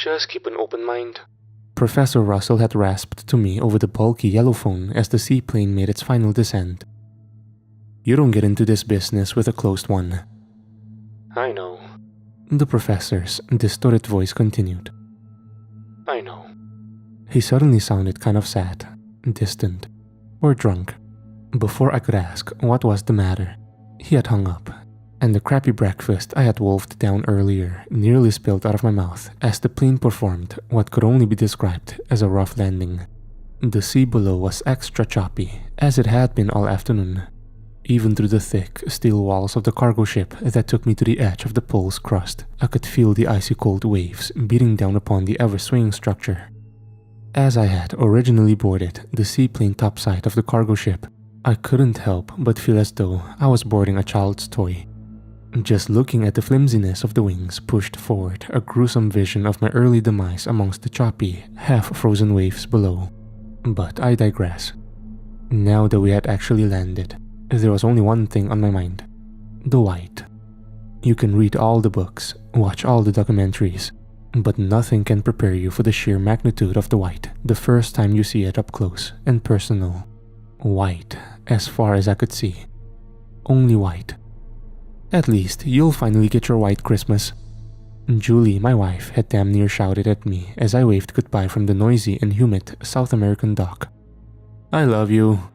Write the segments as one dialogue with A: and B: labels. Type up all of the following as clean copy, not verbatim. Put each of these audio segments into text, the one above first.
A: Just keep an open mind.
B: Professor Russell had rasped to me over the bulky yellow phone as the seaplane made its final descent. You don't get into this business with a closed one.
A: I know.
B: The professor's distorted voice continued.
A: I know.
B: He suddenly sounded kind of sad, distant, or drunk. Before I could ask what was the matter, he had hung up, and the crappy breakfast I had wolfed down earlier nearly spilled out of my mouth as the plane performed what could only be described as a rough landing. The sea below was extra choppy, as it had been all afternoon. Even through the thick steel walls of the cargo ship that took me to the edge of the pole's crust, I could feel the icy cold waves beating down upon the ever-swinging structure. As I had originally boarded the seaplane topside of the cargo ship, I couldn't help but feel as though I was boarding a child's toy. Just looking at the flimsiness of the wings pushed forward a gruesome vision of my early demise amongst the choppy, half-frozen waves below. But I digress. Now that we had actually landed, there was only one thing on my mind: the white. You can read all the books, watch all the documentaries, but nothing can prepare you for the sheer magnitude of the white the first time you see it up close and personal. White, as far as I could see. Only white. At least, you'll finally get your white Christmas. Julie, my wife, had damn near shouted at me as I waved goodbye from the noisy and humid South American dock. I love you,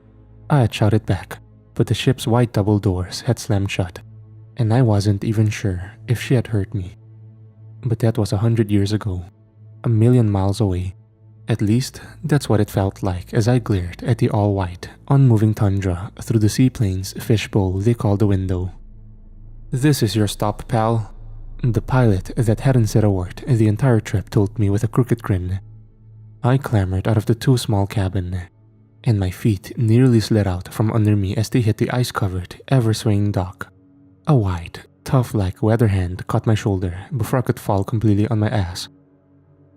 B: I had shouted back, but the ship's wide double doors had slammed shut, and I wasn't even sure if she had heard me. But that was 100 years ago, 1,000,000 miles away. At least, that's what it felt like as I glared at the all-white, unmoving tundra through the seaplane's fishbowl they called the window. This is your stop, pal. The pilot that hadn't said a word the entire trip told me with a crooked grin. I clambered out of the too small cabin, and my feet nearly slid out from under me as they hit the ice-covered, ever-swaying dock. A wide, tough-like weather hand caught my shoulder before I could fall completely on my ass.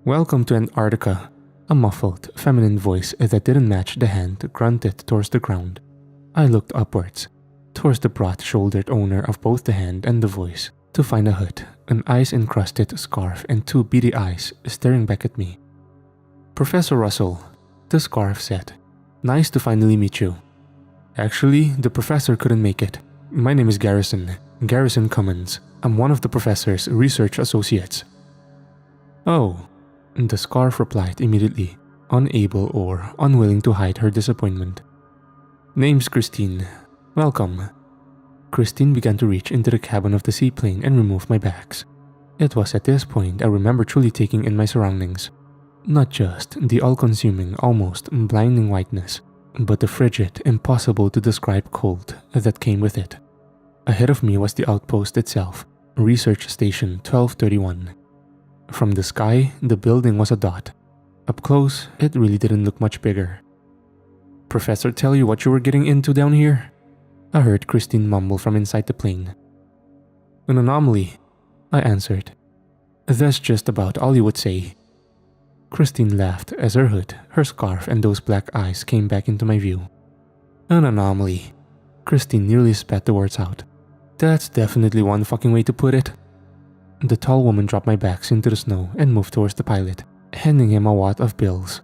B: Welcome to Antarctica, a muffled, feminine voice that didn't match the hand grunted towards the ground. I looked upwards, towards the broad-shouldered owner of both the hand and the voice, to find a hood, an ice-encrusted scarf, and two beady eyes staring back at me. Professor Russell, the scarf said. Nice to finally meet you. Actually, the professor couldn't make it. My name is Garrison Cummins. I'm one of the professor's research associates. Oh, the scarf replied immediately, unable or unwilling to hide her disappointment. Name's Christine. Welcome. Christine began to reach into the cabin of the seaplane and remove my bags. It was at this point I remember truly taking in my surroundings. Not just the all-consuming, almost blinding whiteness, but the frigid, impossible-to-describe cold that came with it. Ahead of me was the outpost itself, Research Station 1231. From the sky, the building was a dot. Up close, it really didn't look much bigger. Professor tell you what you were getting into down here? I heard Christine mumble from inside the plane. An anomaly, I answered. That's just about all you would say. Christine laughed as her hood, her scarf, and those black eyes came back into my view. An anomaly. Christine nearly spat the words out. That's definitely one fucking way to put it. The tall woman dropped my bags into the snow and moved towards the pilot, handing him a wad of bills.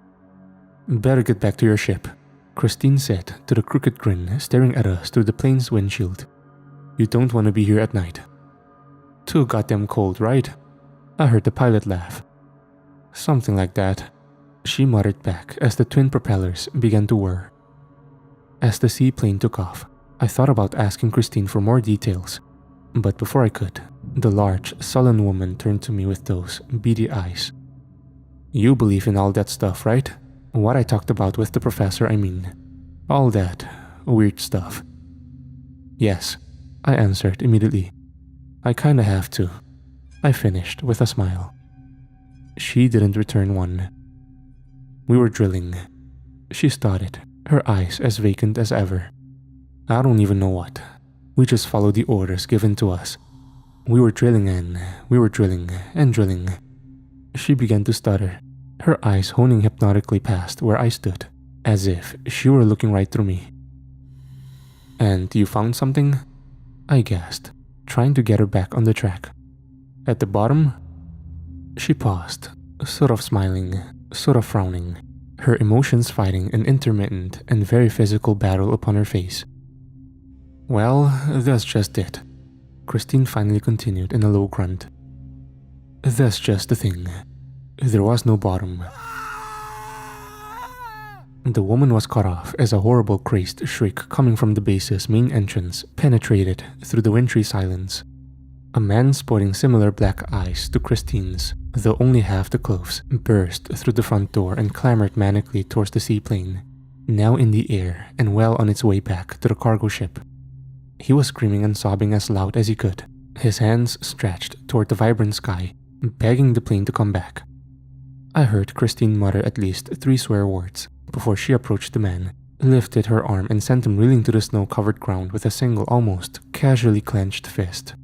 B: Better get back to your ship, Christine said to the crooked grin staring at us through the plane's windshield. You don't want to be here at night. Too goddamn cold, right? I heard the pilot laugh. Something like that, she muttered back as the twin propellers began to whir. As the seaplane took off, I thought about asking Christine for more details, but before I could, the large, sullen woman turned to me with those beady eyes. You believe in all that stuff, right? What I talked about with the professor, I mean. All that weird stuff. Yes, I answered immediately. I kinda have to. I finished with a smile. She didn't return one. We were drilling. She started, her eyes as vacant as ever. I don't even know what. We just followed the orders given to us. We were drilling and we were drilling and drilling. She began to stutter, her eyes honing hypnotically past where I stood, as if she were looking right through me. And you found something? I gasped, trying to get her back on the track. At the bottom? She paused, Sort of smiling, sort of frowning, her emotions fighting an intermittent and very physical battle upon her face. "Well, that's just it," Christine finally continued in a low grunt. "That's just the thing. There was no bottom." The woman was cut off as a horrible crazed shriek coming from the base's main entrance penetrated through the wintry silence. A man sporting similar black eyes to Christine's, though only half the clothes, burst through the front door and clambered manically towards the seaplane, now in the air and well on its way back to the cargo ship. He was screaming and sobbing as loud as he could, his hands stretched toward the vibrant sky, begging the plane to come back. I heard Christine mutter at least 3 swear words before she approached the man, lifted her arm and sent him reeling to the snow-covered ground with a single almost casually clenched fist.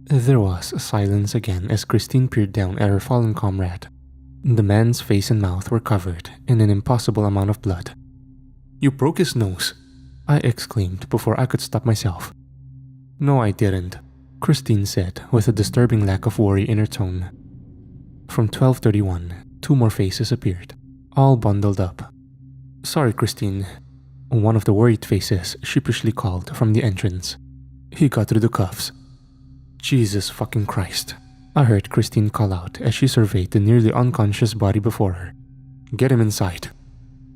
B: There was silence again as Christine peered down at her fallen comrade. The man's face and mouth were covered in an impossible amount of blood. "You broke his nose," I exclaimed before I could stop myself. "No, I didn't," Christine said with a disturbing lack of worry in her tone. From 1231, 2 more faces appeared, all bundled up. "Sorry, Christine," one of the worried faces sheepishly called from the entrance. "He got through the cuffs." "Jesus fucking Christ," I heard Christine call out as she surveyed the nearly unconscious body before her. "Get him inside."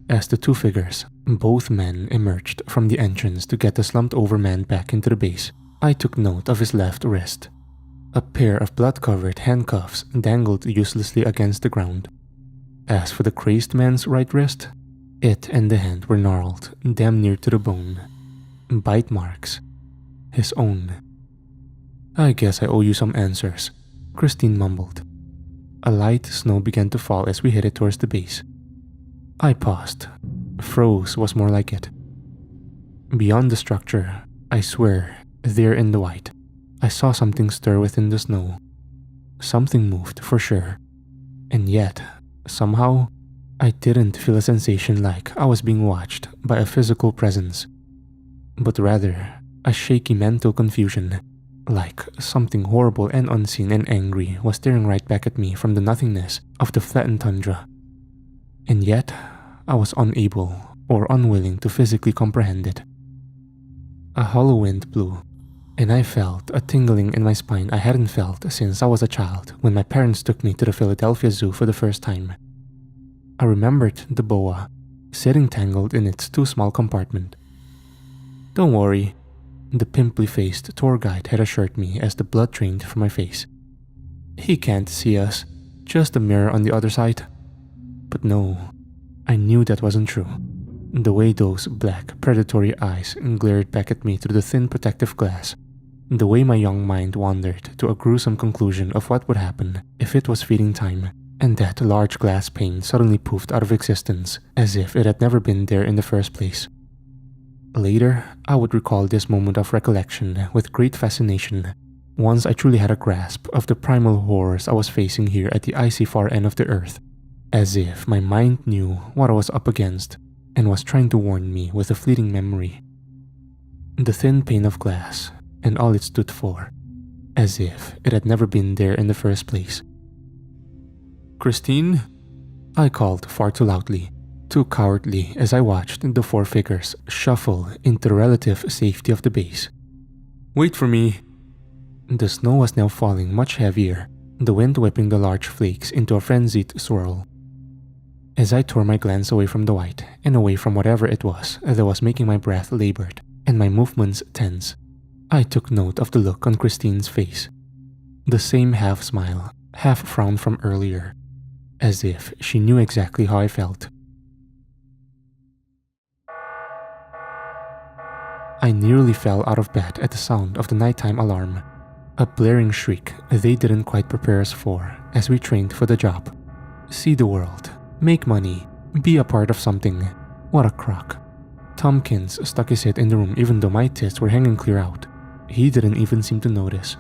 B: As the 2 figures, both men, emerged from the entrance to get the slumped-over man back into the base, I took note of his left wrist. A pair of blood-covered handcuffs dangled uselessly against the ground. As for the crazed man's right wrist, it and the hand were gnarled, damn near to the bone. Bite marks. His own. "I guess I owe you some answers," Christine mumbled. A light snow began to fall as we headed towards the base. I paused. Froze was more like it. Beyond the structure, I swear, there in the white, I saw something stir within the snow. Something moved for sure. And yet, somehow, I didn't feel a sensation like I was being watched by a physical presence, but rather a shaky mental confusion, like something horrible and unseen and angry was staring right back at me from the nothingness of the flattened tundra. And yet, I was unable or unwilling to physically comprehend it. A hollow wind blew, and I felt a tingling in my spine I hadn't felt since I was a child when my parents took me to the Philadelphia Zoo for the first time. I remembered the boa, sitting tangled in its too small compartment. "Don't worry," the pimply-faced tour guide had assured me as the blood drained from my face. "He can't see us, just a mirror on the other side." But no, I knew that wasn't true. The way those black, predatory eyes glared back at me through the thin protective glass, the way my young mind wandered to a gruesome conclusion of what would happen if it was feeding time, and that large glass pane suddenly poofed out of existence as if it had never been there in the first place. Later, I would recall this moment of recollection with great fascination, once I truly had a grasp of the primal horrors I was facing here at the icy far end of the earth, as if my mind knew what I was up against and was trying to warn me with a fleeting memory. The thin pane of glass, and all it stood for, as if it had never been there in the first place. "Christine?" I called far too loudly, too cowardly as I watched the 4 figures shuffle into the relative safety of the base. "Wait for me." The snow was now falling much heavier, the wind whipping the large flakes into a frenzied swirl. As I tore my glance away from the white and away from whatever it was that was making my breath labored and my movements tense, I took note of the look on Christine's face. The same half smile, half frown from earlier, as if she knew exactly how I felt. I nearly fell out of bed at the sound of the nighttime alarm, a blaring shriek they didn't quite prepare us for as we trained for the job. See the world, make money, be a part of something. What a crock. Tompkins stuck his head in the room even though my tits were hanging clear out. He didn't even seem to notice.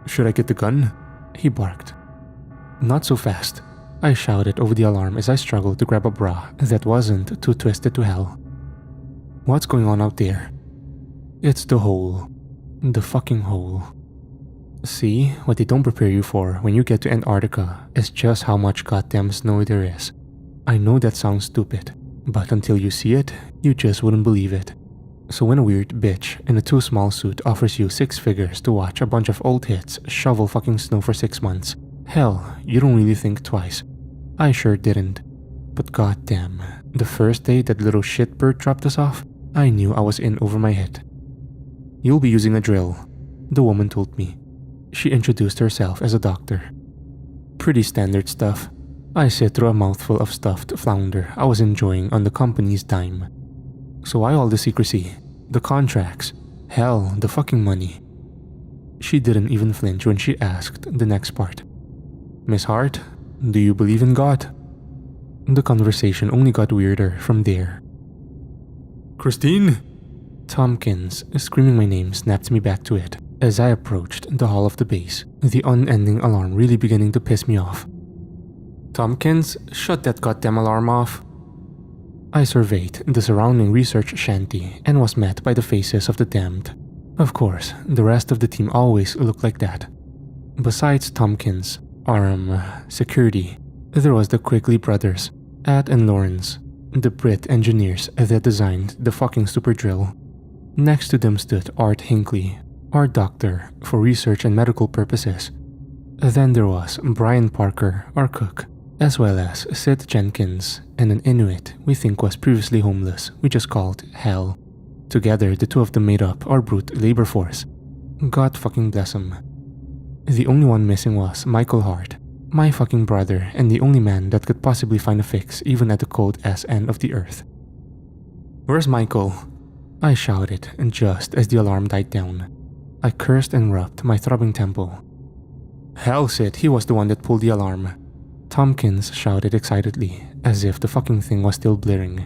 B: "Should I get the gun?" he barked. "Not so fast," I shouted over the alarm as I struggled to grab a bra that wasn't too twisted to hell. "What's going on out there?" "It's the hole. The fucking hole." See, what they don't prepare you for when you get to Antarctica is just how much goddamn snow there is. I know that sounds stupid, but until you see it, you just wouldn't believe it. So when a weird bitch in a too small suit offers you 6 figures to watch a bunch of old hits shovel fucking snow for 6 months, hell, you don't really think twice. I sure didn't. But goddamn, the first day that little shitbird dropped us off, I knew I was in over my head. "You'll be using a drill," the woman told me. She introduced herself as a doctor. Pretty standard stuff. I sit through a mouthful of stuffed flounder I was enjoying on the company's dime. So why all the secrecy? The contracts? Hell, the fucking money. She didn't even flinch when she asked the next part. "Miss Hart, do you believe in God?" The conversation only got weirder from there. "Christine!" Tompkins, screaming my name, snapped me back to it as I approached the hall of the base, the unending alarm really beginning to piss me off. "Tompkins, shut that goddamn alarm off." I surveyed the surrounding research shanty and was met by the faces of the damned. Of course, the rest of the team always looked like that. Besides Tompkins, security, there was the Quigley brothers, Ad and Lawrence, the Brit engineers that designed the fucking super drill. Next to them stood Art Hinckley, our doctor for research and medical purposes. Then there was Brian Parker, our cook, as well as Sid Jenkins and an Inuit we think was previously homeless we just called Hal. Together, the two of them made up our brute labor force. God fucking bless him. The only one missing was Michael Hart, my fucking brother and the only man that could possibly find a fix even at the cold-ass end of the earth. "Where's Michael?" I shouted, and just as the alarm died down, I cursed and rubbed my throbbing temple. "Hell, Sid, he was the one that pulled the alarm," Tompkins shouted excitedly, as if the fucking thing was still blaring.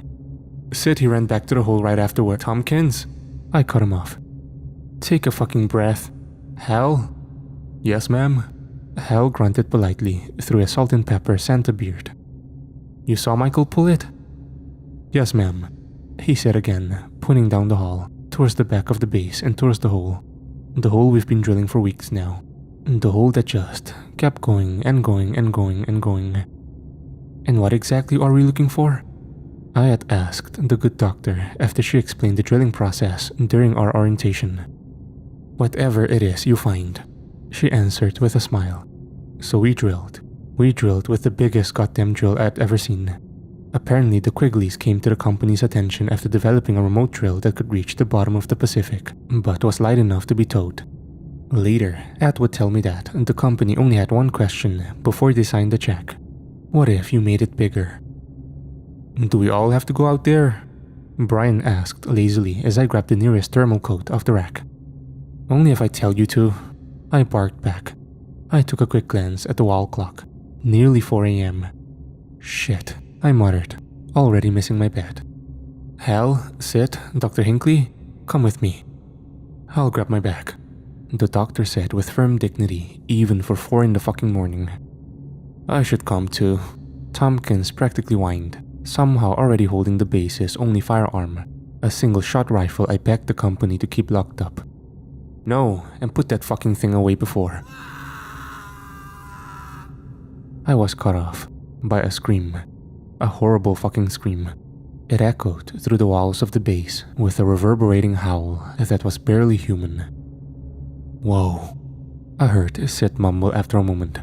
B: "Sid, he ran back to the hole right afterward." "Tompkins?" I cut him off. "Take a fucking breath." "Hal?" "Yes, ma'am." Hal grunted politely through a salt and pepper Santa beard. "You saw Michael pull it?" "Yes, ma'am," he said again, pointing down the hall, towards the back of the base and towards the hole. The hole we've been drilling for weeks now. The hole that just kept going and going and going and going. "And what exactly are we looking for?" I had asked the good doctor after she explained the drilling process during our orientation. "Whatever it is you find," she answered with a smile. So we drilled. We drilled with the biggest goddamn drill I'd ever seen. Apparently the Quigleys came to the company's attention after developing a remote drill that could reach the bottom of the Pacific, but was light enough to be towed. Later, Ed would tell me that the company only had one question before they signed the check. What if you made it bigger? "Do we all have to go out there?" Brian asked lazily as I grabbed the nearest thermal coat off the rack. "Only if I tell you to," I barked back. I took a quick glance at the wall clock. Nearly 4 a.m. Shit, I muttered, already missing my bed. "Hal, Sid, Dr. Hinckley, come with me." "I'll grab my bag," the doctor said with firm dignity, even for 4 in the fucking morning. "I should come too," Tompkins practically whined, somehow already holding the base's only firearm, a single-shot rifle I begged the company to keep locked up. "No, and put that fucking thing away before." I was cut off by a scream, a horrible fucking scream. It echoed through the walls of the base with a reverberating howl that was barely human. "Whoa," I heard Sid mumble after a moment.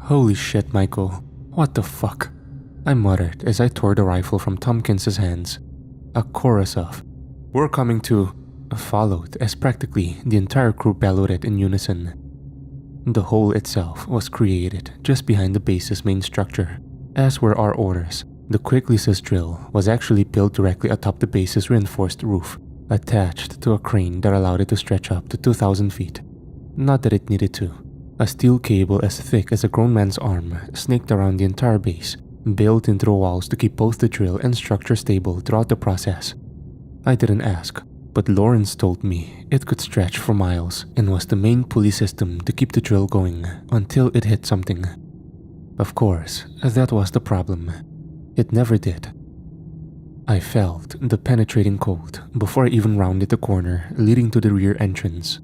B: "Holy shit, Michael, what the fuck?" I muttered as I tore the rifle from Tompkins' hands. A chorus of "We're coming too" followed as practically the entire crew bellowed it in unison. The hole itself was created just behind the base's main structure. As were our orders, the Quigley's drill was actually built directly atop the base's reinforced roof, attached to a crane that allowed it to stretch up to 2,000 feet. Not that it needed to. A steel cable as thick as a grown man's arm snaked around the entire base, built into the walls to keep both the drill and structure stable throughout the process. I didn't ask, but Lawrence told me it could stretch for miles and was the main pulley system to keep the drill going until it hit something. Of course, that was the problem. It never did. I felt the penetrating cold before I even rounded the corner leading to the rear entrance.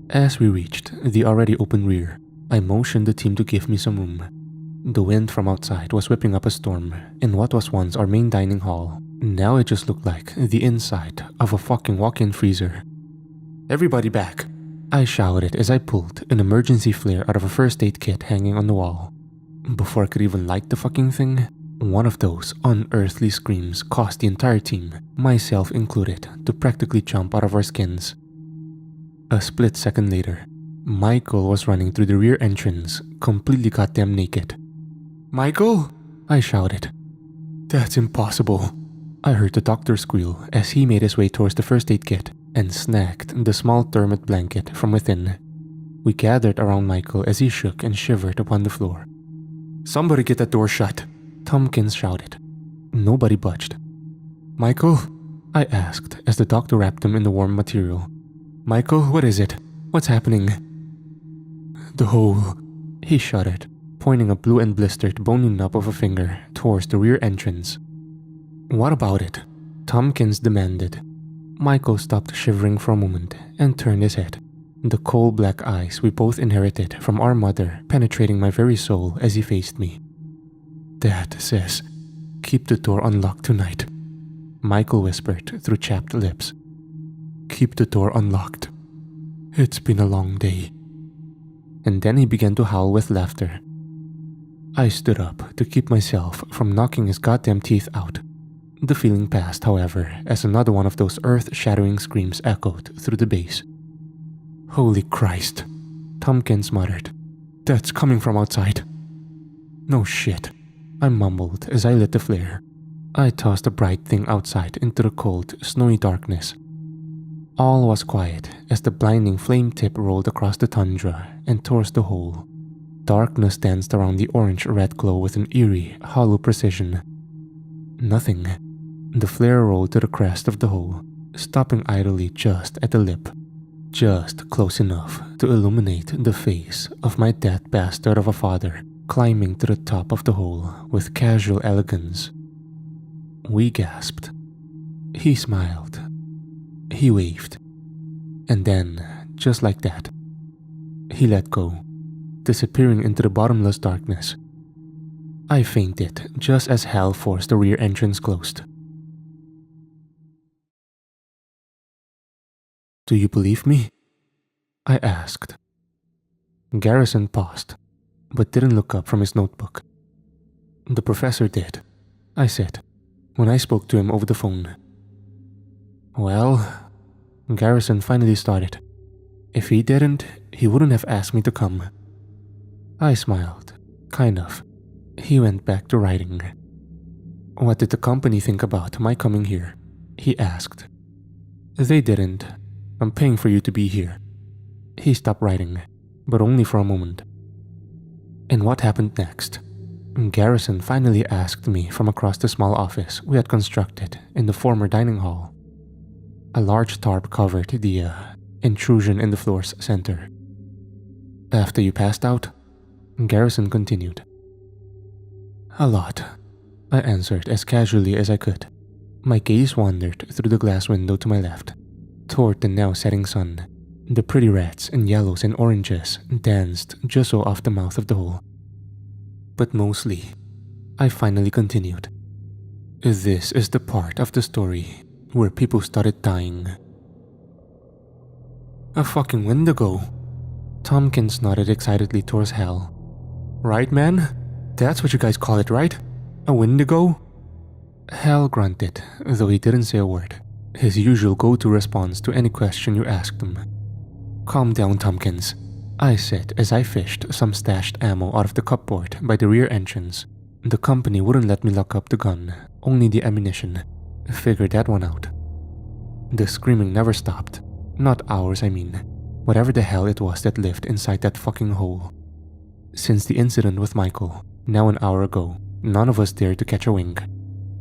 B: As we reached the already open rear, I motioned the team to give me some room. The wind from outside was whipping up a storm in what was once our main dining hall. Now it just looked like the inside of a fucking walk-in freezer. "Everybody back!" I shouted as I pulled an emergency flare out of a first aid kit hanging on the wall. Before I could even light the fucking thing, one of those unearthly screams caused the entire team, myself included, to practically jump out of our skins. A split second later, Michael was running through the rear entrance, completely goddamn naked. "Michael?" I shouted. "That's impossible." I heard the doctor squeal as he made his way towards the first aid kit and snagged the small thermite blanket from within. We gathered around Michael as he shook and shivered upon the floor. "Somebody get that door shut," Tompkins shouted. Nobody budged. "Michael?" I asked as the doctor wrapped him in the warm material. "Michael, what is it? What's happening?" "The hole," he shuddered, pointing a blue and blistered bony nub of a finger towards the rear entrance. "What about it?" Tompkins demanded. Michael stopped shivering for a moment and turned his head, the coal black eyes we both inherited from our mother penetrating my very soul as he faced me. "Dad says, keep the door unlocked tonight," Michael whispered through chapped lips. "Keep the door unlocked. It's been a long day." And then he began to howl with laughter. I stood up to keep myself from knocking his goddamn teeth out. The feeling passed, however, as another one of those earth-shattering screams echoed through the base. "Holy Christ," Tompkins muttered. "That's coming from outside." "No shit," I mumbled as I lit the flare. I tossed the bright thing outside into the cold, snowy darkness. All was quiet as the blinding flame tip rolled across the tundra and towards the hole. Darkness danced around the orange-red glow with an eerie, hollow precision. Nothing. The flare rolled to the crest of the hole, stopping idly just at the lip, just close enough to illuminate the face of my dead bastard of a father climbing to the top of the hole with casual elegance. We gasped. He smiled. He waved. And then, just like that, he let go, disappearing into the bottomless darkness. I fainted just as hell forced the rear entrance closed. "Do you believe me?" I asked. Garrison paused, but didn't look up from his notebook. "The professor did," I said, when I spoke to him over the phone. "Well," Garrison finally started. "If he didn't, he wouldn't have asked me to come." I smiled, kind of. He went back to writing. "What did the company think about my coming here?" he asked. "They didn't. I'm paying for you to be here." He stopped writing, but only for a moment. "And what happened next?" Garrison finally asked me from across the small office we had constructed in the former dining hall. A large tarp covered the intrusion in the floor's center. "After you passed out?" Garrison continued. "A lot," I answered as casually as I could. My gaze wandered through the glass window to my left, toward the now setting sun. The pretty reds and yellows and oranges danced just so off the mouth of the hole. "But mostly," I finally continued, "this is the part of the story where people started dying." "A fucking Wendigo," Tompkins nodded excitedly towards Hal. "Right, man? That's what you guys call it, right? A Wendigo?" Hal grunted, though he didn't say a word, his usual go-to response to any question you asked him. "Calm down, Tompkins," I said as I fished some stashed ammo out of the cupboard by the rear entrance. The company wouldn't let me lock up the gun, only the ammunition. Figured that one out. The screaming never stopped. Not ours, I mean. Whatever the hell it was that lived inside that fucking hole. Since the incident with Michael, now an hour ago, none of us dared to catch a wink.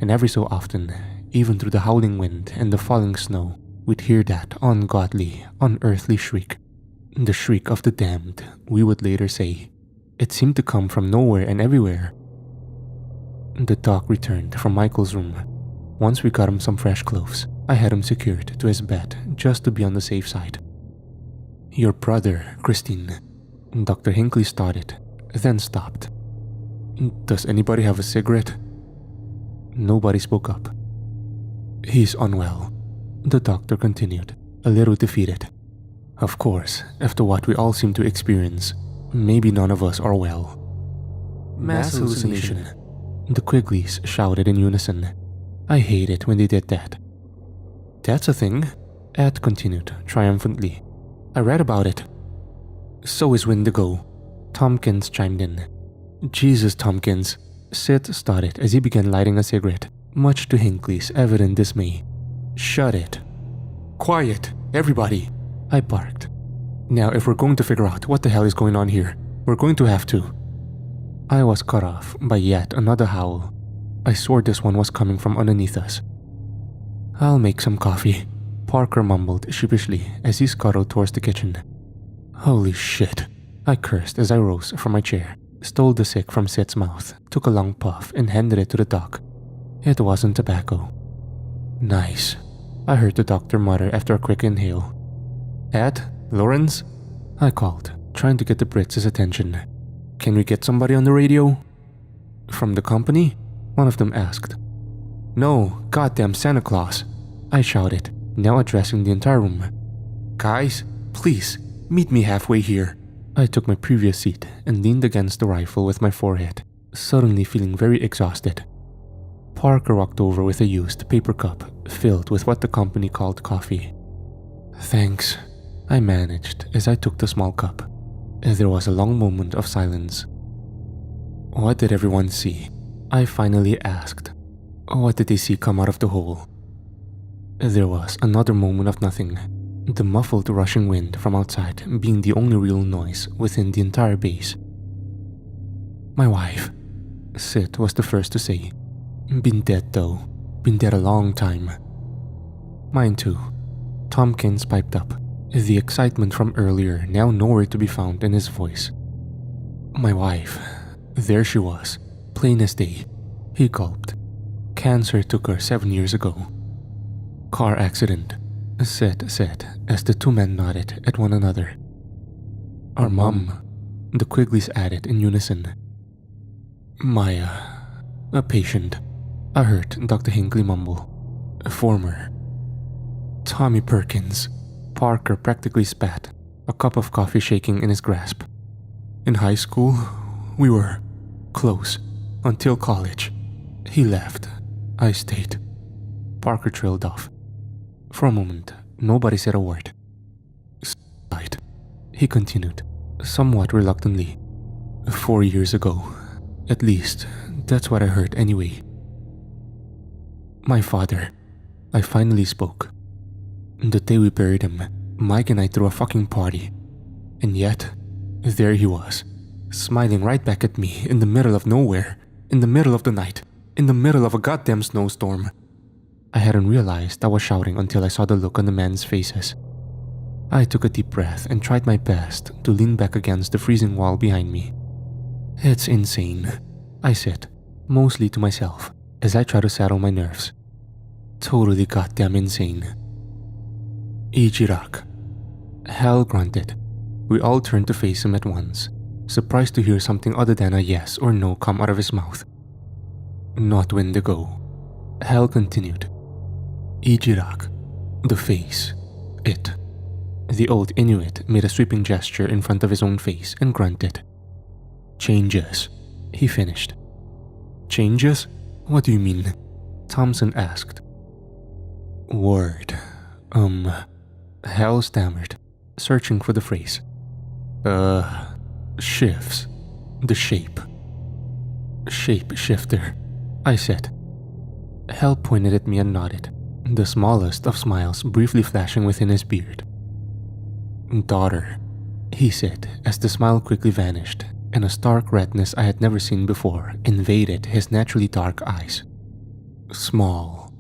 B: And every so often, even through the howling wind and the falling snow, we'd hear that ungodly, unearthly shriek. The shriek of the damned, we would later say. It seemed to come from nowhere and everywhere. The doc returned from Michael's room. Once we got him some fresh clothes, I had him secured to his bed just to be on the safe side. Your brother, Christine. Dr. Hinckley started, then stopped. Does anybody have a cigarette? Nobody spoke up. He's unwell, the doctor continued, a little defeated. Of course, after what we all seem to experience, maybe none of us are well. Mass hallucination, the Quigleys shouted in unison. I hate it when they did that. That's a thing, Ed continued triumphantly. I read about it. So is Wendigo, Tompkins chimed in. Jesus, Tompkins, Sid started as he began lighting a cigarette, much to Hinckley's evident dismay. Shut it. Quiet, everybody, I barked. Now if we're going to figure out what the hell is going on here, we're going to have to. I was cut off by yet another howl. I swore this one was coming from underneath us. I'll make some coffee, Parker mumbled sheepishly as he scuttled towards the kitchen. Holy shit, I cursed as I rose from my chair, stole the cig from Sid's mouth, took a long puff and handed it to the doc. It wasn't tobacco. Nice, I heard the doctor mutter after a quick inhale. Ed? Lawrence? I called, trying to get the Brits' attention. Can we get somebody on the radio? From the company? One of them asked. No, goddamn Santa Claus, I shouted, now addressing the entire room. Guys, please, meet me halfway here. I took my previous seat and leaned against the rifle with my forehead, suddenly feeling very exhausted. Parker walked over with a used paper cup filled with what the company called coffee. Thanks, I managed as I took the small cup. There was a long moment of silence. What did everyone see? I finally asked. What did they see come out of the hole? There was another moment of nothing, the muffled rushing wind from outside being the only real noise within the entire base. My wife, Sid was the first to say. Been dead though, been dead a long time. Mine too, Tompkins piped up, the excitement from earlier now nowhere to be found in his voice. My wife, there she was, plain as day, he gulped. Cancer took her 7 years ago. Car accident, Sid said as the two men nodded at one another. Our mom, the Quigleys added in unison. Maya, a patient, I heard Dr. Hinckley mumble. A former. Tommy Perkins, Parker practically spat, a cup of coffee shaking in his grasp. In high school, we were close until college. He left. I stayed. Parker trailed off. For a moment, nobody said a word. Suicide, he continued, somewhat reluctantly. 4 years ago. At least, that's what I heard anyway. My father. I finally spoke. The day we buried him, Mike and I threw a fucking party. And yet, there he was, smiling right back at me in the middle of nowhere, in the middle of the night, in the middle of a goddamn snowstorm. I hadn't realized I was shouting until I saw the look on the men's faces. I took a deep breath and tried my best to lean back against the freezing wall behind me. It's insane, I said, mostly to myself, as I tried to settle my nerves. Totally goddamn insane. Ijirak. Hal grunted. We all turned to face him at once, surprised to hear something other than a yes or no come out of his mouth. Not Wendigo. Hal continued. Ijirak. The face. It. The old Inuit made a sweeping gesture in front of his own face and grunted. Changes, he finished. Changes? What do you mean? Thompson asked. Word. Hal stammered, searching for the phrase. Shifts. The shape. Shape shifter, I said. Hal pointed at me and nodded, the smallest of smiles briefly flashing within his beard. Daughter, he said as the smile quickly vanished and a stark redness I had never seen before invaded his naturally dark eyes. Small,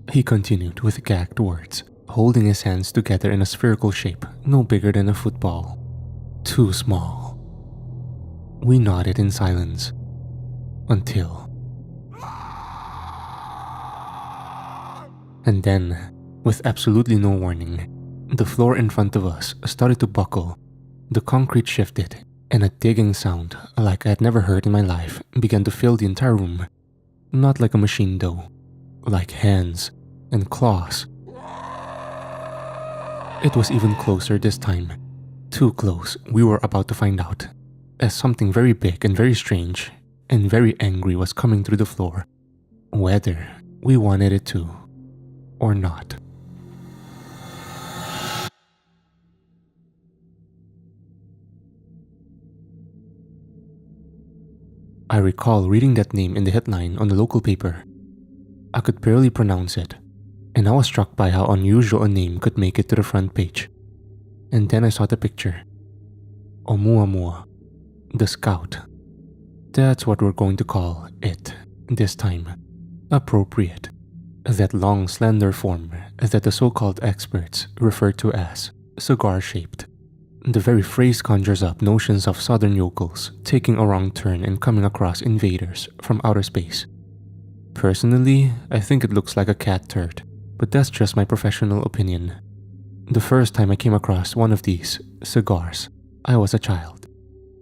B: he continued with gagged words, holding his hands together in a spherical shape no bigger than a football. Too small. We nodded in silence. Until... And then, with absolutely no warning, The floor in front of us started to buckle. The concrete shifted, and a digging sound, like I had never heard in my life, began to fill the entire room. Not like a machine though, like hands and claws. It was even closer this time. Too close, we were about to find out, as something very big and very strange and very angry was coming through the floor, whether we wanted it to or not. I recall reading that name in the headline on the local paper. I could barely pronounce it, and I was struck by how unusual a name could make it to the front page. And then I saw the picture. Oumuamua, the Scout. That's what we're going to call it this time. Appropriate. That long, slender form that the so-called experts refer to as cigar-shaped. The very phrase conjures up notions of southern yokels taking a wrong turn and coming across invaders from outer space. Personally, I think it looks like a cat turd, but that's just my professional opinion. The first time I came across one of these cigars, I was a child.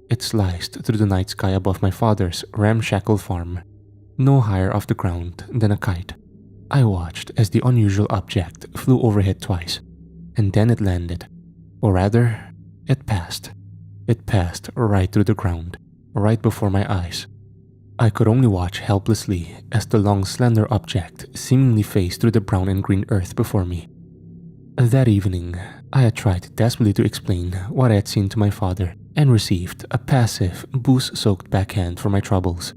B: It sliced through the night sky above my father's ramshackle farm, no higher off the ground than a kite. I watched as the unusual object flew overhead twice, and then it landed. Or rather, it passed. It passed right through the ground, right before my eyes. I could only watch helplessly as the long, slender object seemingly phased through the brown and green earth before me. That evening, I had tried desperately to explain what I had seen to my father and received a passive, booze-soaked backhand for my troubles.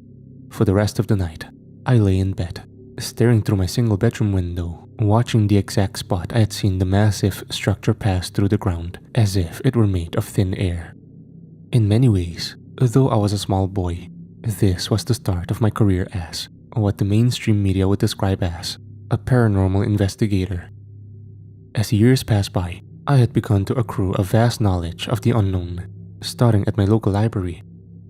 B: For the rest of the night, I lay in bed, staring through my single-bedroom window, watching the exact spot I had seen the massive structure pass through the ground as if it were made of thin air. In many ways, though I was a small boy, this was the start of my career as what the mainstream media would describe as a paranormal investigator. As years passed by, I had begun to accrue a vast knowledge of the unknown. Starting at my local library,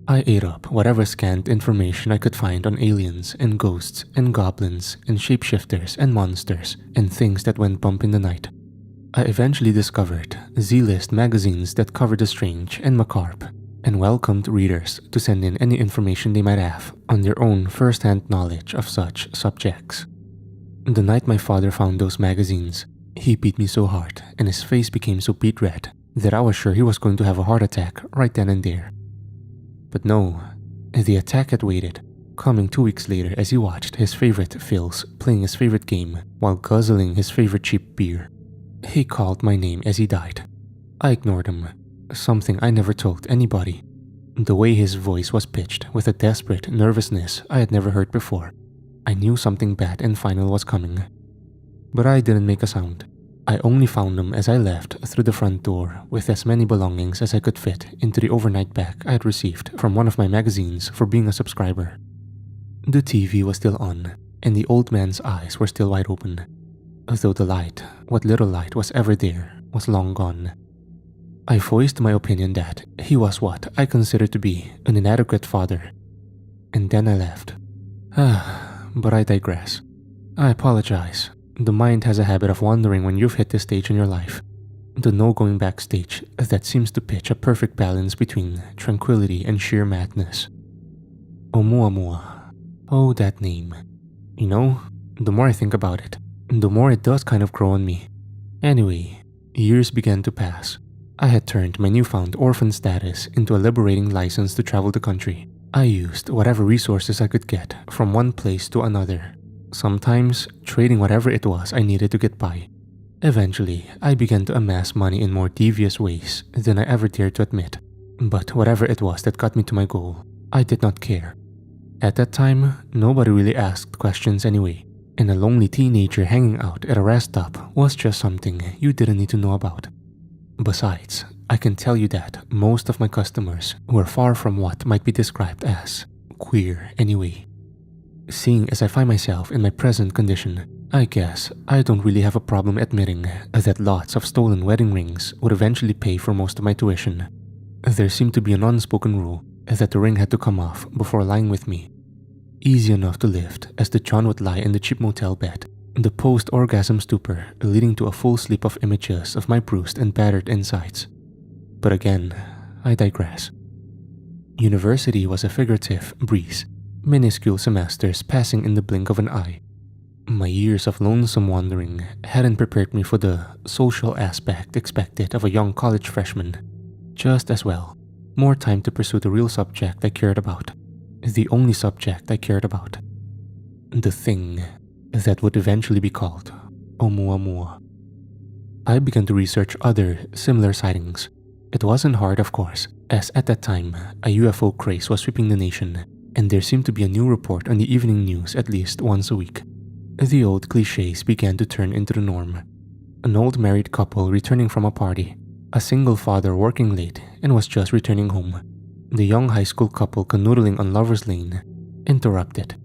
B: I ate up whatever scant information I could find on aliens and ghosts and goblins and shapeshifters and monsters and things that went bump in the night. I eventually discovered Z-list magazines that covered the strange and macabre and welcomed readers to send in any information they might have on their own first-hand knowledge of such subjects. The night my father found those magazines, he beat me so hard and his face became so beet red that I was sure he was going to have a heart attack right then and there. But no, the attack had waited, coming 2 weeks later as he watched his favorite Phils playing his favorite game while guzzling his favorite cheap beer. He called my name as he died. I ignored him, something I never told anybody. The way his voice was pitched with a desperate nervousness I had never heard before, I knew something bad and final was coming. But I didn't make a sound. I only found him as I left through the front door with as many belongings as I could fit into the overnight bag I had received from one of my magazines for being a subscriber. The TV was still on, and the old man's eyes were still wide open, though the light, what little light was ever there, was long gone. I voiced my opinion that he was what I considered to be an inadequate father, and then I left. But I digress. I apologize. The mind has a habit of wandering when you've hit this stage in your life. The no-going back stage that seems to pitch a perfect balance between tranquility and sheer madness. Oumuamua. Oh, that name. You know, the more I think about it, the more it does kind of grow on me. Anyway, years began to pass. I had turned my newfound orphan status into a liberating license to travel the country. I used whatever resources I could get from one place to another. Sometimes trading whatever it was I needed to get by. Eventually, I began to amass money in more devious ways than I ever dared to admit. But whatever it was that got me to my goal, I did not care. At that time, nobody really asked questions anyway, and a lonely teenager hanging out at a rest stop was just something you didn't need to know about. Besides, I can tell you that most of my customers were far from what might be described as queer anyway. Seeing as I find myself in my present condition, I guess I don't really have a problem admitting that lots of stolen wedding rings would eventually pay for most of my tuition. There seemed to be an unspoken rule that the ring had to come off before lying with me. Easy enough to lift as the John would lie in the cheap motel bed, The post-orgasm stupor leading to a full sleep of images of my bruised and battered insides. But again, I digress. University was a figurative breeze, minuscule semesters passing in the blink of an eye. My years of lonesome wandering hadn't prepared me for the social aspect expected of a young college freshman. Just as well, more time to pursue the real subject I cared about. The only subject I cared about. The thing that would eventually be called Oumuamua. I began to research other similar sightings. It wasn't hard, of course, as at that time, a UFO craze was sweeping the nation, and there seemed to be a new report on the evening news at least once a week. The old cliches began to turn into the norm. An old married couple returning from a party, a single father working late and was just returning home, the young high school couple canoodling on Lover's Lane, interrupted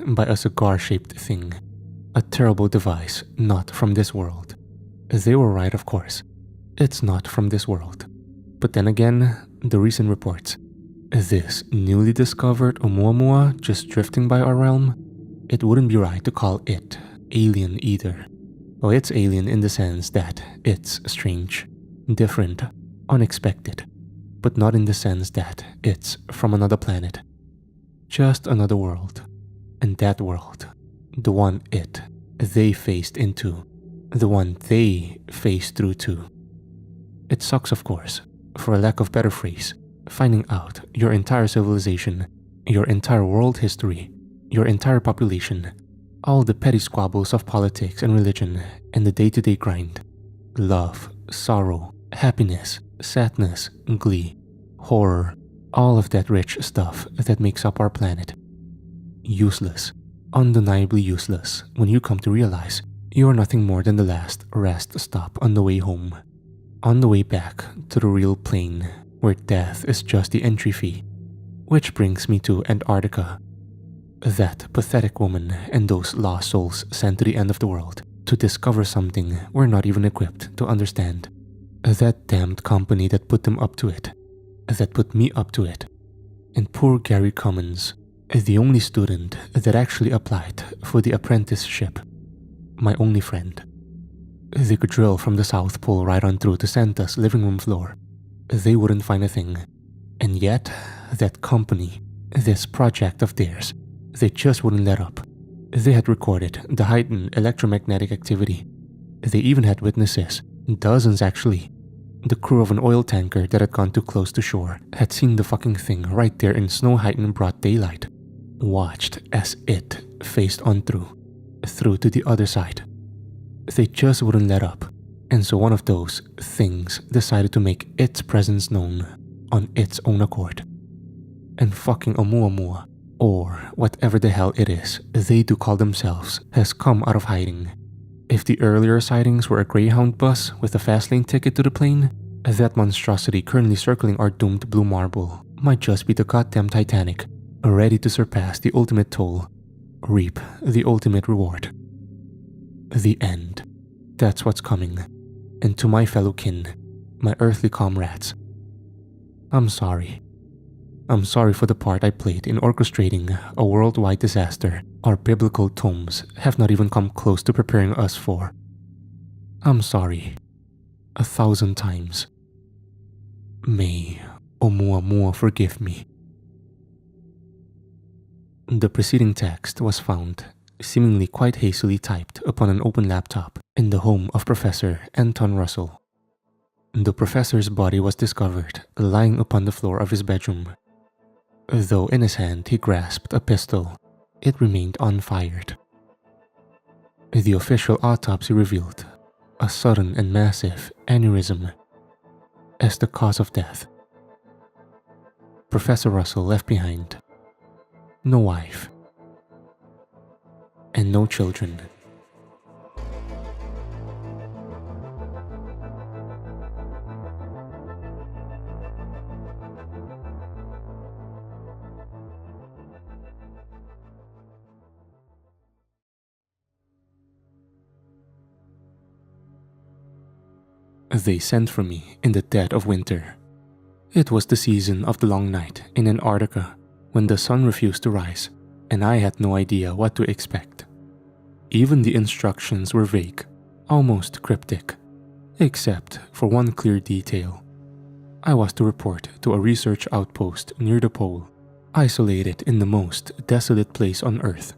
B: by a cigar-shaped thing. A terrible device not from this world. They were right, of course. It's not from this world. But then again, the recent reports. This newly discovered Oumuamua just drifting by our realm, it wouldn't be right to call it alien either. Well, it's alien in the sense that it's strange, different, unexpected, but not in the sense that it's from another planet. Just another world. And that world, the one they faced into, the one they faced through to. It sucks, of course, for a lack of better phrase, finding out your entire civilization, your entire world history, your entire population, all the petty squabbles of politics and religion and the day-to-day grind, love, sorrow, happiness, sadness, glee, horror, all of that rich stuff that makes up our planet. Useless, undeniably useless when you come to realize you are nothing more than the last rest stop on the way home. On the way back to the real plane where death is just the entry fee. Which brings me to Antarctica. That pathetic woman and those lost souls sent to the end of the world to discover something we're not even equipped to understand. That damned company that put them up to it. That put me up to it. And poor Gary Cummins, the only student that actually applied for the apprenticeship. My only friend. They could drill from the South Pole right on through to Santa's living room floor. They wouldn't find a thing. And yet, that company, this project of theirs, they just wouldn't let up. They had recorded the heightened electromagnetic activity. They even had witnesses, dozens actually. The crew of an oil tanker that had gone too close to shore had seen the fucking thing right there in snow-heightened broad daylight. Watched as it faced on through to the other side. They just wouldn't let up, and so one of those things decided to make its presence known on its own accord. And fucking Oumuamua, or whatever the hell it is they do call themselves, has come out of hiding. If the earlier sightings were a Greyhound bus with a fast lane ticket to the plane, that monstrosity currently circling our doomed blue marble might just be the goddamn Titanic, ready to surpass the ultimate toll, reap the ultimate reward. The end. That's what's coming. And to my fellow kin, my earthly comrades, I'm sorry. I'm sorry for the part I played in orchestrating a worldwide disaster our biblical tomes have not even come close to preparing us for. I'm sorry. 1,000 times. May Oumuamua forgive me. The preceding text was found, seemingly quite hastily typed upon an open laptop in the home of Professor Anton Russell. The professor's body was discovered lying upon the floor of his bedroom. Though in his hand he grasped a pistol, it remained unfired. The official autopsy revealed a sudden and massive aneurysm as the cause of death. Professor Russell left behind no wife and no children. They sent for me in the dead of winter. It was the season of the long night in Antarctica when the sun refused to rise, and I had no idea what to expect. Even the instructions were vague, almost cryptic, except for one clear detail. I was to report to a research outpost near the pole, isolated in the most desolate place on Earth.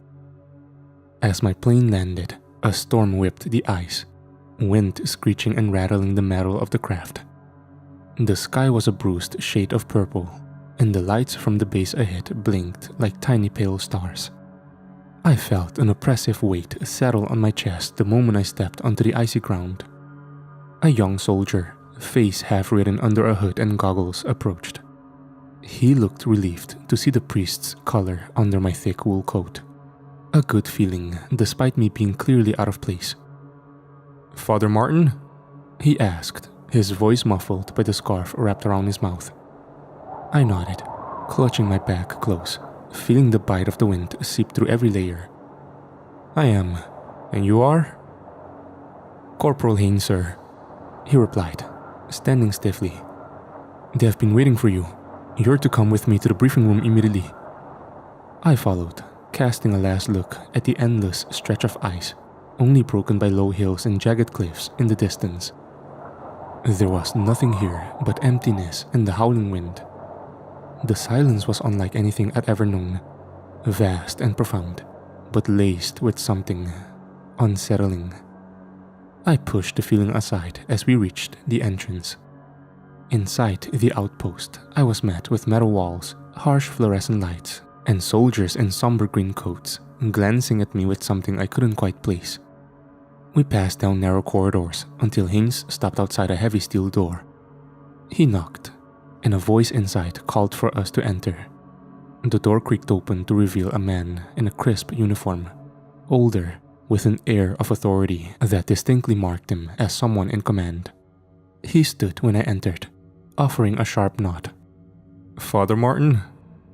B: As my plane landed, a storm whipped the ice, wind screeching and rattling the metal of the craft. The sky was a bruised shade of purple, and the lights from the base ahead blinked like tiny pale stars. I felt an oppressive weight settle on my chest the moment I stepped onto the icy ground. A young soldier, face half-hidden under a hood and goggles, approached. He looked relieved to see the priest's color under my thick wool coat. A good feeling, despite me being clearly out of place. "Father Martin?" he asked, his voice muffled by the scarf wrapped around his mouth. I nodded, clutching my back close, feeling the bite of the wind seep through every layer. "I am. And you are?" "Corporal Haynes, sir," he replied, standing stiffly. "They have been waiting for you. You're to come with me to the briefing room immediately." I followed, casting a last look at the endless stretch of ice, only broken by low hills and jagged cliffs in the distance. There was nothing here but emptiness and the howling wind. The silence was unlike anything I'd ever known, vast and profound, but laced with something unsettling. I pushed the feeling aside as we reached the entrance. Inside the outpost, I was met with metal walls, harsh fluorescent lights, and soldiers in somber green coats, glancing at me with something I couldn't quite place. We passed down narrow corridors until Haynes stopped outside a heavy steel door. He knocked, and a voice inside called for us to enter. The door creaked open to reveal a man in a crisp uniform, older, with an air of authority that distinctly marked him as someone in command. He stood when I entered, offering a sharp nod. "Father Martin,"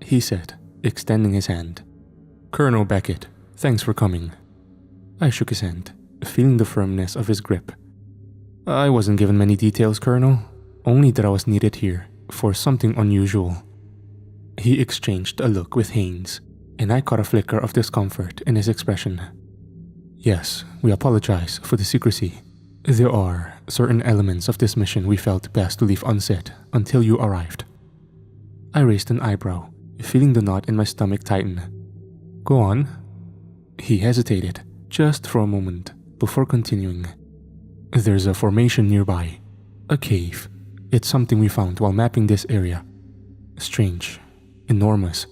B: he said, extending his hand. "Colonel Beckett, thanks for coming." I shook his hand, feeling the firmness of his grip. "I wasn't given many details, Colonel, only that I was needed here for something unusual." He exchanged a look with Haynes, and I caught a flicker of discomfort in his expression. "Yes, we apologize for the secrecy. There are certain elements of this mission we felt best to leave unsaid until you arrived." I raised an eyebrow, feeling the knot in my stomach tighten. "Go on." He hesitated, just for a moment, before continuing. "There's a formation nearby. A cave. It's something we found while mapping this area. Strange. Enormous.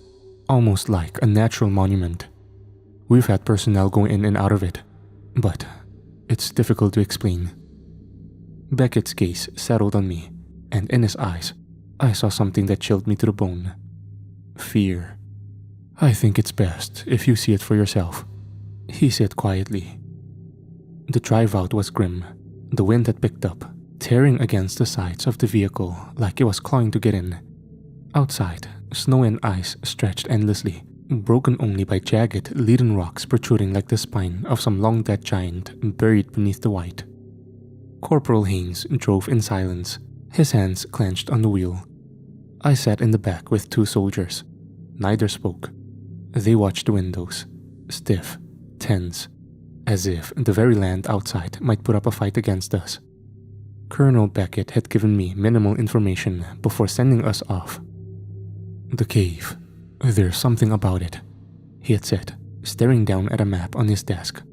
B: Almost like a natural monument. We've had personnel go in and out of it, but it's difficult to explain." Beckett's gaze settled on me, and in his eyes, I saw something that chilled me to the bone. Fear. "I think it's best if you see it for yourself," he said quietly. The drive out was grim. The wind had picked up, tearing against the sides of the vehicle like it was clawing to get in. Outside, snow and ice stretched endlessly, broken only by jagged, leaden rocks protruding like the spine of some long-dead giant buried beneath the white. Corporal Haynes drove in silence, his hands clenched on the wheel. I sat in the back with two soldiers. Neither spoke. They watched the windows, stiff, tense, as if the very land outside might put up a fight against us. Colonel Beckett had given me minimal information before sending us off. "The cave. There's something about it," he had said, staring down at a map on his desk,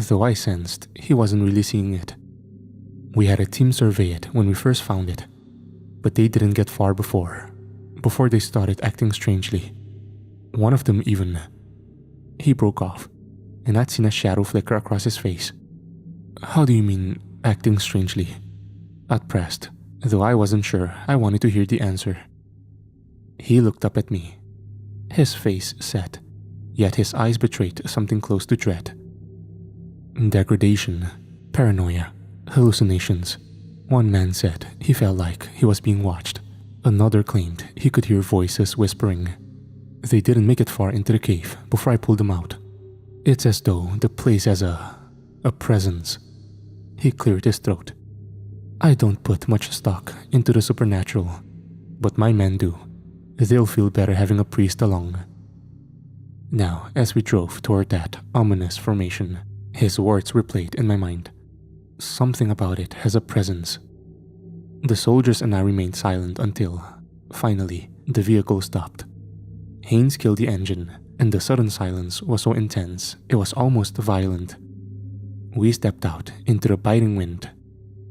B: though I sensed he wasn't really seeing it. "We had a team survey it when we first found it, but they didn't get far before they started acting strangely. One of them even..." He broke off, and I'd seen a shadow flicker across his face. "How do you mean, acting strangely?" I'd pressed, though I wasn't sure I wanted to hear the answer. He looked up at me. His face set, yet his eyes betrayed something close to dread. "Degradation, paranoia, hallucinations." One man said he felt like he was being watched. Another claimed he could hear voices whispering. They didn't make it far into the cave before I pulled them out. "It's as though the place has a presence." He cleared his throat. "I don't put much stock into the supernatural, but my men do. They'll feel better having a priest along." Now, as we drove toward that ominous formation, His words replayed in my mind. Something about it has a presence. The soldiers and I remained silent until, finally, the vehicle stopped. Haynes killed the engine, and the sudden silence was so intense it was almost violent. We stepped out into the biting wind,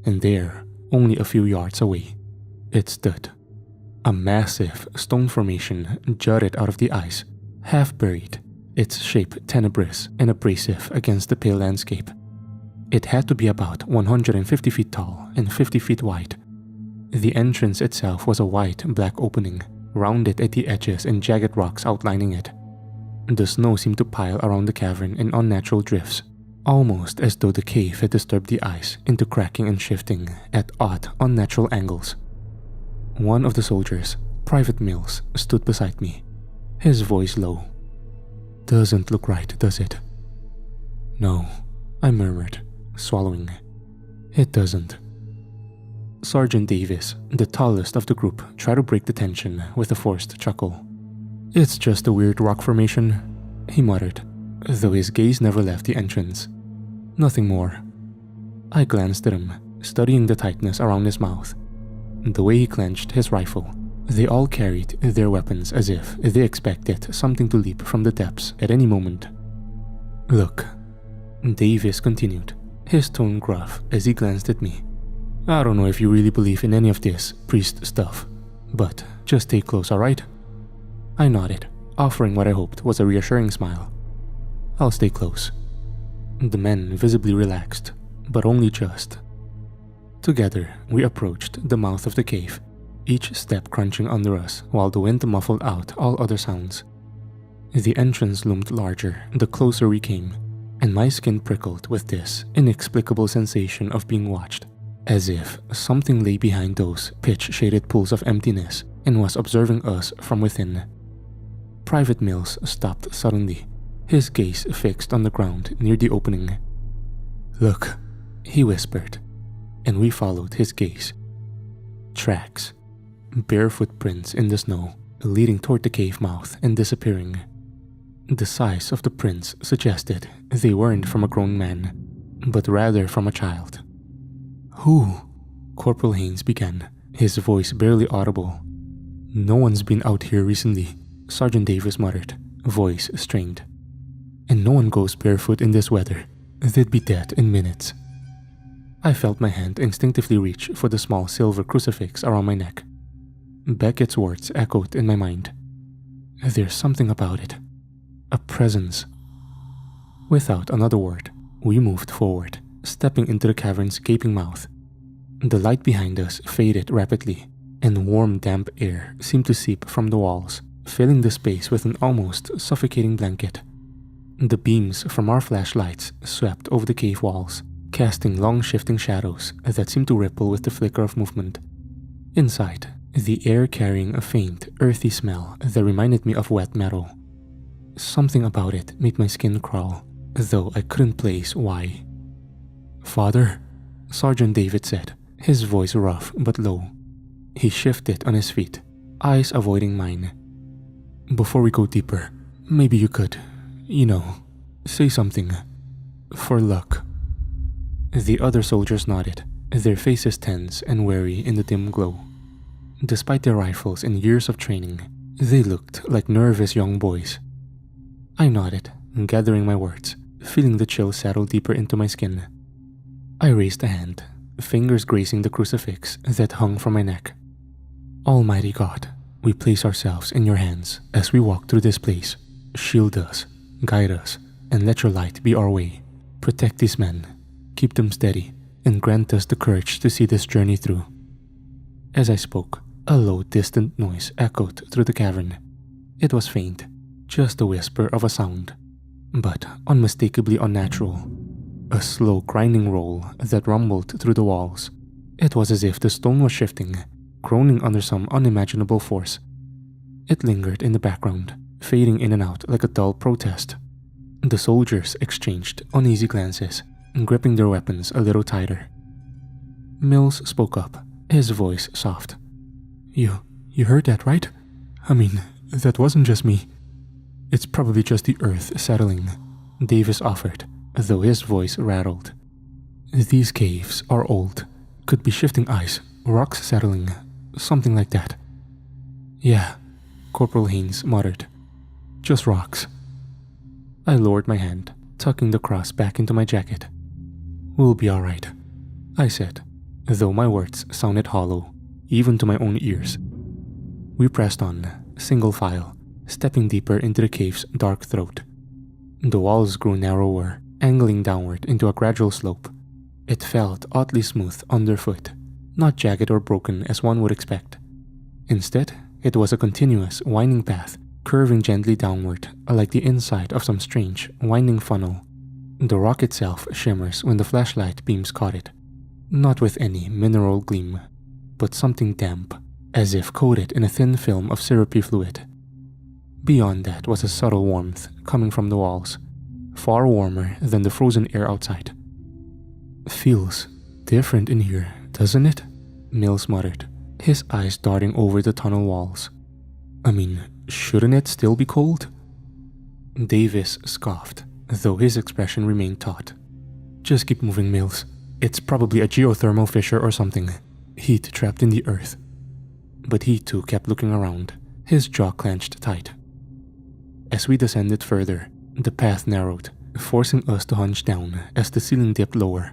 B: and there, only a few yards away, it stood. A massive stone formation jutted out of the ice, half buried, its shape tenebrous and abrasive against the pale landscape. It had to be about 150 feet tall and 50 feet wide. The entrance itself was a wide black opening, rounded at the edges and jagged rocks outlining it. The snow seemed to pile around the cavern in unnatural drifts, almost as though the cave had disturbed the ice into cracking and shifting at odd, unnatural angles. One of the soldiers, Private Mills, stood beside me, his voice low. "Doesn't look right, does it?" "No," I murmured, swallowing. "It doesn't." Sergeant Davis, the tallest of the group, tried to break the tension with a forced chuckle. "It's just a weird rock formation," he muttered, though his gaze never left the entrance. "Nothing more." I glanced at him, studying the tightness around his mouth. The way he clenched his rifle. They all carried their weapons as if they expected something to leap from the depths at any moment. "Look," Davis continued, his tone gruff as he glanced at me. "I don't know if you really believe in any of this priest stuff, but just stay close, alright?" I nodded, offering what I hoped was a reassuring smile. "I'll stay close." The men visibly relaxed, but only just. Together, we approached the mouth of the cave, each step crunching under us while the wind muffled out all other sounds. The entrance loomed larger the closer we came, and my skin prickled with this inexplicable sensation of being watched, as if something lay behind those pitch-shaded pools of emptiness and was observing us from within. Private Mills stopped suddenly, his gaze fixed on the ground near the opening. "Look," he whispered, and we followed his gaze. Tracks. Bare footprints in the snow, leading toward the cave mouth and disappearing. The size of the prints suggested they weren't from a grown man, but rather from a child. "Who?" Corporal Haynes began, his voice barely audible. "No one's been out here recently," Sergeant Davis muttered, voice strained. "And no one goes barefoot in this weather. They'd be dead in minutes." I felt my hand instinctively reach for the small silver crucifix around my neck. Beckett's words echoed in my mind. "There's something about it. A presence." Without another word, we moved forward, stepping into the cavern's gaping mouth. The light behind us faded rapidly, and warm, damp air seemed to seep from the walls, filling the space with an almost suffocating blanket. The beams from our flashlights swept over the cave walls, casting long shifting shadows that seemed to ripple with the flicker of movement. Inside, the air carrying a faint, earthy smell that reminded me of wet metal. Something about it made my skin crawl, though I couldn't place why. "Father," Sergeant David said, his voice rough but low. He shifted on his feet, eyes avoiding mine. "Before we go deeper, maybe you could, say something. For luck." The other soldiers nodded, their faces tense and wary in the dim glow. Despite their rifles and years of training, they looked like nervous young boys. I nodded, gathering my words, feeling the chill settle deeper into my skin. I raised a hand, fingers grazing the crucifix that hung from my neck. "Almighty God, we place ourselves in your hands as we walk through this place. Shield us, guide us, and let your light be our way. Protect these men, keep them steady, and grant us the courage to see this journey through." As I spoke, a low, distant noise echoed through the cavern. It was faint, just a whisper of a sound, but unmistakably unnatural. A slow, grinding roll that rumbled through the walls. It was as if the stone was shifting, groaning under some unimaginable force. It lingered in the background, fading in and out like a dull protest. The soldiers exchanged uneasy glances, gripping their weapons a little tighter. Mills spoke up, his voice soft. You heard that, right? I mean, that wasn't just me." "It's probably just the earth settling," Davis offered, though his voice rattled. "These caves are old. Could be shifting ice, rocks settling, something like that." "Yeah," Corporal Haynes muttered. "Just rocks." I lowered my hand, tucking the cross back into my jacket. "We'll be alright," I said, though my words sounded hollow, even to my own ears. We pressed on, single file, stepping deeper into the cave's dark throat. The walls grew narrower, angling downward into a gradual slope. It felt oddly smooth underfoot, not jagged or broken as one would expect. Instead, it was a continuous, winding path, curving gently downward like the inside of some strange, winding funnel. The rock itself shimmers when the flashlight beams caught it, not with any mineral gleam, but something damp, as if coated in a thin film of syrupy fluid. Beyond that was a subtle warmth coming from the walls, far warmer than the frozen air outside. "Feels different in here, doesn't it?" Mills muttered, his eyes darting over the tunnel walls. "I mean, shouldn't it still be cold?" Davis scoffed, though his expression remained taut. "Just keep moving, Mills. It's probably a geothermal fissure or something. Heat trapped in the earth." But he too kept looking around, his jaw clenched tight. As we descended further, the path narrowed, forcing us to hunch down as the ceiling dipped lower.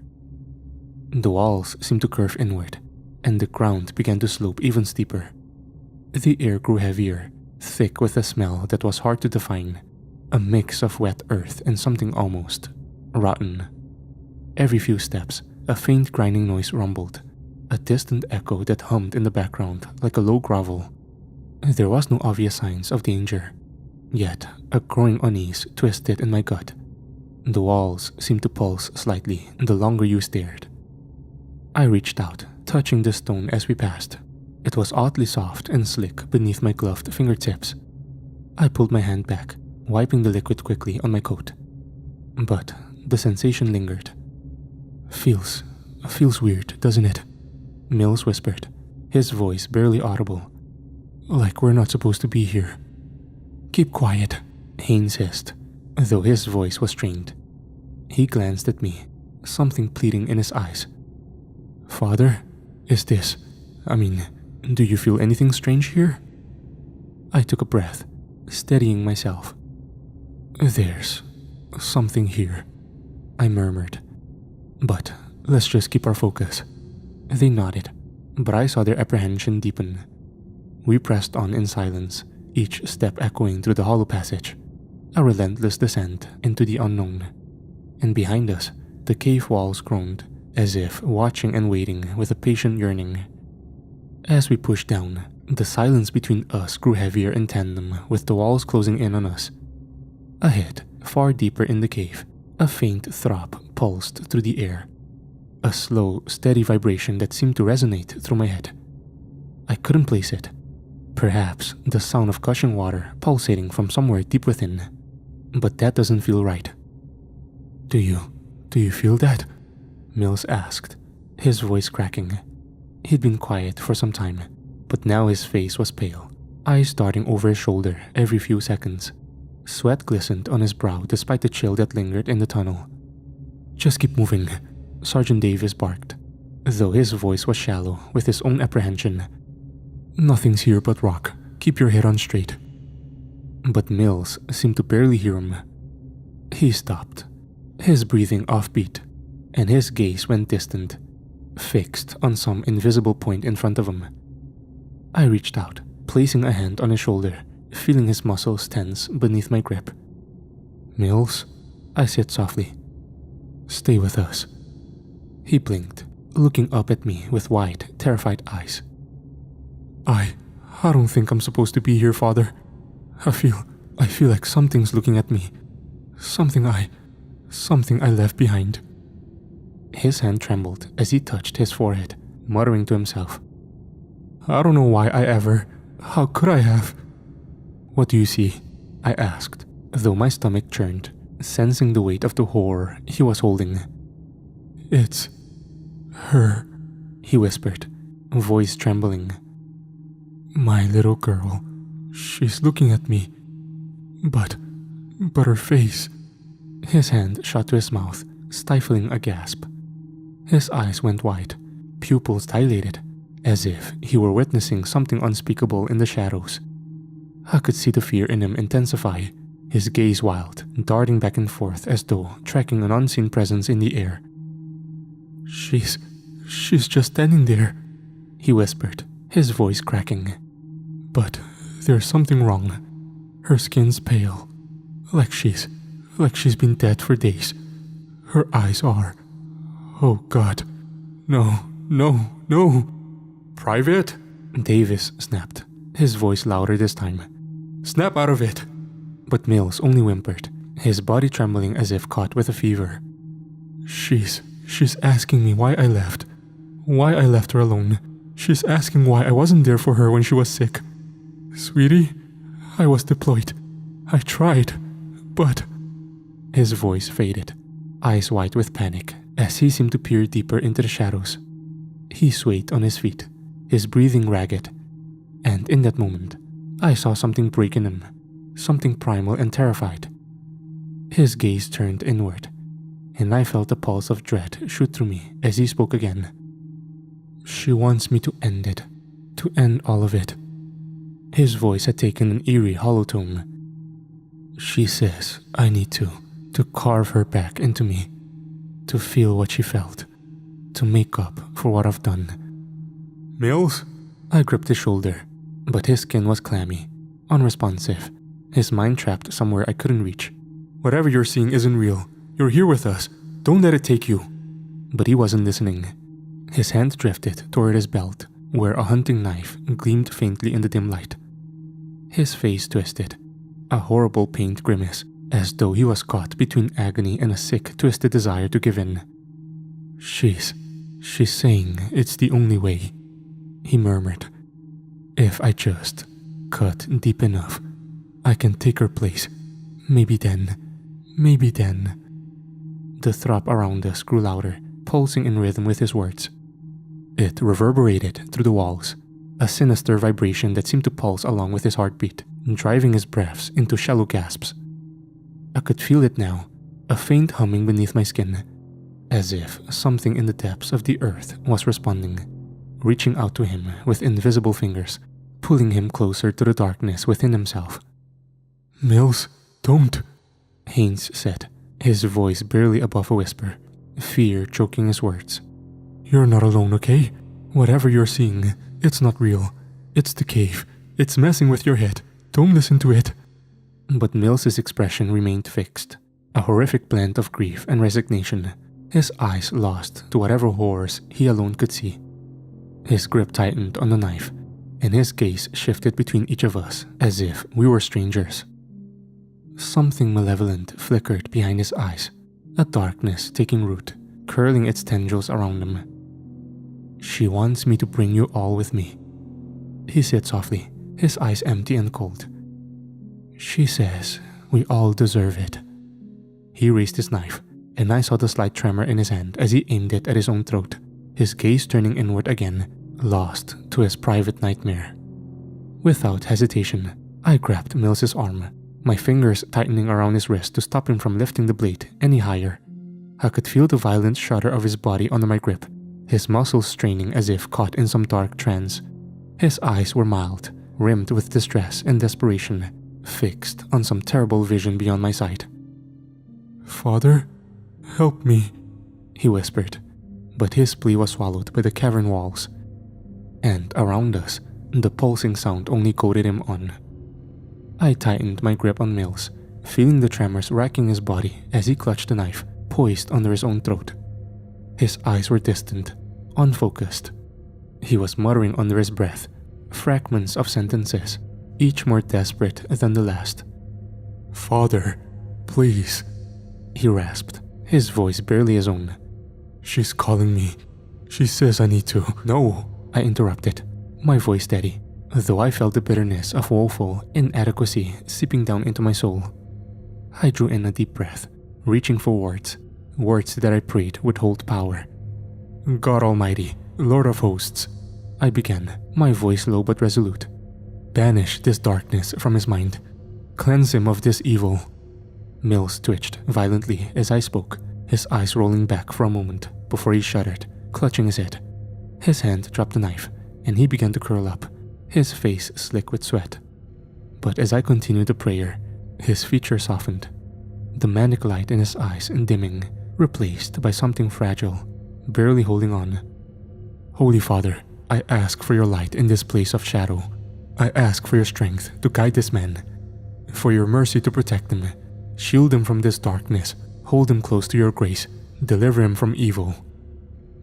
B: The walls seemed to curve inward, and the ground began to slope even steeper. The air grew heavier, thick with a smell that was hard to define, a mix of wet earth and something almost rotten. Every few steps, a faint grinding noise rumbled, a distant echo that hummed in the background like a low grovel. There was no obvious signs of danger, yet a growing unease twisted in my gut. The walls seemed to pulse slightly the longer you stared. I reached out, touching the stone as we passed. It was oddly soft and slick beneath my gloved fingertips. I pulled my hand back, wiping the liquid quickly on my coat. But the sensation lingered. Feels weird, doesn't it?" Mills whispered, his voice barely audible. "Like we're not supposed to be here." "Keep quiet," Haynes hissed, though his voice was strained. He glanced at me, something pleading in his eyes. "Father, do you feel anything strange here?" I took a breath, steadying myself. "There's something here," I murmured. "But let's just keep our focus." They nodded, but I saw their apprehension deepen. We pressed on in silence, each step echoing through the hollow passage, a relentless descent into the unknown. And behind us, the cave walls groaned, as if watching and waiting with a patient yearning. As we pushed down, the silence between us grew heavier in tandem with the walls closing in on us. Ahead, far deeper in the cave, a faint throb pulsed through the air, a slow, steady vibration that seemed to resonate through my head. I couldn't place it. Perhaps the sound of gushing water pulsating from somewhere deep within. But that doesn't feel right. Do you feel that?" Mills asked, his voice cracking. He'd been quiet for some time, but now his face was pale, eyes darting over his shoulder every few seconds. Sweat glistened on his brow despite the chill that lingered in the tunnel. "Just keep moving," Sergeant Davis barked, though his voice was shallow with his own apprehension. "Nothing's here but rock. Keep your head on straight." But Mills seemed to barely hear him. He stopped, his breathing offbeat, and his gaze went distant, fixed on some invisible point in front of him. I reached out, placing a hand on his shoulder, feeling his muscles tense beneath my grip. "Mills," I said softly. "Stay with us." He blinked, looking up at me with wide, terrified eyes. I don't think I'm supposed to be here, Father. I feel like something's looking at me. Something I left behind." His hand trembled as he touched his forehead, muttering to himself. "I don't know why how could I have?" "What do you see?" I asked, though my stomach churned, sensing the weight of the horror he was holding. "It's her," he whispered, voice trembling. "My little girl. She's looking at me. But her face." His hand shot to his mouth, stifling a gasp. His eyes went wide, pupils dilated, as if he were witnessing something unspeakable in the shadows. I could see the fear in him intensify, his gaze wild, darting back and forth as though tracking an unseen presence in the air. She's just standing there," he whispered, his voice cracking. "But there's something wrong. Her skin's pale, like she's been dead for days. Her eyes are... Oh God, no.
A: Private?
B: Davis snapped, his voice louder this time.
A: Snap out of it.
B: But Mills only whimpered, his body trembling as if caught with a fever. She's asking me why I left. Why I left her alone. She's asking why I wasn't there for her when she was sick. Sweetie, I was deployed. I tried, but... His voice faded, eyes wide with panic, as he seemed to peer deeper into the shadows. He swayed on his feet, his breathing ragged, and in that moment, I saw something break in him, something primal and terrified. His gaze turned inward, and I felt a pulse of dread shoot through me as he spoke again. She wants me to end it, to end all of it. His voice had taken an eerie hollow tone. She says I need to carve her back into me, to feel what she felt, to make up for what I've done.
A: Mills?
B: I gripped his shoulder, but his skin was clammy, unresponsive, his mind trapped somewhere I couldn't reach.
A: Whatever you're seeing isn't real. You're here with us. Don't let it take you.
B: But he wasn't listening. His hand drifted toward his belt, where a hunting knife gleamed faintly in the dim light. His face twisted, a horrible pained grimace, as though he was caught between agony and a sick, twisted desire to give in. She's saying it's the only way, he murmured. If I just cut deep enough, I can take her place. Maybe then. The throb around us grew louder, pulsing in rhythm with his words. It reverberated through the walls, a sinister vibration that seemed to pulse along with his heartbeat, driving his breaths into shallow gasps. I could feel it now, a faint humming beneath my skin, as if something in the depths of the earth was responding, reaching out to him with invisible fingers, pulling him closer to the darkness within himself.
A: Mills, don't,
B: Haynes said, his voice barely above a whisper, fear choking his words.
A: You're not alone, okay? Whatever you're seeing, it's not real. It's the cave. It's messing with your head. Don't listen to it.
B: But Mills's expression remained fixed, a horrific blend of grief and resignation, his eyes lost to whatever horrors he alone could see. His grip tightened on the knife, and his gaze shifted between each of us as if we were strangers. Something malevolent flickered behind his eyes, a darkness taking root, curling its tendrils around him. She wants me to bring you all with me, he said softly, his eyes empty and cold. She says we all deserve it. He raised his knife, and I saw the slight tremor in his hand as he aimed it at his own throat, his gaze turning inward again, lost to his private nightmare. Without hesitation, I grabbed Mills's arm, my fingers tightening around his wrist to stop him from lifting the blade any higher. I could feel the violent shudder of his body under my grip, his muscles straining as if caught in some dark trance. His eyes were mild, rimmed with distress and desperation, fixed on some terrible vision beyond my sight.
A: Father, help me,
B: he whispered, but his plea was swallowed by the cavern walls. And around us, the pulsing sound only goaded him on. I tightened my grip on Mills, feeling the tremors racking his body as he clutched the knife, poised under his own throat. His eyes were distant, unfocused. He was muttering under his breath, fragments of sentences, each more desperate than the last.
A: Father, please,
B: he rasped, his voice barely his own.
A: She's calling me. She says I need to.
B: No, I interrupted, my voice steady, though I felt the bitterness of woeful inadequacy seeping down into my soul. I drew in a deep breath, reaching for words that I prayed would hold power.
A: God Almighty, Lord of Hosts,
B: I began, my voice low but resolute.
A: Banish this darkness from his mind. Cleanse him of this evil.
B: Mills twitched violently as I spoke, his eyes rolling back for a moment before he shuddered, clutching his head. His hand dropped the knife, and he began to curl up, his face slick with sweat. But as I continued the prayer, his features softened, the manic light in his eyes dimming, replaced by something fragile, barely holding on. Holy Father, I ask for your light in this place of shadow. I ask for your strength to guide this man, for your mercy to protect him, shield him from this darkness, hold him close to your grace, deliver him from evil.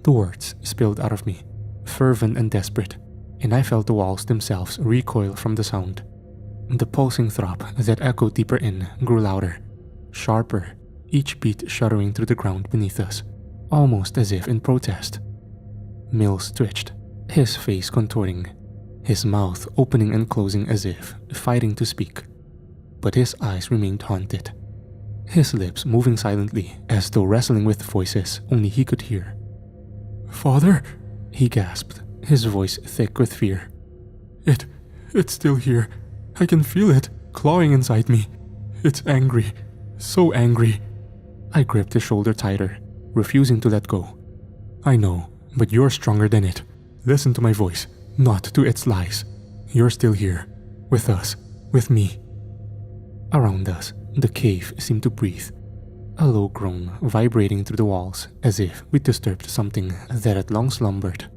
B: The words spilled out of me, fervent and desperate, and I felt the walls themselves recoil from the sound. The pulsing throb that echoed deeper in grew louder, sharper, each beat shuddering through the ground beneath us, almost as if in protest. Mills twitched, his face contorting, his mouth opening and closing as if fighting to speak. But his eyes remained haunted, his lips moving silently as though wrestling with voices only he could hear.
A: Father?
B: He gasped, his voice thick with fear.
A: It's still here. I can feel it, clawing inside me. It's angry. So angry.
B: I gripped his shoulder tighter, refusing to let go.
A: I know, but you're stronger than it. Listen to my voice, not to its lies. You're still here. With us. With me.
B: Around us, the cave seemed to breathe. A low groan vibrating through the walls as if we disturbed something that had long slumbered.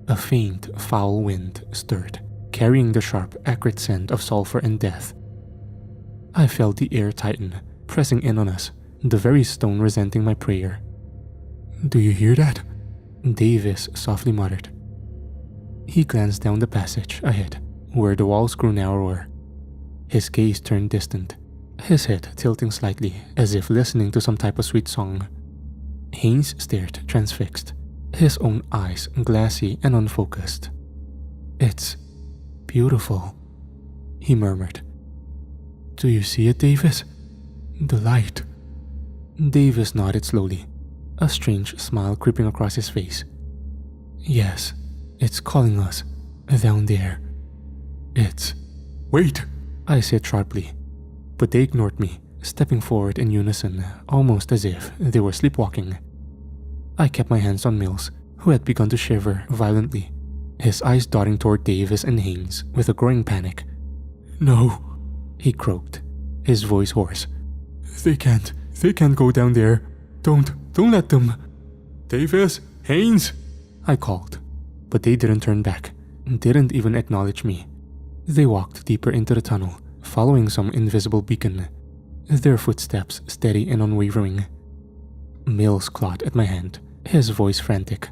B: A faint, foul wind stirred, carrying the sharp, acrid scent of sulfur and death. I felt the air tighten, pressing in on us, the very stone resenting my prayer.
A: Do you hear that?
B: Davis softly muttered. He glanced down the passage ahead, where the walls grew narrower. His gaze turned distant, his head tilting slightly as if listening to some type of sweet song. Haynes stared transfixed, his own eyes glassy and unfocused. "It's beautiful," he murmured.
A: "Do you see it, Davis? The light."
B: Davis nodded slowly, a strange smile creeping across his face. "Yes, it's calling us, down there. It's..."
A: "Wait!"
B: I said sharply, but they ignored me, stepping forward in unison, almost as if they were sleepwalking. I kept my hands on Mills, who had begun to shiver violently, his eyes darting toward Davis and Haynes with a growing panic.
A: "No,"
B: he croaked, his voice hoarse.
A: They can't go down there. Don't let them." "Davis, Haynes,"
B: I called, but they didn't turn back, didn't even acknowledge me. They walked deeper into the tunnel, following some invisible beacon, their footsteps steady and unwavering. Mills clawed at my hand, his voice frantic.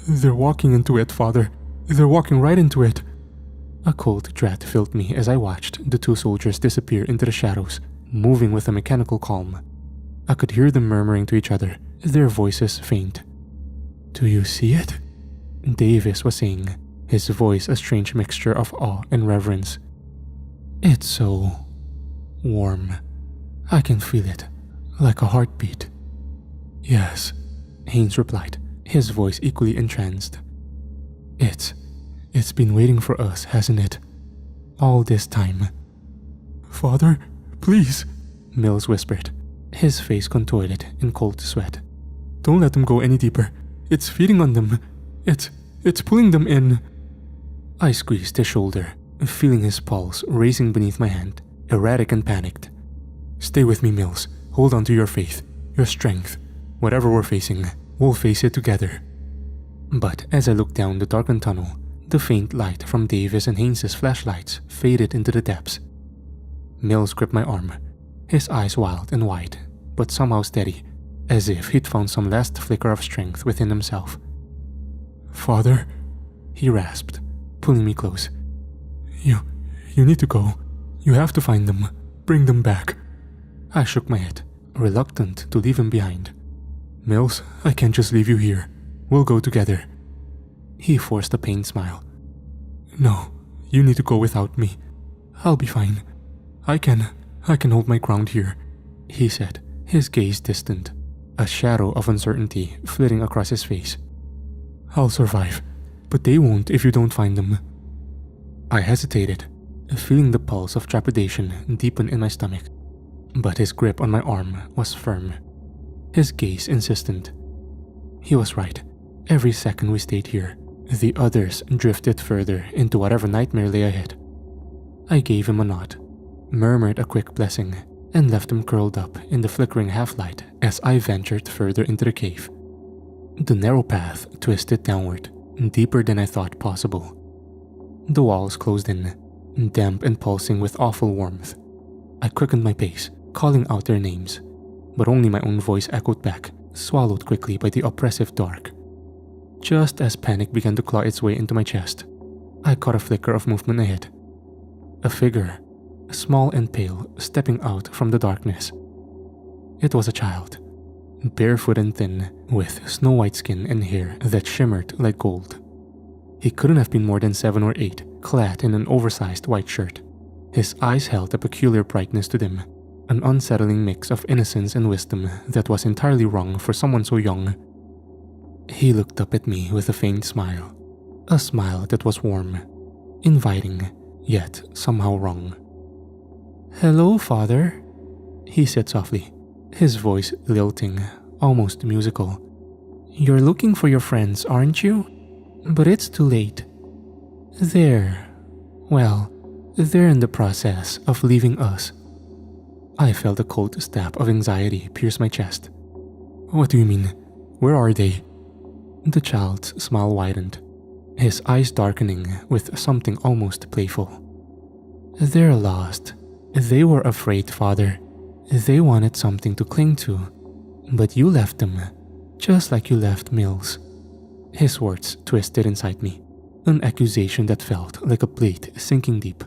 A: They're walking into it, Father. They're walking right into it."
B: A cold dread filled me as I watched the two soldiers disappear into the shadows, moving with a mechanical calm. I could hear them murmuring to each other, their voices faint. "Do you see it?" Davis was saying, his voice a strange mixture of awe and reverence. "It's so warm. I can feel it, like a heartbeat."
A: "Yes,"
B: Haynes replied, his voice equally entranced.
A: It's been waiting for us, hasn't it? All this time." "Father, please,"
B: Mills whispered, his face contorted in cold sweat.
A: "Don't let them go any deeper. It's feeding on them. It's pulling them in."
B: I squeezed his shoulder, feeling his pulse racing beneath my hand, erratic and panicked.
A: "Stay with me, Mills. Hold on to your faith, your strength. Whatever we're facing, we'll face it together."
B: But as I looked down the darkened tunnel, the faint light from Davis and Haynes' flashlights faded into the depths. Mills gripped my arm, his eyes wild and wide, but somehow steady, as if he'd found some last flicker of strength within himself.
A: "Father,"
B: he rasped, pulling me close.
A: You need to go. You have to find them. Bring them back."
B: I shook my head, reluctant to leave him behind.
A: "Mills, I can't just leave you here. We'll go together."
B: He forced a pained smile.
A: "No, you need to go without me. I'll be fine. I can hold my ground here,"
B: he said, his gaze distant, a shadow of uncertainty flitting across his face.
A: "I'll survive, but they won't if you don't find them."
B: I hesitated, feeling the pulse of trepidation deepen in my stomach. but his grip on my arm was firm, his gaze insistent. He was right. Every second we stayed here, the others drifted further into whatever nightmare lay ahead. I gave him a nod, murmured a quick blessing, and left him curled up in the flickering half-light as I ventured further into the cave. The narrow path twisted downward, deeper than I thought possible. The walls closed in, damp and pulsing with awful warmth. I quickened my pace, calling out their names, but only my own voice echoed back, swallowed quickly by the oppressive dark. Just as panic began to claw its way into my chest, I caught a flicker of movement ahead. A figure, small and pale, stepping out from the darkness. It was a child, barefoot and thin, with snow-white skin and hair that shimmered like gold. He couldn't have been more than 7 or 8, clad in an oversized white shirt. His eyes held a peculiar brightness to them, an unsettling mix of innocence and wisdom that was entirely wrong for someone so young. He looked up at me with a faint smile, a smile that was warm, inviting, yet somehow wrong. "Hello, Father," he said softly, his voice lilting, almost musical. "You're looking for your friends, aren't you? But it's too late. They're in the process of leaving us." I felt a cold stab of anxiety pierce my chest. "What do you mean? Where are they?" The child's smile widened, his eyes darkening with something almost playful. "They're lost. They were afraid, Father. They wanted something to cling to. But you left them, just like you left Mills." His words twisted inside me, an accusation that felt like a blade sinking deep.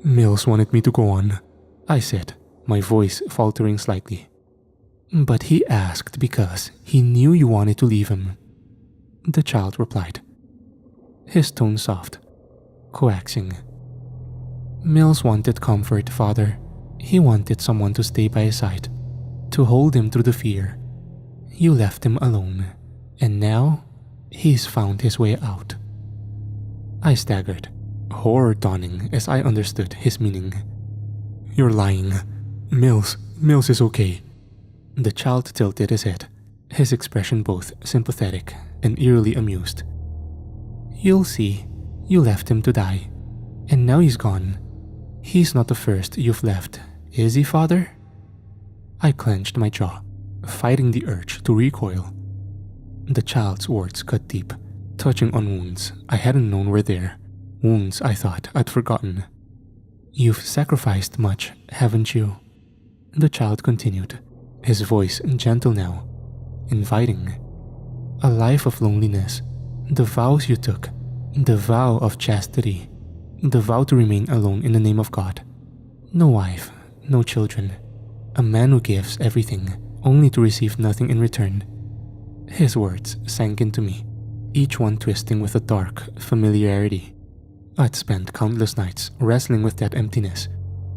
B: "Mills wanted me to go on," I said, my voice faltering slightly. "But he asked because he knew you wanted to leave him," the child replied, his tone soft, coaxing. "Mills wanted comfort, Father. He wanted someone to stay by his side, to hold him through the fear. You left him alone, and now he's found his way out." I staggered, horror dawning as I understood his meaning. "You're lying. Mills is okay." The child tilted his head, his expression both sympathetic and eerily amused. "You'll see. You left him to die, and now he's gone. He's not the first you've left, is he, Father?" I clenched my jaw, fighting the urge to recoil. The child's words cut deep, touching on wounds I hadn't known were there, wounds I thought I'd forgotten. "You've sacrificed much, haven't you?" the child continued, his voice gentle now, inviting. "A life of loneliness, the vows you took, the vow of chastity, the vow to remain alone in the name of God. No wife, no children, a man who gives everything only to receive nothing in return." His words sank into me, each one twisting with a dark familiarity. I'd spent countless nights wrestling with that emptiness,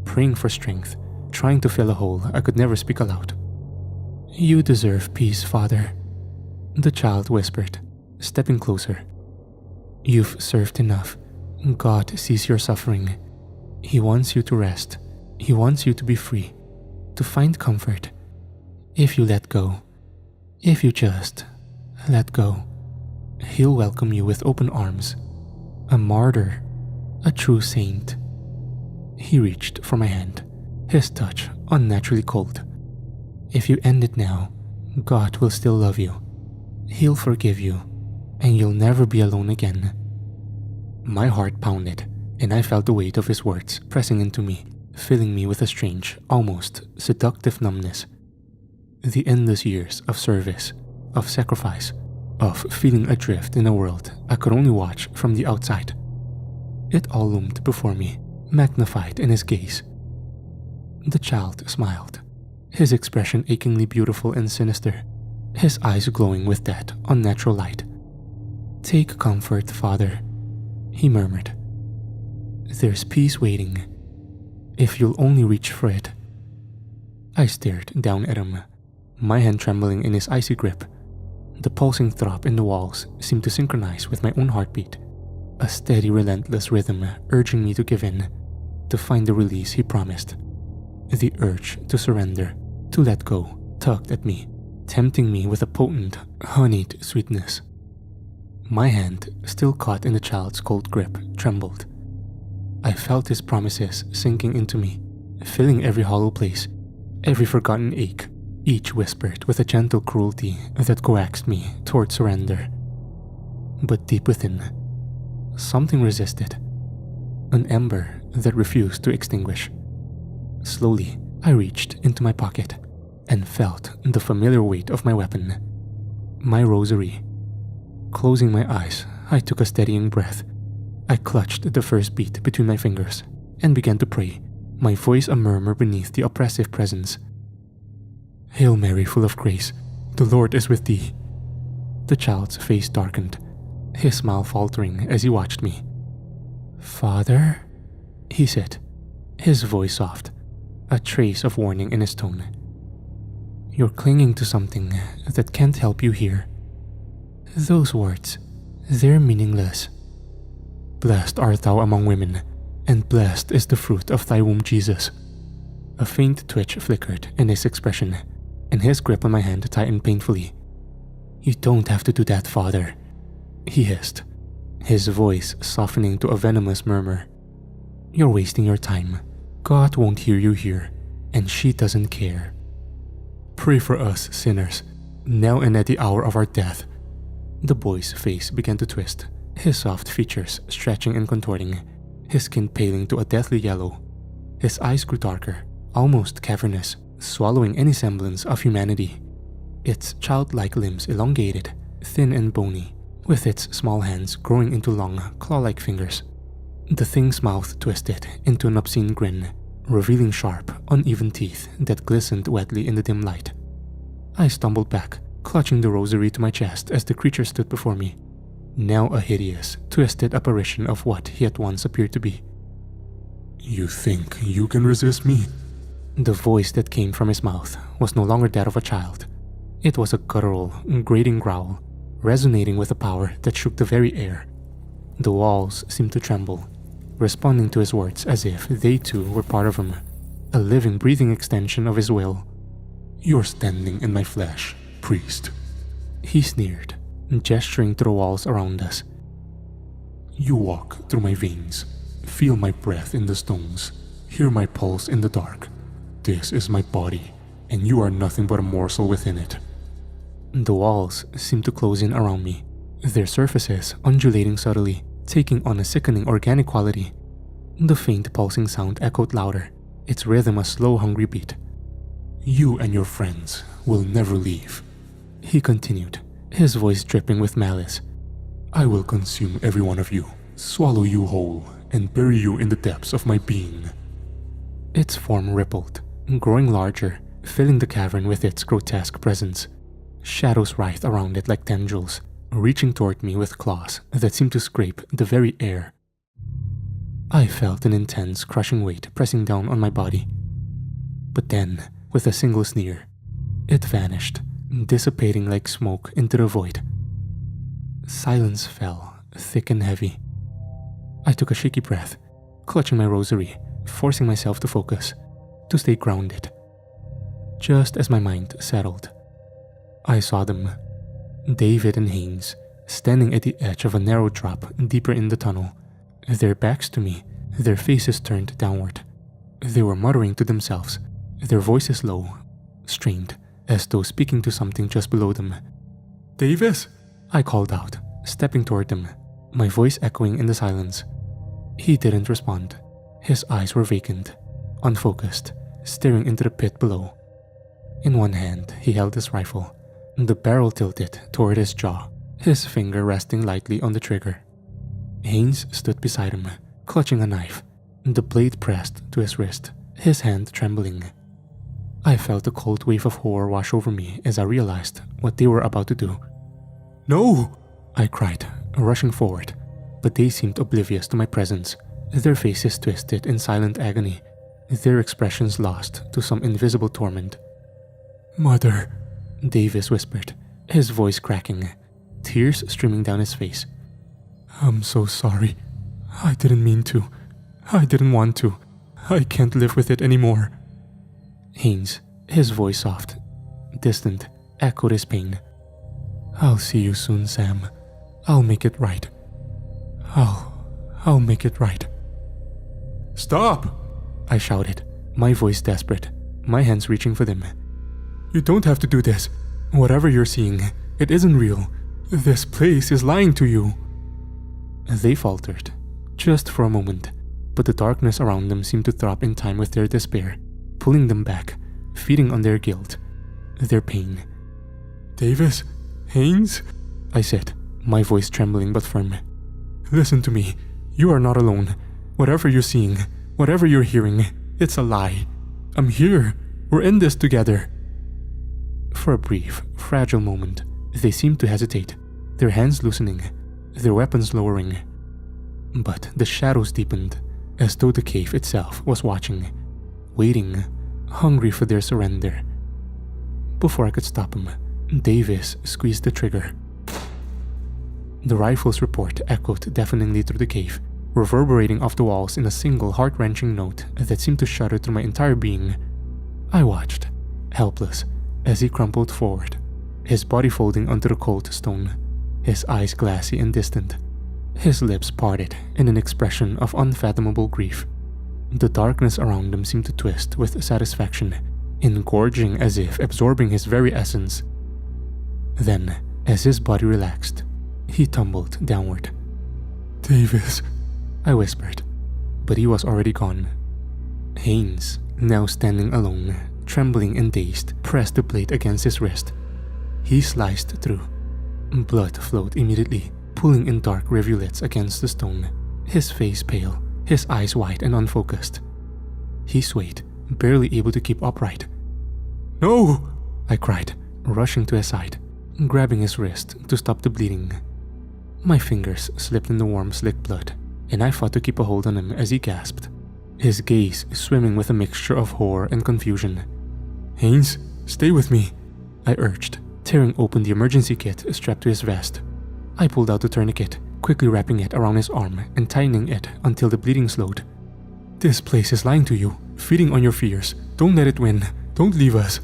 B: praying for strength, trying to fill a hole I could never speak aloud. "You deserve peace, Father," the child whispered, stepping closer. "You've served enough. God sees your suffering. He wants you to rest. He wants you to be free, to find comfort. If you let go, if you just let go, He'll welcome you with open arms. A martyr, a true saint." He reached for my hand, his touch unnaturally cold. "If you end it now, God will still love you. He'll forgive you, and you'll never be alone again." My heart pounded, and I felt the weight of his words pressing into me, filling me with a strange, almost seductive numbness. The endless years of service, of sacrifice, of feeling adrift in a world I could only watch from the outside. It all loomed before me, magnified in his gaze. The child smiled, his expression achingly beautiful and sinister, his eyes glowing with that unnatural light. "Take comfort, Father," he murmured. "There's peace waiting, if you'll only reach for it." I stared down at him, my hand trembling in his icy grip. The pulsing throb in the walls seemed to synchronize with my own heartbeat, a steady, relentless rhythm urging me to give in, to find the release he promised. The urge to surrender, to let go, tugged at me, tempting me with a potent, honeyed sweetness. My hand, still caught in the child's cold grip, trembled. I felt his promises sinking into me, filling every hollow place, every forgotten ache, each whispered with a gentle cruelty that coaxed me toward surrender. But deep within, something resisted, an ember that refused to extinguish. Slowly, I reached into my pocket and felt the familiar weight of my weapon, my rosary. Closing my eyes, I took a steadying breath. I clutched the first beat between my fingers and began to pray, my voice a murmur beneath the oppressive presence. Hail Mary, full of grace, the Lord is with thee. The child's face darkened, his smile faltering as he watched me. Father? He said, his voice soft, a trace of warning in his tone. You're clinging to something that can't help you here. Those words, they're meaningless. Blessed art thou among women, and blessed is the fruit of thy womb, Jesus. A faint twitch flickered in his expression, and his grip on my hand tightened painfully. You don't have to do that, Father, he hissed, his voice softening to a venomous murmur. You're wasting your time. God won't hear you here, and she doesn't care. Pray for us, sinners, now and at the hour of our death. The boy's face began to twist, his soft features stretching and contorting, his skin paling to a deathly yellow. His eyes grew darker, almost cavernous, swallowing any semblance of humanity. Its childlike limbs elongated, thin and bony, with its small hands growing into long, claw-like fingers. The thing's mouth twisted into an obscene grin, revealing sharp, uneven teeth that glistened wetly in the dim light. I stumbled back, clutching the rosary to my chest as the creature stood before me, now a hideous, twisted apparition of what he at once appeared to be. You think you can resist me? The voice that came from his mouth was no longer that of a child. It was a guttural, grating growl, resonating with a power that shook the very air. The walls seemed to tremble, responding to his words as if they too were part of him, a living, breathing extension of his will. You're standing in my flesh, priest, he sneered, gesturing to the walls around us. You walk through my veins, feel my breath in the stones, hear my pulse in the dark. This is my body, and you are nothing but a morsel within it. The walls seemed to close in around me, their surfaces undulating subtly, taking on a sickening organic quality. The faint pulsing sound echoed louder, its rhythm a slow, hungry beat. You and your friends will never leave, he continued, his voice dripping with malice. I will consume every one of you, swallow you whole, and bury you in the depths of my being. Its form rippled, growing larger, filling the cavern with its grotesque presence. Shadows writhed around it like tendrils, reaching toward me with claws that seemed to scrape the very air. I felt an intense, crushing weight pressing down on my body. But then, with a single sneer, it vanished, dissipating like smoke into the void. Silence fell, thick and heavy. I took a shaky breath, clutching my rosary, forcing myself to focus, to stay grounded. Just as my mind settled, I saw them, David and Haynes, standing at the edge of a narrow drop deeper in the tunnel, their backs to me, their faces turned downward. They were muttering to themselves, their voices low, strained, as though speaking to something just below them. Davis? I called out, stepping toward them, my voice echoing in the silence. He didn't respond. His eyes were vacant, unfocused, staring into the pit below. In one hand, he held his rifle, the barrel tilted toward his jaw, his finger resting lightly on the trigger. Haynes stood beside him, clutching a knife, the blade pressed to his wrist, his hand trembling. I felt a cold wave of horror wash over me as I realized what they were about to do. No! I cried, rushing forward, but they seemed oblivious to my presence, their faces twisted in silent agony, their expressions lost to some invisible torment. Mother, Davis whispered, his voice cracking, tears streaming down his face. I'm so sorry. I didn't mean to. I didn't want to. I can't live with it anymore. Haynes, his voice soft, distant, echoed his pain.
A: I'll see you soon, Sam. I'll make it right. I'll make it right. Stop!
B: I shouted, my voice desperate, my hands reaching for them.
A: You don't have to do this. Whatever you're seeing, it isn't real. This place is lying to you.
B: They faltered, just for a moment, but the darkness around them seemed to throb in time with their despair, pulling them back, feeding on their guilt, their pain.
A: Davis? Haynes?
B: I said, my voice trembling but firm.
A: Listen to me. You are not alone. Whatever you're seeing, whatever you're hearing, it's a lie. I'm here. We're in this together.
B: For a brief, fragile moment, they seemed to hesitate, their hands loosening, their weapons lowering. But the shadows deepened, as though the cave itself was watching, waiting, hungry for their surrender. Before I could stop him, Davis squeezed the trigger. The rifle's report echoed deafeningly through the cave, reverberating off the walls in a single heart-wrenching note that seemed to shudder through my entire being. I watched, helpless, as he crumpled forward, his body folding onto the cold stone, his eyes glassy and distant, his lips parted in an expression of unfathomable grief. The darkness around him seemed to twist with satisfaction, engorging as if absorbing his very essence. Then, as his body relaxed, he tumbled downward.
A: Davis,
B: I whispered, but he was already gone. Haynes, now standing alone, trembling and dazed, pressed the blade against his wrist. He sliced through. Blood flowed immediately, pooling in dark rivulets against the stone, his face pale, his eyes wide and unfocused. He swayed, barely able to keep upright.
A: No!
B: I cried, rushing to his side, grabbing his wrist to stop the bleeding. My fingers slipped in the warm, slick blood, and I fought to keep a hold on him as he gasped, his gaze swimming with a mixture of horror and confusion.
A: Haynes, stay with me,
B: I urged, tearing open the emergency kit strapped to his vest. I pulled out the tourniquet, quickly wrapping it around his arm and tightening it until the bleeding slowed.
A: This place is lying to you, feeding on your fears. Don't let it win. Don't leave us.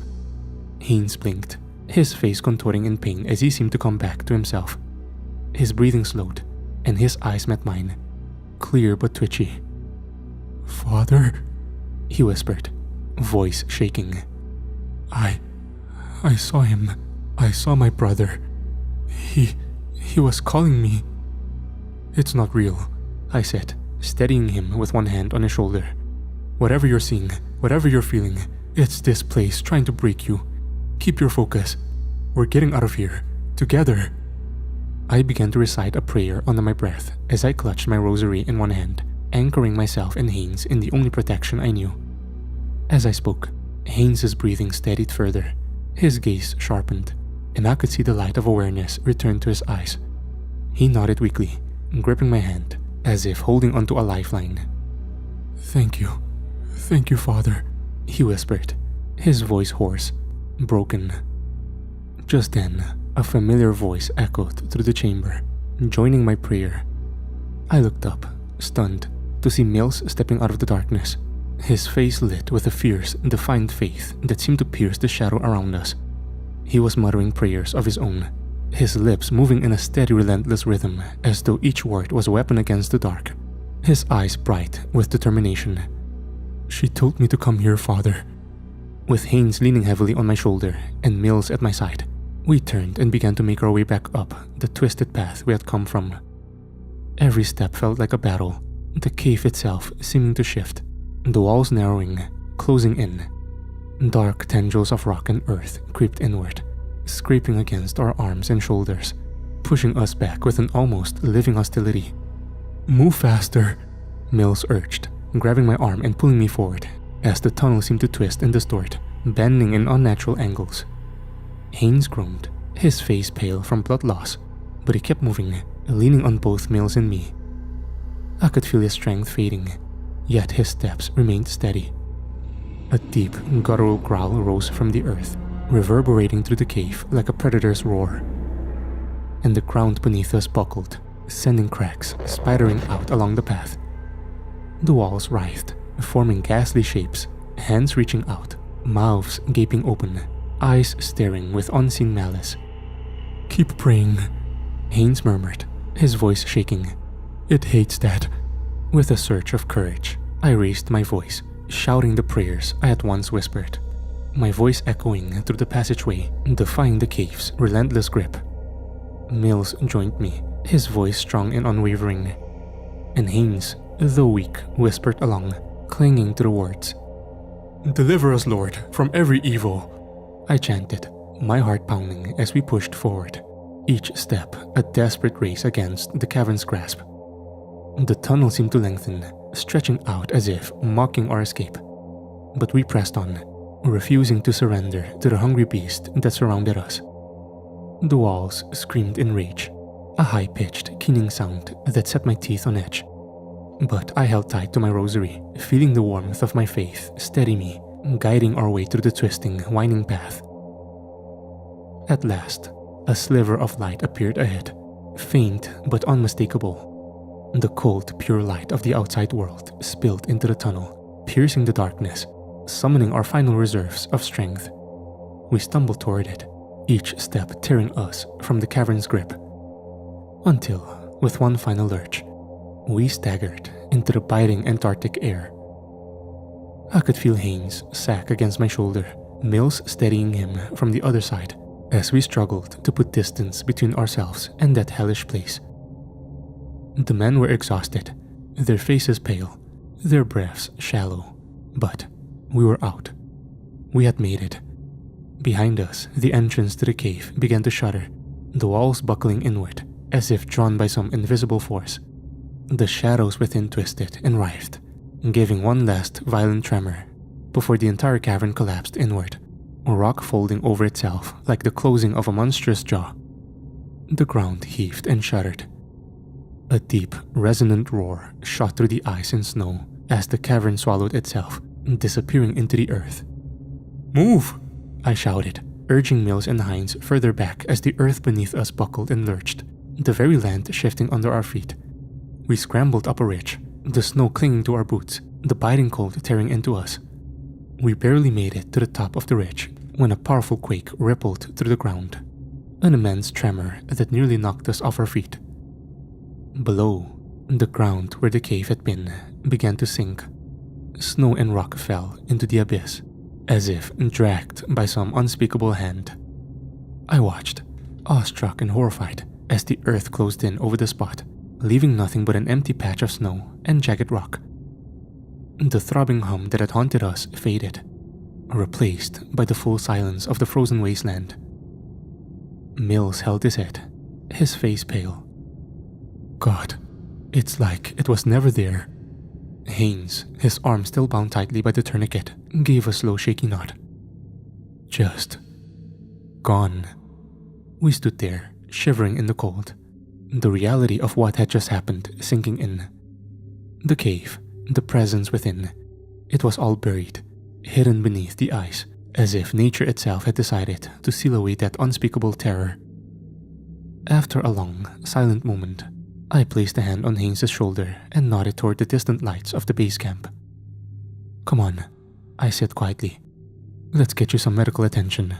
B: Haynes blinked, his face contorting in pain as he seemed to come back to himself. His breathing slowed, and his eyes met mine, clear but twitchy.
A: Father?
B: He whispered, voice shaking.
A: I saw him. I saw my brother. He was calling me.
B: It's not real, I said, steadying him with one hand on his shoulder.
A: Whatever you're seeing, whatever you're feeling, it's this place trying to break you. Keep your focus. We're getting out of here. Together.
B: I began to recite a prayer under my breath as I clutched my rosary in one hand, anchoring myself and Haynes in the only protection I knew. As I spoke, Haynes' breathing steadied further, his gaze sharpened, and I could see the light of awareness return to his eyes. He nodded weakly, gripping my hand, as if holding onto a lifeline.
A: Thank you, Father,
B: he whispered, his voice hoarse, broken. Just then, a familiar voice echoed through the chamber, joining my prayer. I looked up, stunned, to see Mills stepping out of the darkness, his face lit with a fierce, defiant faith that seemed to pierce the shadow around us. He was muttering prayers of his own, his lips moving in a steady, relentless rhythm as though each word was a weapon against the dark, his eyes bright with determination.
A: She told me to come here, Father.
B: With Haynes leaning heavily on my shoulder and Mills at my side, we turned and began to make our way back up the twisted path we had come from. Every step felt like a battle, the cave itself seeming to shift, the walls narrowing, closing in. Dark tendrils of rock and earth creeped inward, scraping against our arms and shoulders, pushing us back with an almost living hostility.
A: Move faster,
B: Mills urged, grabbing my arm and pulling me forward as the tunnel seemed to twist and distort, bending in unnatural angles. Haynes groaned, his face pale from blood loss, but he kept moving, leaning on both Mills and me. I could feel his strength fading, yet his steps remained steady. A deep, guttural growl rose from the earth, reverberating through the cave like a predator's roar. And the ground beneath us buckled, sending cracks spidering out along the path. The walls writhed, forming ghastly shapes, hands reaching out, mouths gaping open, eyes staring with unseen malice.
A: Keep praying,
B: Haynes murmured, his voice shaking.
A: It hates that.
B: With a surge of courage, I raised my voice, shouting the prayers I had once whispered, my voice echoing through the passageway, defying the cave's relentless grip. Mills joined me, his voice strong and unwavering. And Haynes, though weak, whispered along, clinging to the words.
A: Deliver us, Lord, from every evil,
B: I chanted, my heart pounding as we pushed forward, each step a desperate race against the cavern's grasp. The tunnel seemed to lengthen, stretching out as if mocking our escape. But we pressed on, refusing to surrender to the hungry beast that surrounded us. The walls screamed in rage, a high-pitched, keening sound that set my teeth on edge. But I held tight to my rosary, feeling the warmth of my faith steady me, guiding our way through the twisting, winding path. At last, a sliver of light appeared ahead, faint but unmistakable. The cold, pure light of the outside world spilled into the tunnel, piercing the darkness, summoning our final reserves of strength. We stumbled toward it, each step tearing us from the cavern's grip. Until, with one final lurch, we staggered into the biting Antarctic air. I could feel Haynes' sack against my shoulder, Mills steadying him from the other side, as we struggled to put distance between ourselves and that hellish place. The men were exhausted, their faces pale, their breaths shallow, but we were out. We had made it. Behind us, the entrance to the cave began to shudder, the walls buckling inward, as if drawn by some invisible force. The shadows within twisted and writhed, giving one last violent tremor, before the entire cavern collapsed inward, a rock folding over itself like the closing of a monstrous jaw. The ground heaved and shuddered. A deep, resonant roar shot through the ice and snow as the cavern swallowed itself, disappearing into the earth.
A: Move!
B: I shouted, urging Mills and Hines further back as the earth beneath us buckled and lurched, the very land shifting under our feet. We scrambled up a ridge, the snow clinging to our boots, the biting cold tearing into us. We barely made it to the top of the ridge when a powerful quake rippled through the ground, an immense tremor that nearly knocked us off our feet. Below, the ground where the cave had been began to sink. Snow and rock fell into the abyss, as if dragged by some unspeakable hand. I watched, awestruck and horrified, as the earth closed in over the spot, leaving nothing but an empty patch of snow and jagged rock. The throbbing hum that had haunted us faded, replaced by the full silence of the frozen wasteland. Mills held his head, his face pale. God, it's like it was never there. Haynes, his arm still bound tightly by the tourniquet, gave a slow shaky nod. Just gone. We stood there, shivering in the cold, the reality of what had just happened sinking in. The cave, the presence within, it was all buried, hidden beneath the ice, as if nature itself had decided to seal away that unspeakable terror. After a long, silent moment, I placed a hand on Haynes' shoulder and nodded toward the distant lights of the base camp. Come on, I said quietly. Let's get you some medical attention.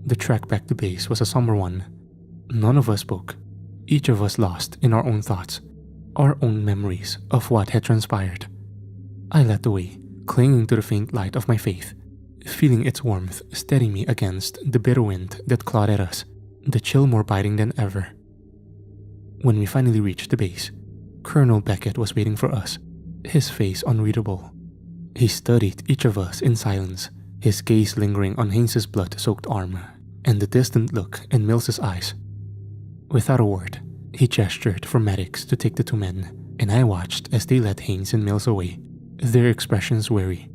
B: The trek back to base was a somber one. None of us spoke, each of us lost in our own thoughts, our own memories of what had transpired. I led the way, clinging to the faint light of my faith, feeling its warmth steady me against the bitter wind that clawed at us, the chill more biting than ever. When we finally reached the base, Colonel Beckett was waiting for us, his face unreadable. He studied each of us in silence, his gaze lingering on Haynes' blood-soaked arm and the distant look in Mills's eyes. Without a word, he gestured for medics to take the two men, and I watched as they led Haynes and Mills away, their expressions wary.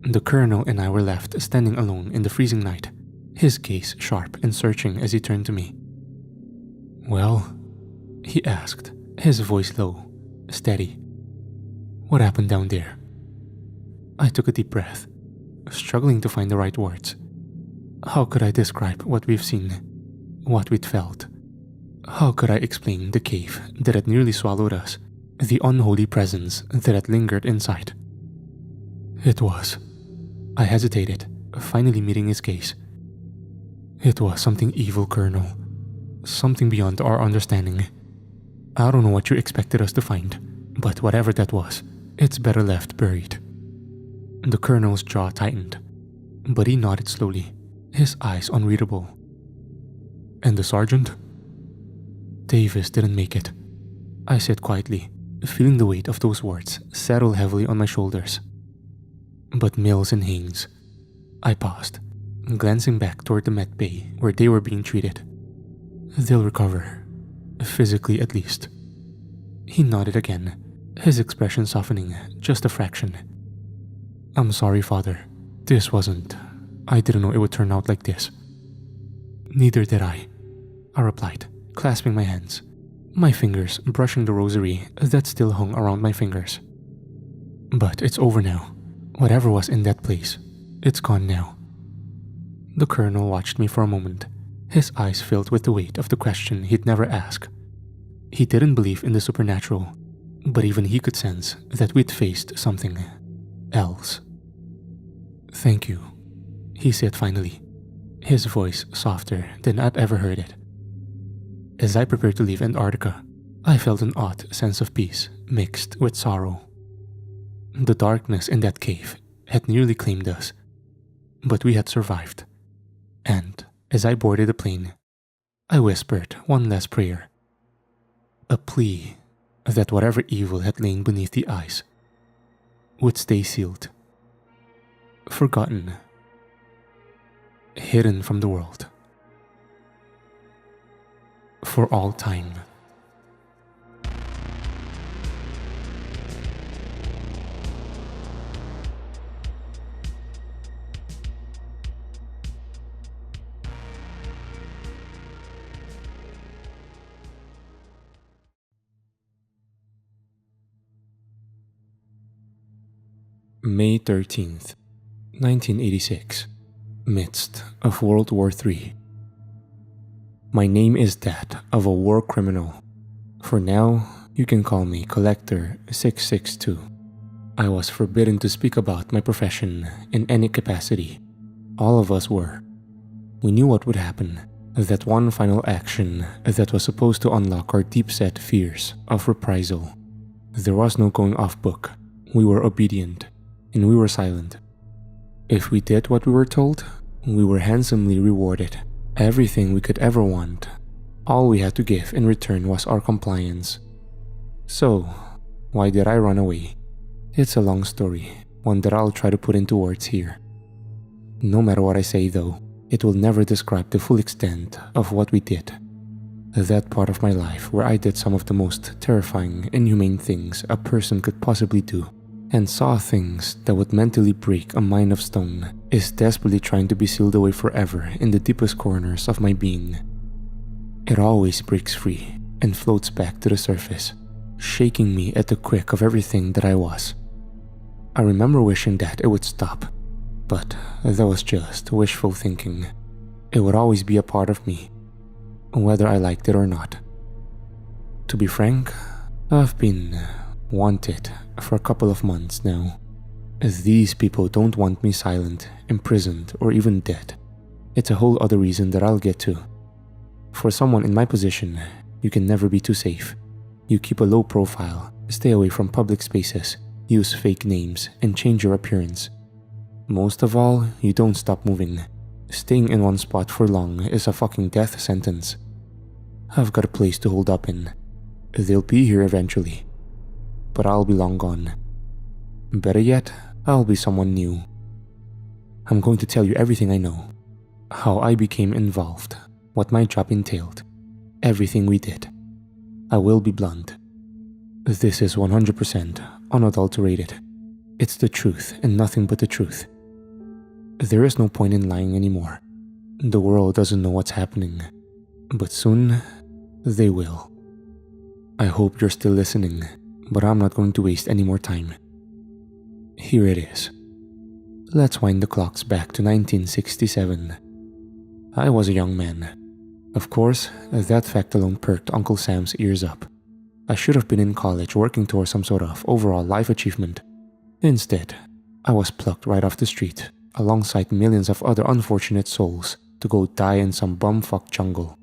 B: The Colonel and I were left standing alone in the freezing night, his gaze sharp and searching as he turned to me. Well, he asked, his voice low, steady. What happened down there? I took a deep breath, struggling to find the right words. How could I describe what we've seen, what we'd felt? How could I explain the cave that had nearly swallowed us, the unholy presence that had lingered inside? It was I hesitated, finally meeting his gaze. It was something evil, Colonel. Something beyond our understanding. I don't know what you expected us to find, but whatever that was, it's better left buried. The Colonel's jaw tightened, but he nodded slowly, his eyes unreadable. And the Sergeant? Davis didn't make it, I said quietly, feeling the weight of those words settle heavily on my shoulders. But Mills and Haynes. I paused, glancing back toward the med bay where they were being treated. They'll recover, physically at least. He nodded again, his expression softening just a fraction. I'm sorry, Father. This wasn't... I didn't know it would turn out like this. Neither did I replied, clasping my hands, my fingers brushing the rosary that still hung around my fingers. But it's over now. Whatever was in that place, it's gone now. The Colonel watched me for a moment, his eyes filled with the weight of the question he'd never ask. He didn't believe in the supernatural, but even he could sense that we'd faced something else. Thank you, he said finally, his voice softer than I'd ever heard it. As I prepared to leave Antarctica, I felt an odd sense of peace mixed with sorrow. The darkness in that cave had nearly claimed us, but we had survived. And as I boarded the plane, I whispered one last prayer. A plea that whatever evil had lain beneath the ice would stay sealed, forgotten, hidden from the world. For all time. May 13th, 1986, midst of World War III. My name is that of a war criminal. For now, you can call me Collector 662. I was forbidden to speak about my profession in any capacity. All of us were. We knew what would happen, that one final action that was supposed to unlock our deep-set fears of reprisal. There was no going off book. We were obedient, and we were silent. If we did what we were told, we were handsomely rewarded. Everything we could ever want. All we had to give in return was our compliance. So, why did I run away? It's a long story, one that I'll try to put into words here. No matter what I say though, it will never describe the full extent of what we did. That part of my life where I did some of the most terrifying, inhumane things a person could possibly do, and saw things that would mentally break a mind of stone, is desperately trying to be sealed away forever in the deepest corners of my being. It always breaks free and floats back to the surface, shaking me at the quick of everything that I was. I remember wishing that it would stop, but that was just wishful thinking. It would always be a part of me, whether I liked it or not. To be frank, I've been wanted for a couple of months now. These people don't want me silent, imprisoned, or even dead. It's a whole other reason that I'll get to. For someone in my position, you can never be too safe. You keep a low profile, stay away from public spaces, use fake names, and change your appearance. Most of all, you don't stop moving. Staying in one spot for long is a fucking death sentence. I've got a place to hold up in. They'll be here eventually, but I'll be long gone. Better yet, I'll be someone new. I'm going to tell you everything I know. How I became involved, what my job entailed, everything we did. I will be blunt. This is 100% unadulterated. It's the truth and nothing but the truth. There is no point in lying anymore. The world doesn't know what's happening, but soon they will. I hope you're still listening, but I'm not going to waste any more time. Here it is. Let's wind the clocks back to 1967. I was a young man. Of course, that fact alone perked Uncle Sam's ears up. I should have been in college working towards some sort of overall life achievement. Instead, I was plucked right off the street, alongside millions of other unfortunate souls, to go die in some bumfuck jungle.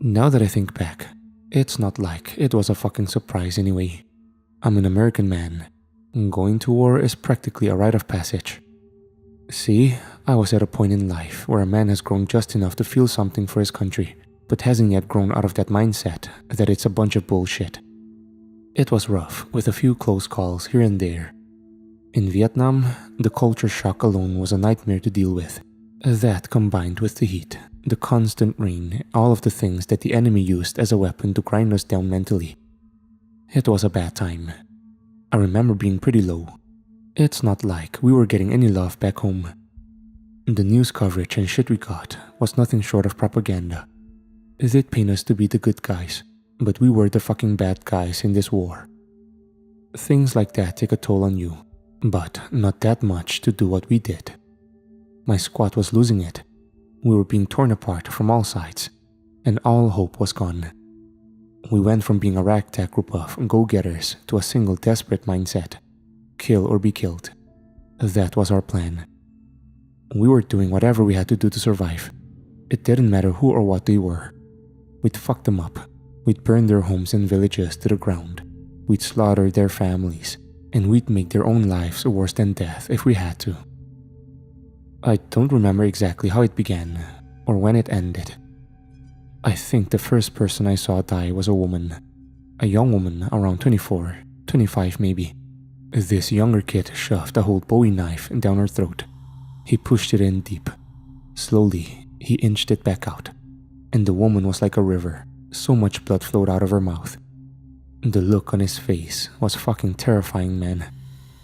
B: Now that I think back, it's not like it was a fucking surprise anyway. I'm an American man. Going to war is practically a rite of passage. See, I was at a point in life where a man has grown just enough to feel something for his country, but hasn't yet grown out of that mindset that it's a bunch of bullshit. It was rough, with a few close calls here and there. In Vietnam, the culture shock alone was a nightmare to deal with. That combined with the heat, the constant rain, all of the things that the enemy used as a weapon to grind us down mentally. It was a bad time. I remember being pretty low. It's not like we were getting any love back home. The news coverage and shit we got was nothing short of propaganda. They'd paint us to be the good guys, but we were the fucking bad guys in this war. Things like that take a toll on you, but not that much to do what we did. My squad was losing it. We were being torn apart from all sides, and all hope was gone. We went from being a ragtag group of go-getters to a single desperate mindset. Kill or be killed. That was our plan. We were doing whatever we had to do to survive. It didn't matter who or what they were. We'd fuck them up. We'd burn their homes and villages to the ground. We'd slaughter their families, and we'd make their own lives worse than death if we had to. I don't remember exactly how it began, or when it ended. I think the first person I saw die was a woman. A young woman around 24, 25 maybe. This younger kid shoved a whole Bowie knife down her throat. He pushed it in deep. Slowly, he inched it back out. And the woman was like a river. So much blood flowed out of her mouth. The look on his face was fucking terrifying, man.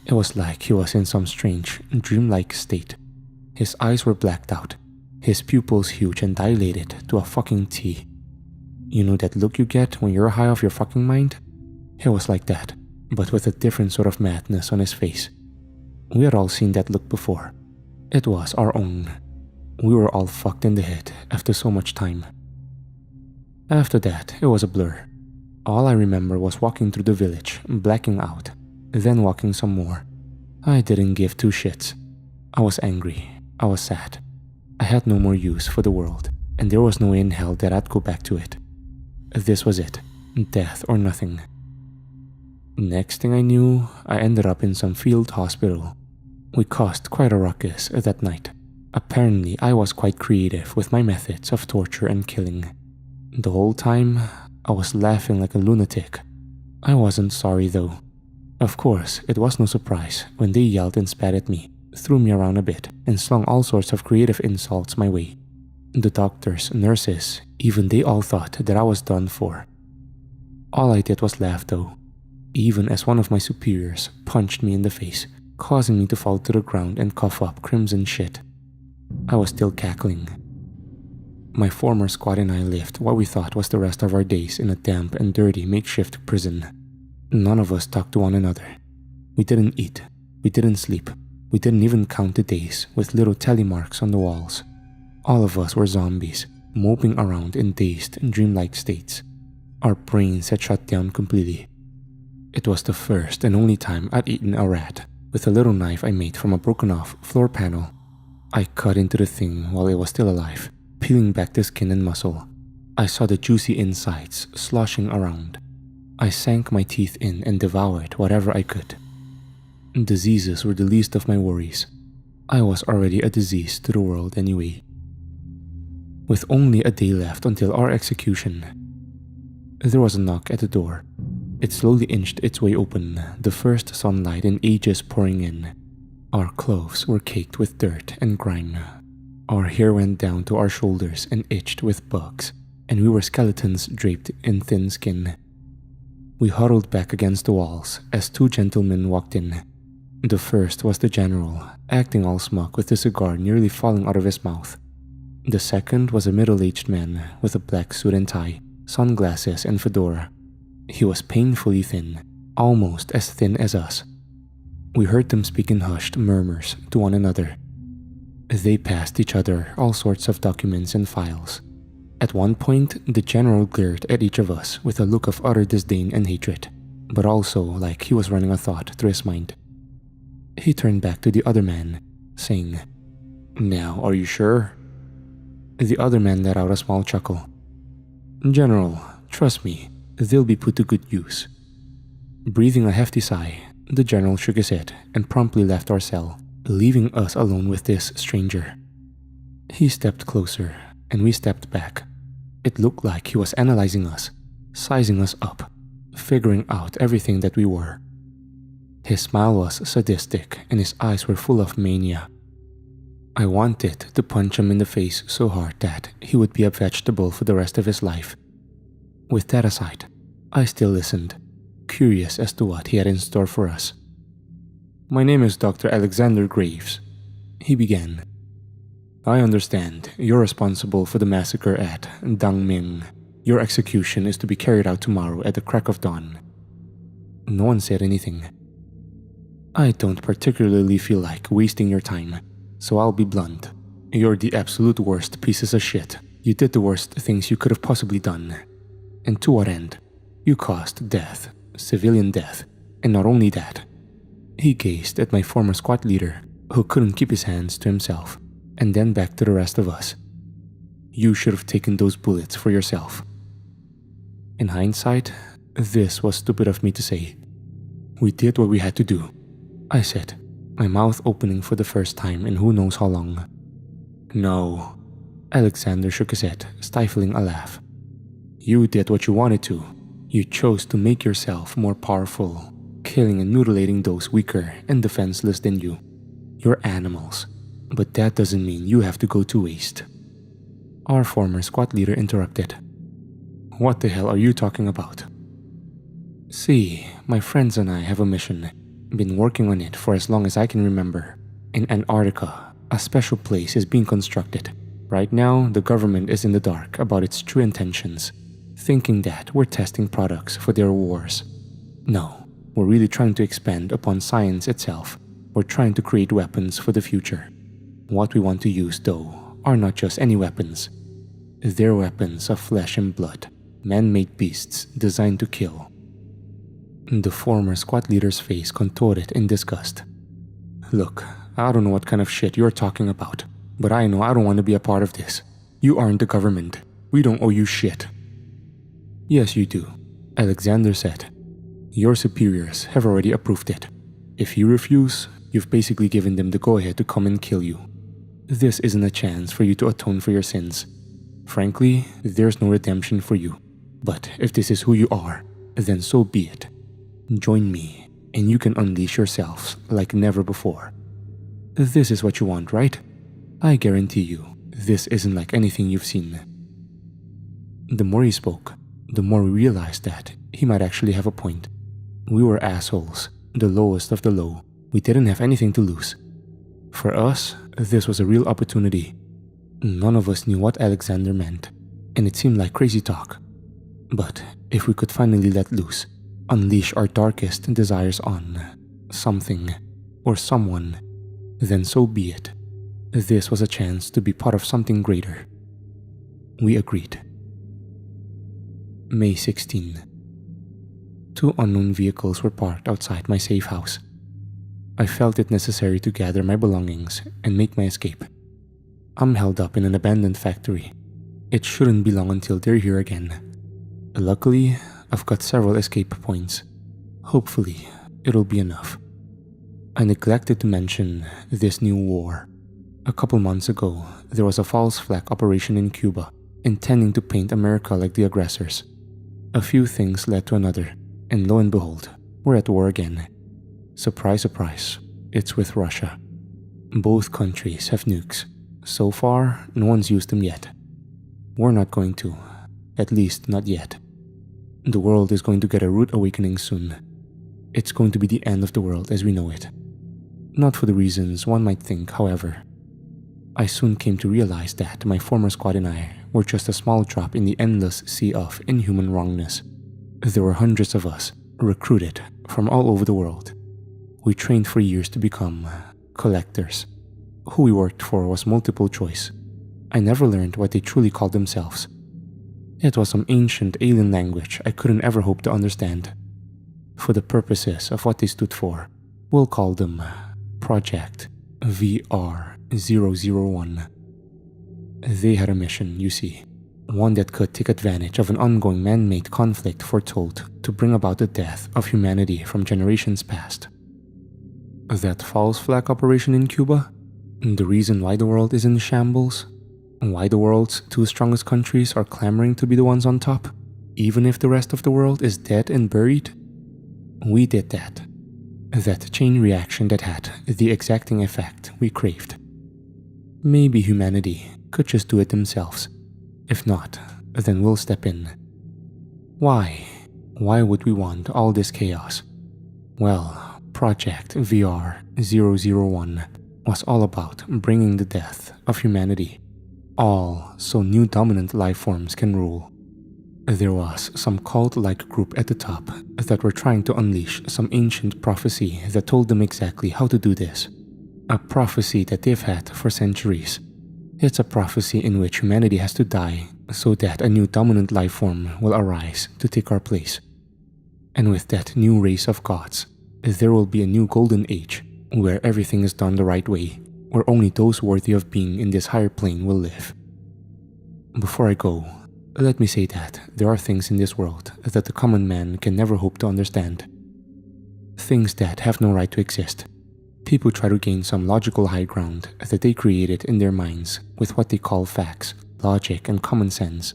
B: It was like he was in some strange, dreamlike state. His eyes were blacked out. His pupils huge and dilated to a fucking T. You know that look you get when you're high off your fucking mind? It was like that, but with a different sort of madness on his face. We had all seen that look before. It was our own. We were all fucked in the head after so much time. After that, it was a blur. All I remember was walking through the village, blacking out, then walking some more. I didn't give two shits. I was angry. I was sad. I had no more use for the world, and there was no way in hell that I'd go back to it. This was it. Death or nothing. Next thing I knew, I ended up in some field hospital. We caused quite a ruckus that night. Apparently, I was quite creative with my methods of torture and killing. The whole time, I was laughing like a lunatic. I wasn't sorry though. Of course, it was no surprise when they yelled and spat at me, threw me around a bit, and slung all sorts of creative insults my way. The doctors, nurses, even they all thought that I was done for. All I did was laugh though, even as one of my superiors punched me in the face, causing me to fall to the ground and cough up crimson shit. I was still cackling. My former squad and I lived what we thought was the rest of our days in a damp and dirty makeshift prison. None of us talked to one another. We didn't eat. We didn't sleep. We didn't even count the days with little tally marks on the walls. All of us were zombies, moping around in dazed and dreamlike states. Our brains had shut down completely. It was the first and only time I'd eaten a rat with a little knife I made from a broken off floor panel. I cut into the thing while it was still alive, peeling back the skin and muscle. I saw the juicy insides sloshing around. I sank my teeth in and devoured whatever I could. Diseases were the least of my worries. I was already a disease to the world anyway. With only a day left until our execution, there was a knock at the door. It slowly inched its way open, the first sunlight in ages pouring in. Our clothes were caked with dirt and grime. Our hair went down to our shoulders and itched with bugs, and we were skeletons draped in thin skin. We huddled back against the walls as two gentlemen walked in. The first was the general, acting all smug with the cigar nearly falling out of his mouth. The second was a middle-aged man with a black suit and tie, sunglasses and fedora. He was painfully thin, almost as thin as us. We heard them speak in hushed murmurs to one another. They passed each other all sorts of documents and files. At one point, the general glared at each of us with a look of utter disdain and hatred, but also like he was running a thought through his mind. He turned back to the other man, saying, Now, are you sure? The other man let out a small chuckle. General, trust me, they'll be put to good use. Breathing a hefty sigh, the general shook his head and promptly left our cell, leaving us alone with this stranger. He stepped closer, and we stepped back. It looked like he was analyzing us, sizing us up, figuring out everything that we were. His smile was sadistic, and his eyes were full of mania. I wanted to punch him in the face so hard that he would be a vegetable for the rest of his life. With that aside, I still listened, curious as to what he had in store for us. "My name is Dr. Alexander Graves," he began. "I understand you're responsible for the massacre at Dangming. Your execution is to be carried out tomorrow at the crack of dawn." No one said anything. "I don't particularly feel like wasting your time, so I'll be blunt. You're the absolute worst pieces of shit. You did the worst things you could have possibly done. And to what end? You caused death, civilian death, and not only that." He gazed at my former squad leader, who couldn't keep his hands to himself, and then back to the rest of us. "You should have taken those bullets for yourself." In hindsight, this was stupid of me to say. "We did what we had to do," I said, my mouth opening for the first time in who knows how long. "No," Alexander shook his head, stifling a laugh. "You did what you wanted to. You chose to make yourself more powerful, killing and mutilating those weaker and defenseless than you. You're animals, but that doesn't mean you have to go to waste." Our former squad leader interrupted. "What the hell are you talking about?" "See, my friends and I have a mission. Been working on it for as long as I can remember. In Antarctica, a special place is being constructed. Right now, the government is in the dark about its true intentions, thinking that we're testing products for their wars. No, we're really trying to expand upon science itself. We're trying to create weapons for the future. What we want to use, though, are not just any weapons. They're weapons of flesh and blood, man-made beasts designed to kill." The former squad leader's face contorted in disgust. "Look, I don't know what kind of shit you're talking about, but I know I don't want to be a part of this. You aren't the government. We don't owe you shit." "Yes, you do," Alexander said. "Your superiors have already approved it. If you refuse, you've basically given them the go-ahead to come and kill you. This isn't a chance for you to atone for your sins. Frankly, there's no redemption for you. But if this is who you are, then so be it. Join me, and you can unleash yourselves like never before. This is what you want, right? I guarantee you, this isn't like anything you've seen." The more he spoke, the more we realized that he might actually have a point. We were assholes, the lowest of the low. We didn't have anything to lose. For us, this was a real opportunity. None of us knew what Alexander meant, and it seemed like crazy talk. But if we could finally let loose, unleash our darkest desires on something or someone, then so be it. This was a chance to be part of something greater. We agreed. May 16. 2 unknown vehicles were parked outside my safe house. I felt it necessary to gather my belongings and make my escape. I'm held up in an abandoned factory. It shouldn't be long until they're here again. Luckily, I've got several escape points. Hopefully, it'll be enough. I neglected to mention this new war. A couple months ago, there was a false flag operation in Cuba, intending to paint America like the aggressors. A few things led to another, and lo and behold, we're at war again. Surprise, surprise, it's with Russia. Both countries have nukes. So far, no one's used them yet. We're not going to, at least not yet. The world is going to get a rude awakening soon. It's going to be the end of the world as we know it. Not for the reasons one might think, however. I soon came to realize that my former squad and I were just a small drop in the endless sea of inhuman wrongness. There were hundreds of us, recruited from all over the world. We trained for years to become collectors. Who we worked for was multiple choice. I never learned what they truly called themselves. It was some ancient alien language I couldn't ever hope to understand. For the purposes of what they stood for, we'll call them Project VRGT. 001. They had a mission, you see. One that could take advantage of an ongoing man-made conflict foretold to bring about the death of humanity from generations past. That false flag operation in Cuba? The reason why the world is in shambles? Why the world's two strongest countries are clamoring to be the ones on top, even if the rest of the world is dead and buried? We did that. That chain reaction that had the exacting effect we craved. Maybe humanity could just do it themselves. If not, then we'll step in. Why? Why would we want all this chaos? Well, Project VR 001 was all about bringing the death of humanity. All so new dominant life forms can rule. There was some cult-like group at the top that were trying to unleash some ancient prophecy that told them exactly how to do this. A prophecy that they've had for centuries. It's a prophecy in which humanity has to die so that a new dominant life form will arise to take our place. And with that new race of gods, there will be a new golden age where everything is done the right way, where only those worthy of being in this higher plane will live. Before I go, let me say that there are things in this world that the common man can never hope to understand. Things that have no right to exist. People try to gain some logical high ground that they created in their minds with what they call facts, logic, and common sense.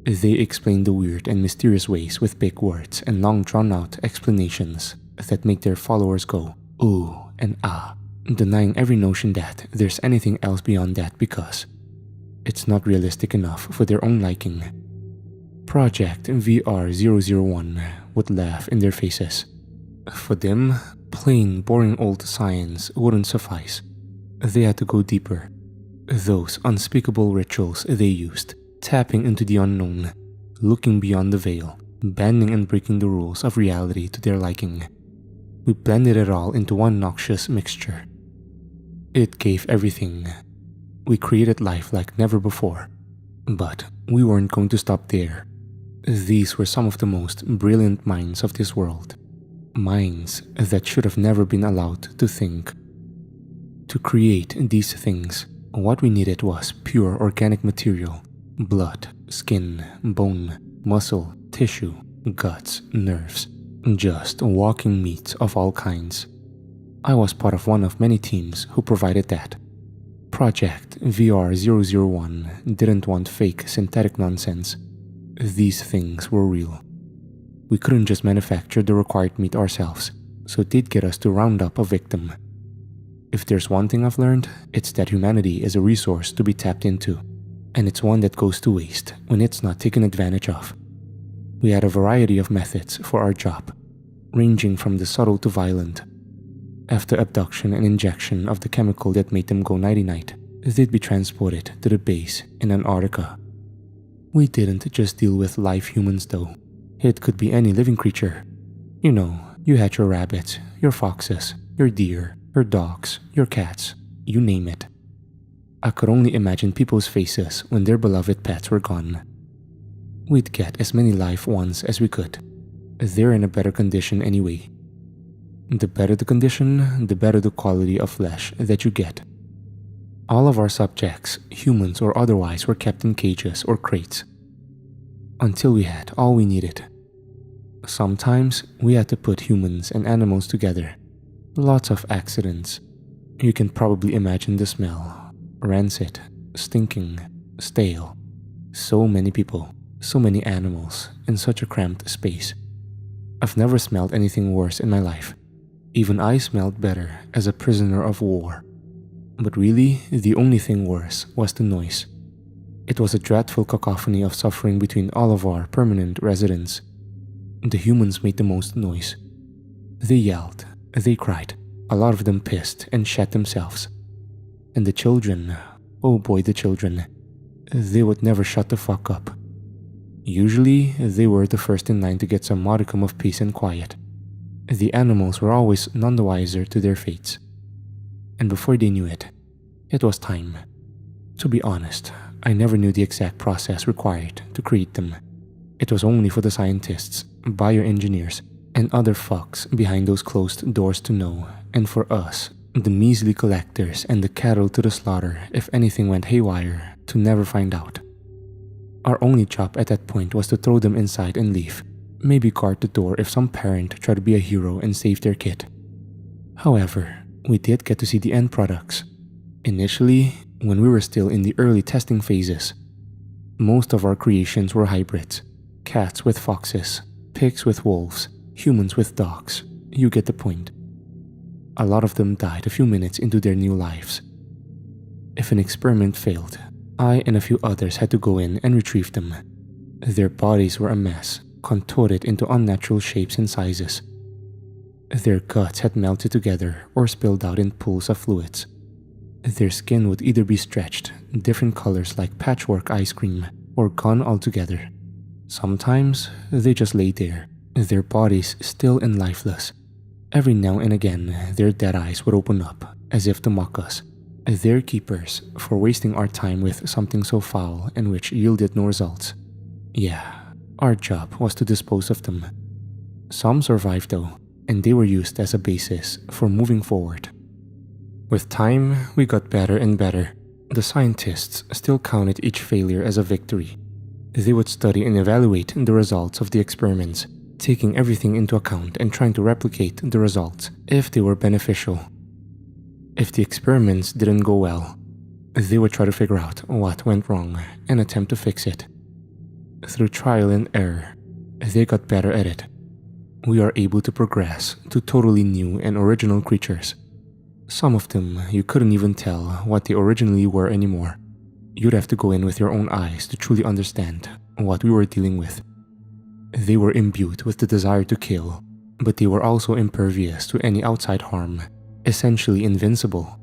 B: They explain the weird and mysterious ways with big words and long drawn-out explanations that make their followers go, ooh and ah, denying every notion that there's anything else beyond that because it's not realistic enough for their own liking. Project VR 001 would laugh in their faces. For them, plain boring old science wouldn't suffice. They had to go deeper. Those unspeakable rituals they used, tapping into the unknown, looking beyond the veil, bending and breaking the rules of reality to their liking. We blended it all into one noxious mixture. It gave everything. We created life like never before. But we weren't going to stop there. These were some of the most brilliant minds of this world. Minds that should have never been allowed to think. To create these things, what we needed was pure organic material. Blood, skin, bone, muscle, tissue, guts, nerves. Just walking meat of all kinds. I was part of one of many teams who provided that. Project VR 001 didn't want fake synthetic nonsense. These things were real. We couldn't just manufacture the required meat ourselves, so they'd get us to round up a victim. If there's one thing I've learned, it's that humanity is a resource to be tapped into, and it's one that goes to waste when it's not taken advantage of. We had a variety of methods for our job, ranging from the subtle to violent. After abduction and injection of the chemical that made them go nighty-night, they'd be transported to the base in Antarctica. We didn't just deal with live humans though. It could be any living creature. You know, you had your rabbits, your foxes, your deer, your dogs, your cats, you name it. I could only imagine people's faces when their beloved pets were gone. We'd get as many live ones as we could. They're in a better condition anyway. The better the condition, the better the quality of flesh that you get. All of our subjects, humans or otherwise, were kept in cages or crates. Until we had all we needed. Sometimes we had to put humans and animals together. Lots of accidents. You can probably imagine the smell. Rancid, stinking, stale. So many people, so many animals in such a cramped space. I've never smelled anything worse in my life. Even I smelled better as a prisoner of war. But really, the only thing worse was the noise. It was a dreadful cacophony of suffering between all of our permanent residents. The humans made the most noise. They yelled, they cried, a lot of them pissed and shat themselves. And the children, oh boy the children, they would never shut the fuck up. Usually, they were the first in line to get some modicum of peace and quiet. The animals were always none the wiser to their fates. And before they knew it, it was time. To be honest, I never knew the exact process required to create them. It was only for the scientists, bioengineers, and other fucks behind those closed doors to know, and for us the measly collectors and the cattle to the slaughter if anything went haywire, to never find out. Our only job at that point was to throw them inside and leave, maybe guard the door if some parent tried to be a hero and save their kid. However, we did get to see the end products. Initially, when we were still in the early testing phases, most of our creations were hybrids, cats with foxes, pigs with wolves, humans with dogs, you get the point. A lot of them died a few minutes into their new lives. If an experiment failed, I and a few others had to go in and retrieve them. Their bodies were a mess, contorted into unnatural shapes and sizes. Their guts had melted together or spilled out in pools of fluids. Their skin would either be stretched, different colors like patchwork ice cream, or gone altogether. Sometimes they just lay there, their bodies still and lifeless. Every now and again, their dead eyes would open up, as if to mock us, their keepers, for wasting our time with something so foul and which yielded no results. Yeah, our job was to dispose of them. Some survived though, and they were used as a basis for moving forward. With time, we got better and better. The scientists still counted each failure as a victory. They would study and evaluate the results of the experiments, taking everything into account and trying to replicate the results if they were beneficial. If the experiments didn't go well, they would try to figure out what went wrong and attempt to fix it. Through trial and error, they got better at it. We are able to progress to totally new and original creatures. Some of them you couldn't even tell what they originally were anymore. You'd have to go in with your own eyes to truly understand what we were dealing with. They were imbued with the desire to kill, but they were also impervious to any outside harm, essentially invincible.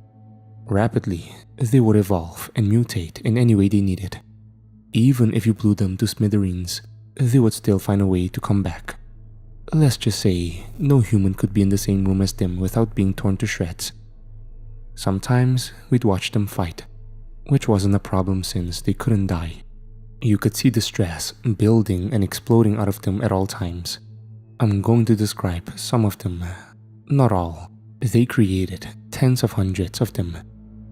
B: Rapidly, they would evolve and mutate in any way they needed. Even if you blew them to smithereens, they would still find a way to come back. Let's just say, no human could be in the same room as them without being torn to shreds. Sometimes we'd watch them fight, which wasn't a problem since they couldn't die. You could see the stress building and exploding out of them at all times. I'm going to describe some of them, not all. They created tens of hundreds of them,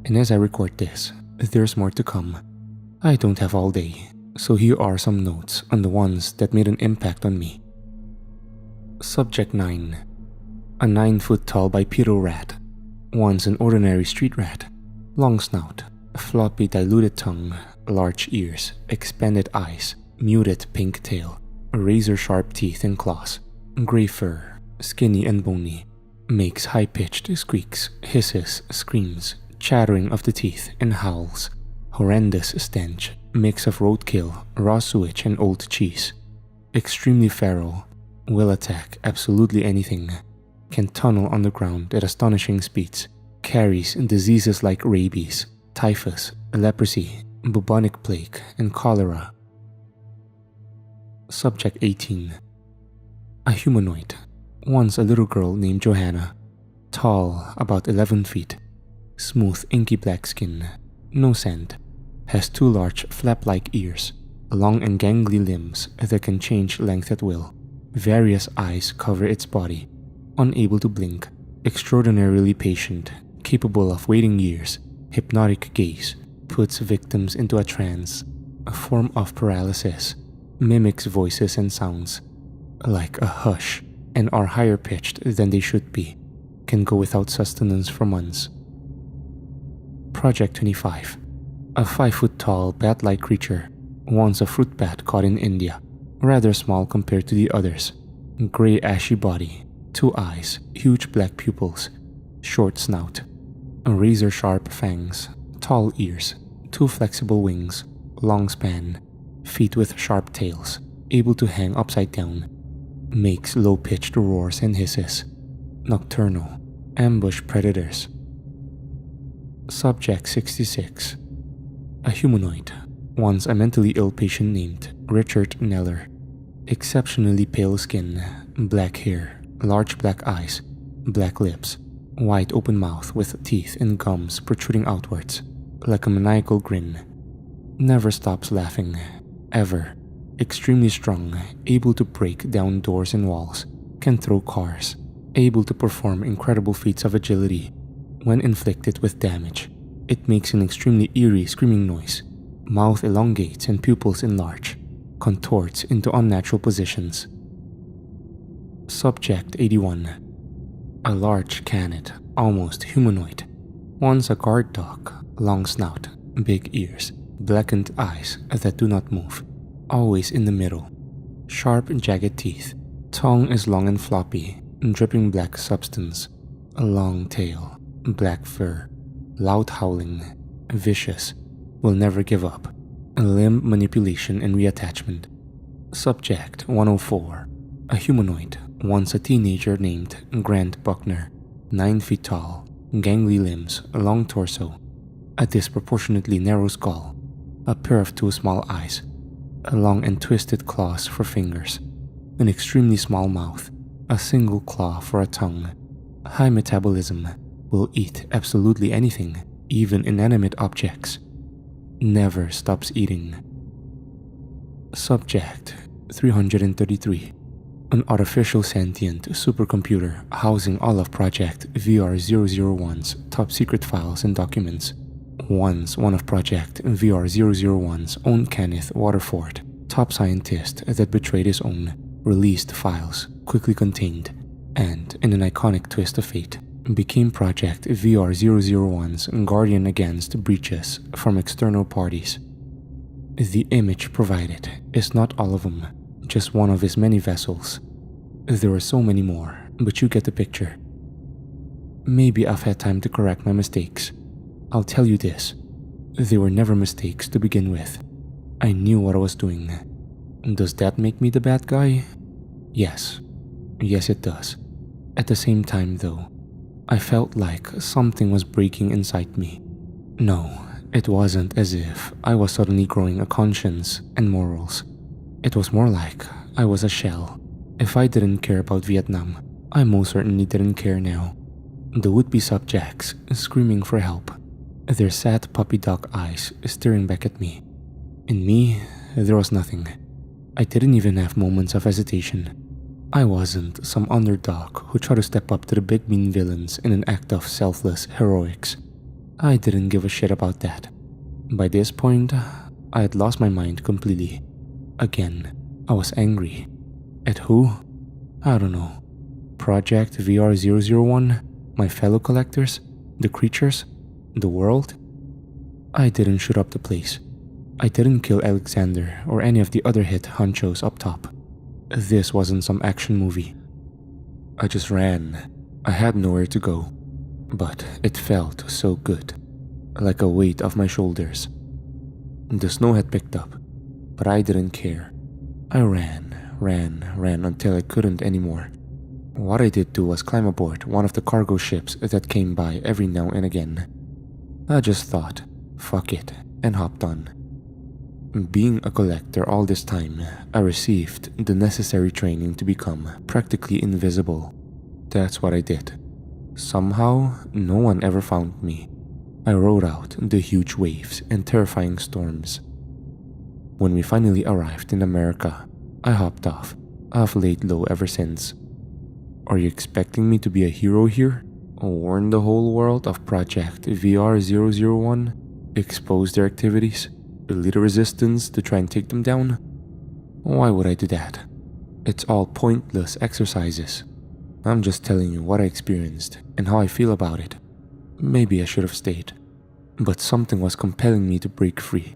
B: and as I record this, there's more to come. I don't have all day, so here are some notes on the ones that made an impact on me. Subject 9. A 9-foot-tall bipedal rat. Once an ordinary street rat. Long snout, floppy diluted tongue, large ears, expanded eyes, muted pink tail, razor-sharp teeth and claws, gray fur, skinny and bony, makes high-pitched squeaks, hisses, screams, chattering of the teeth and howls, horrendous stench, mix of roadkill, raw sewage and old cheese, extremely feral, will attack absolutely anything, can tunnel underground at astonishing speeds, carries diseases like rabies, typhus, leprosy, bubonic plague, and cholera. Subject 18. A humanoid, once a little girl named Johanna, tall, about 11 feet, smooth inky black skin, no scent, has 2 large flap-like ears, long and gangly limbs that can change length at will, various eyes cover its body, unable to blink, extraordinarily patient, capable of waiting years, hypnotic gaze, puts victims into a trance, a form of paralysis, mimics voices and sounds, like a hush, and are higher pitched than they should be, can go without sustenance for months. Project 25. A 5-foot-tall bat-like creature, once a fruit bat caught in India, rather small compared to the others, gray ashy body, 2 eyes, huge black pupils, short snout, razor-sharp fangs, tall ears, 2 flexible wings, long span, feet with sharp tails, able to hang upside down, makes low-pitched roars and hisses, nocturnal, ambush predators. Subject 66. A humanoid, once a mentally ill patient named Richard Neller, exceptionally pale skin, black hair, large black eyes, black lips, wide open mouth with teeth and gums protruding outwards, like a maniacal grin. Never stops laughing, ever. Extremely strong, able to break down doors and walls, can throw cars, able to perform incredible feats of agility, When inflicted with damage, it makes an extremely eerie screaming noise. Mouth elongates and pupils enlarge, contorts into unnatural positions. Subject 81. A large canid, almost humanoid. Once a guard dog, long snout, big ears, blackened eyes that do not move, always in the middle. Sharp jagged teeth, tongue is long and floppy, dripping black substance. A long tail, black fur, loud howling, vicious, will never give up. Limb manipulation and reattachment. Subject 104. A humanoid, once a teenager named Grant Buckner. 9 feet tall, gangly limbs, long torso, a disproportionately narrow skull, a pair of too small eyes, a long and twisted claws for fingers, an extremely small mouth, a single claw for a tongue. High metabolism, will eat absolutely anything, even inanimate objects. Never stops eating. Subject 333. An artificial sentient supercomputer housing all of Project VR-001's top secret files and documents. Once one of Project VR-001's own Kenneth Waterford, top scientist that betrayed his own, released files quickly contained, and in an iconic twist of fate, became Project VR-001's guardian against breaches from external parties. The image provided is not all of them, just one of his many vessels. There are so many more, but you get the picture. Maybe I've had time to correct my mistakes. I'll tell you this, they were never mistakes to begin with. I knew what I was doing. Does that make me the bad guy? Yes. Yes, it does. At the same time, though, I felt like something was breaking inside me. No, it wasn't as if I was suddenly growing a conscience and morals. It was more like I was a shell. If I didn't care about Vietnam, I most certainly didn't care now. The would-be subjects screaming for help, their sad puppy dog eyes staring back at me. In me, there was nothing. I didn't even have moments of hesitation. I wasn't some underdog who tried to step up to the big mean villains in an act of selfless heroics. I didn't give a shit about that. By this point, I had lost my mind completely. Again, I was angry. At who? I don't know. Project VR-001? My fellow collectors? The creatures? The world? I didn't shoot up the place. I didn't kill Alexander or any of the other hit honchos up top. This wasn't some action movie. I just ran. I had nowhere to go. But it felt so good. Like a weight off my shoulders. The snow had picked up, but I didn't care. I ran until I couldn't anymore. What I did do was climb aboard one of the cargo ships that came by every now and again. I just thought, fuck it, and hopped on. Being a collector all this time, I received the necessary training to become practically invisible. That's what I did. Somehow, no one ever found me. I rode out the huge waves and terrifying storms. When we finally arrived in America, I hopped off. I've laid low ever since. Are you expecting me to be a hero here? Warn the whole world of Project VR-001? Expose their activities? Lead a resistance to try and take them down? Why would I do that? It's all pointless exercises. I'm just telling you what I experienced and how I feel about it. Maybe I should have stayed, but something was compelling me to break free.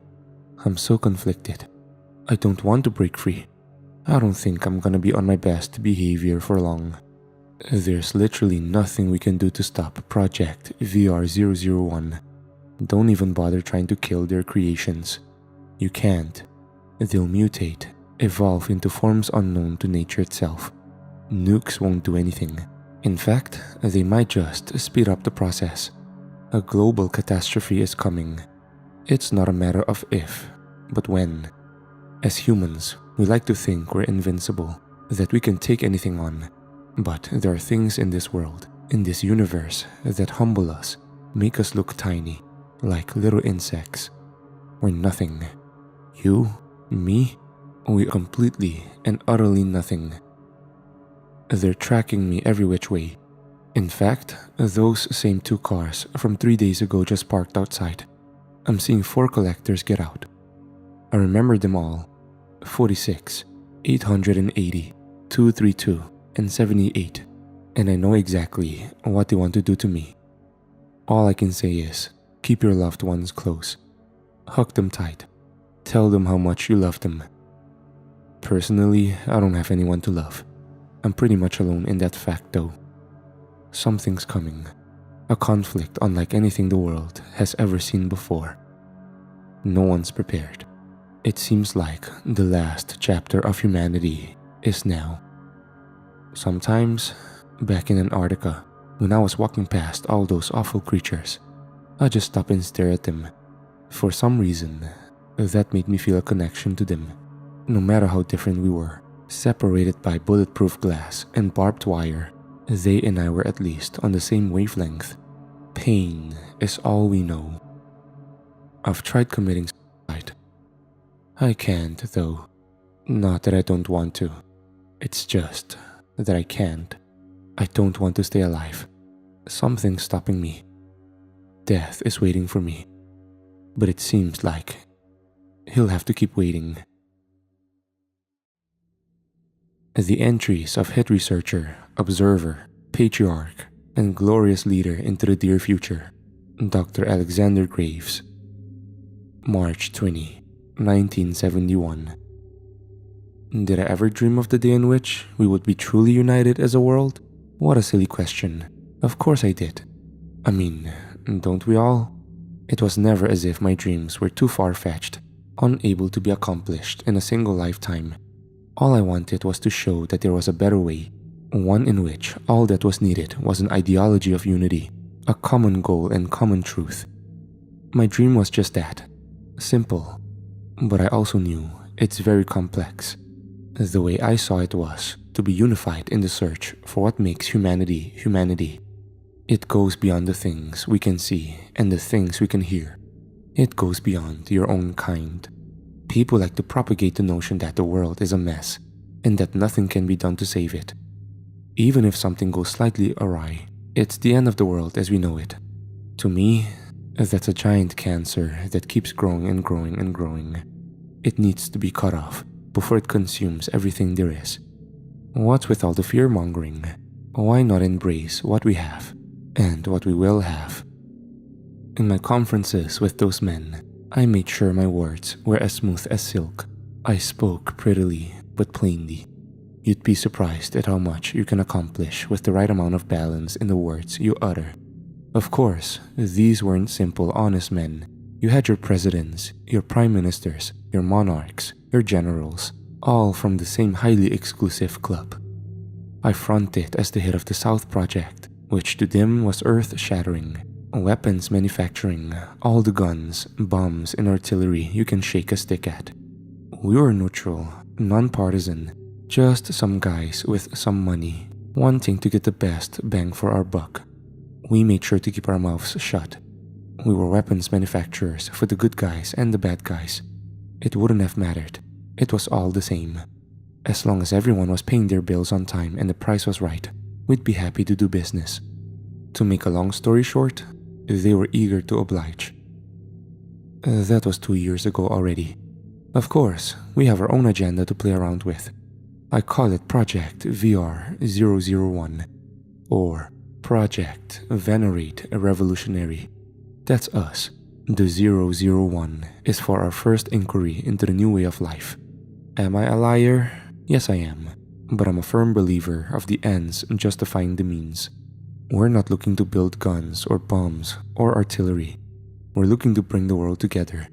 B: I'm so conflicted. I don't want to break free. I don't think I'm gonna be on my best behavior for long. There's literally nothing we can do to stop Project VR-001. Don't even bother trying to kill their creations. You can't. They'll mutate, evolve into forms unknown to nature itself. Nukes won't do anything. In fact, they might just speed up the process. A global catastrophe is coming. It's not a matter of if, but when. As humans, we like to think we're invincible, that we can take anything on. But there are things in this world, in this universe, that humble us, make us look tiny, like little insects. We're nothing. You, me, we're completely and utterly nothing. They're tracking me every which way. In fact, those same 2 cars from 3 days ago just parked outside. I'm seeing 4 collectors get out. I remember them all. 46, 880, 232, and 78. And I know exactly what they want to do to me. All I can say is, keep your loved ones close. Hug them tight. Tell them how much you love them. Personally, I don't have anyone to love. I'm pretty much alone in that fact though. Something's coming. A conflict unlike anything the world has ever seen before. No one's prepared. It seems like the last chapter of humanity is now. Sometimes, back in Antarctica, when I was walking past all those awful creatures, I just stop and stare at them. For some reason, that made me feel a connection to them. No matter how different we were, separated by bulletproof glass and barbed wire, they and I were at least on the same wavelength. Pain is all we know. I've tried committing suicide. I can't, though. Not that I don't want to. It's just that I can't. I don't want to stay alive. Something's stopping me. Death is waiting for me. But it seems like he'll have to keep waiting. The entries of hit researcher, observer, patriarch, and glorious leader into the dear future, Dr. Alexander Graves. March 20, 1971. Did I ever dream of the day in which we would be truly united as a world? What a silly question. Of course I did. I mean, don't we all? It was never as if my dreams were too far-fetched, unable to be accomplished in a single lifetime. All I wanted was to show that there was a better way, one in which all that was needed was an ideology of unity, a common goal and common truth. My dream was just that, simple, but I also knew it's very complex. The way I saw it was to be unified in the search for what makes humanity humanity. It goes beyond the things we can see and the things we can hear. It goes beyond your own kind. People like to propagate the notion that the world is a mess and that nothing can be done to save it. Even if something goes slightly awry, it's the end of the world as we know it. To me, that's a giant cancer that keeps growing and growing and growing. It needs to be cut off before it consumes everything there is. What's with all the fear-mongering? Why not embrace what we have and what we will have? In my conferences with those men, I made sure my words were as smooth as silk. I spoke prettily but plainly. You'd be surprised at how much you can accomplish with the right amount of balance in the words you utter. Of course, these weren't simple, honest men. You had your presidents, your prime ministers, your monarchs, your generals, all from the same highly exclusive club. I fronted as the head of the South Project, which to them was earth-shattering. Weapons manufacturing, all the guns, bombs, and artillery you can shake a stick at. We were neutral, non-partisan, just some guys with some money, wanting to get the best bang for our buck. We made sure to keep our mouths shut. We were weapons manufacturers for the good guys and the bad guys. It wouldn't have mattered. It was all the same. As long as everyone was paying their bills on time and the price was right, we'd be happy to do business. To make a long story short, they were eager to oblige. That was 2 years ago already. Of course, we have our own agenda to play around with. I call it Project VR-001, or Project Venerate a Revolutionary. That's us. The 001 is for our first inquiry into the new way of life. Am I a liar? Yes, I am. But I'm a firm believer of the ends justifying the means. We're not looking to build guns or bombs or artillery. We're looking to bring the world together.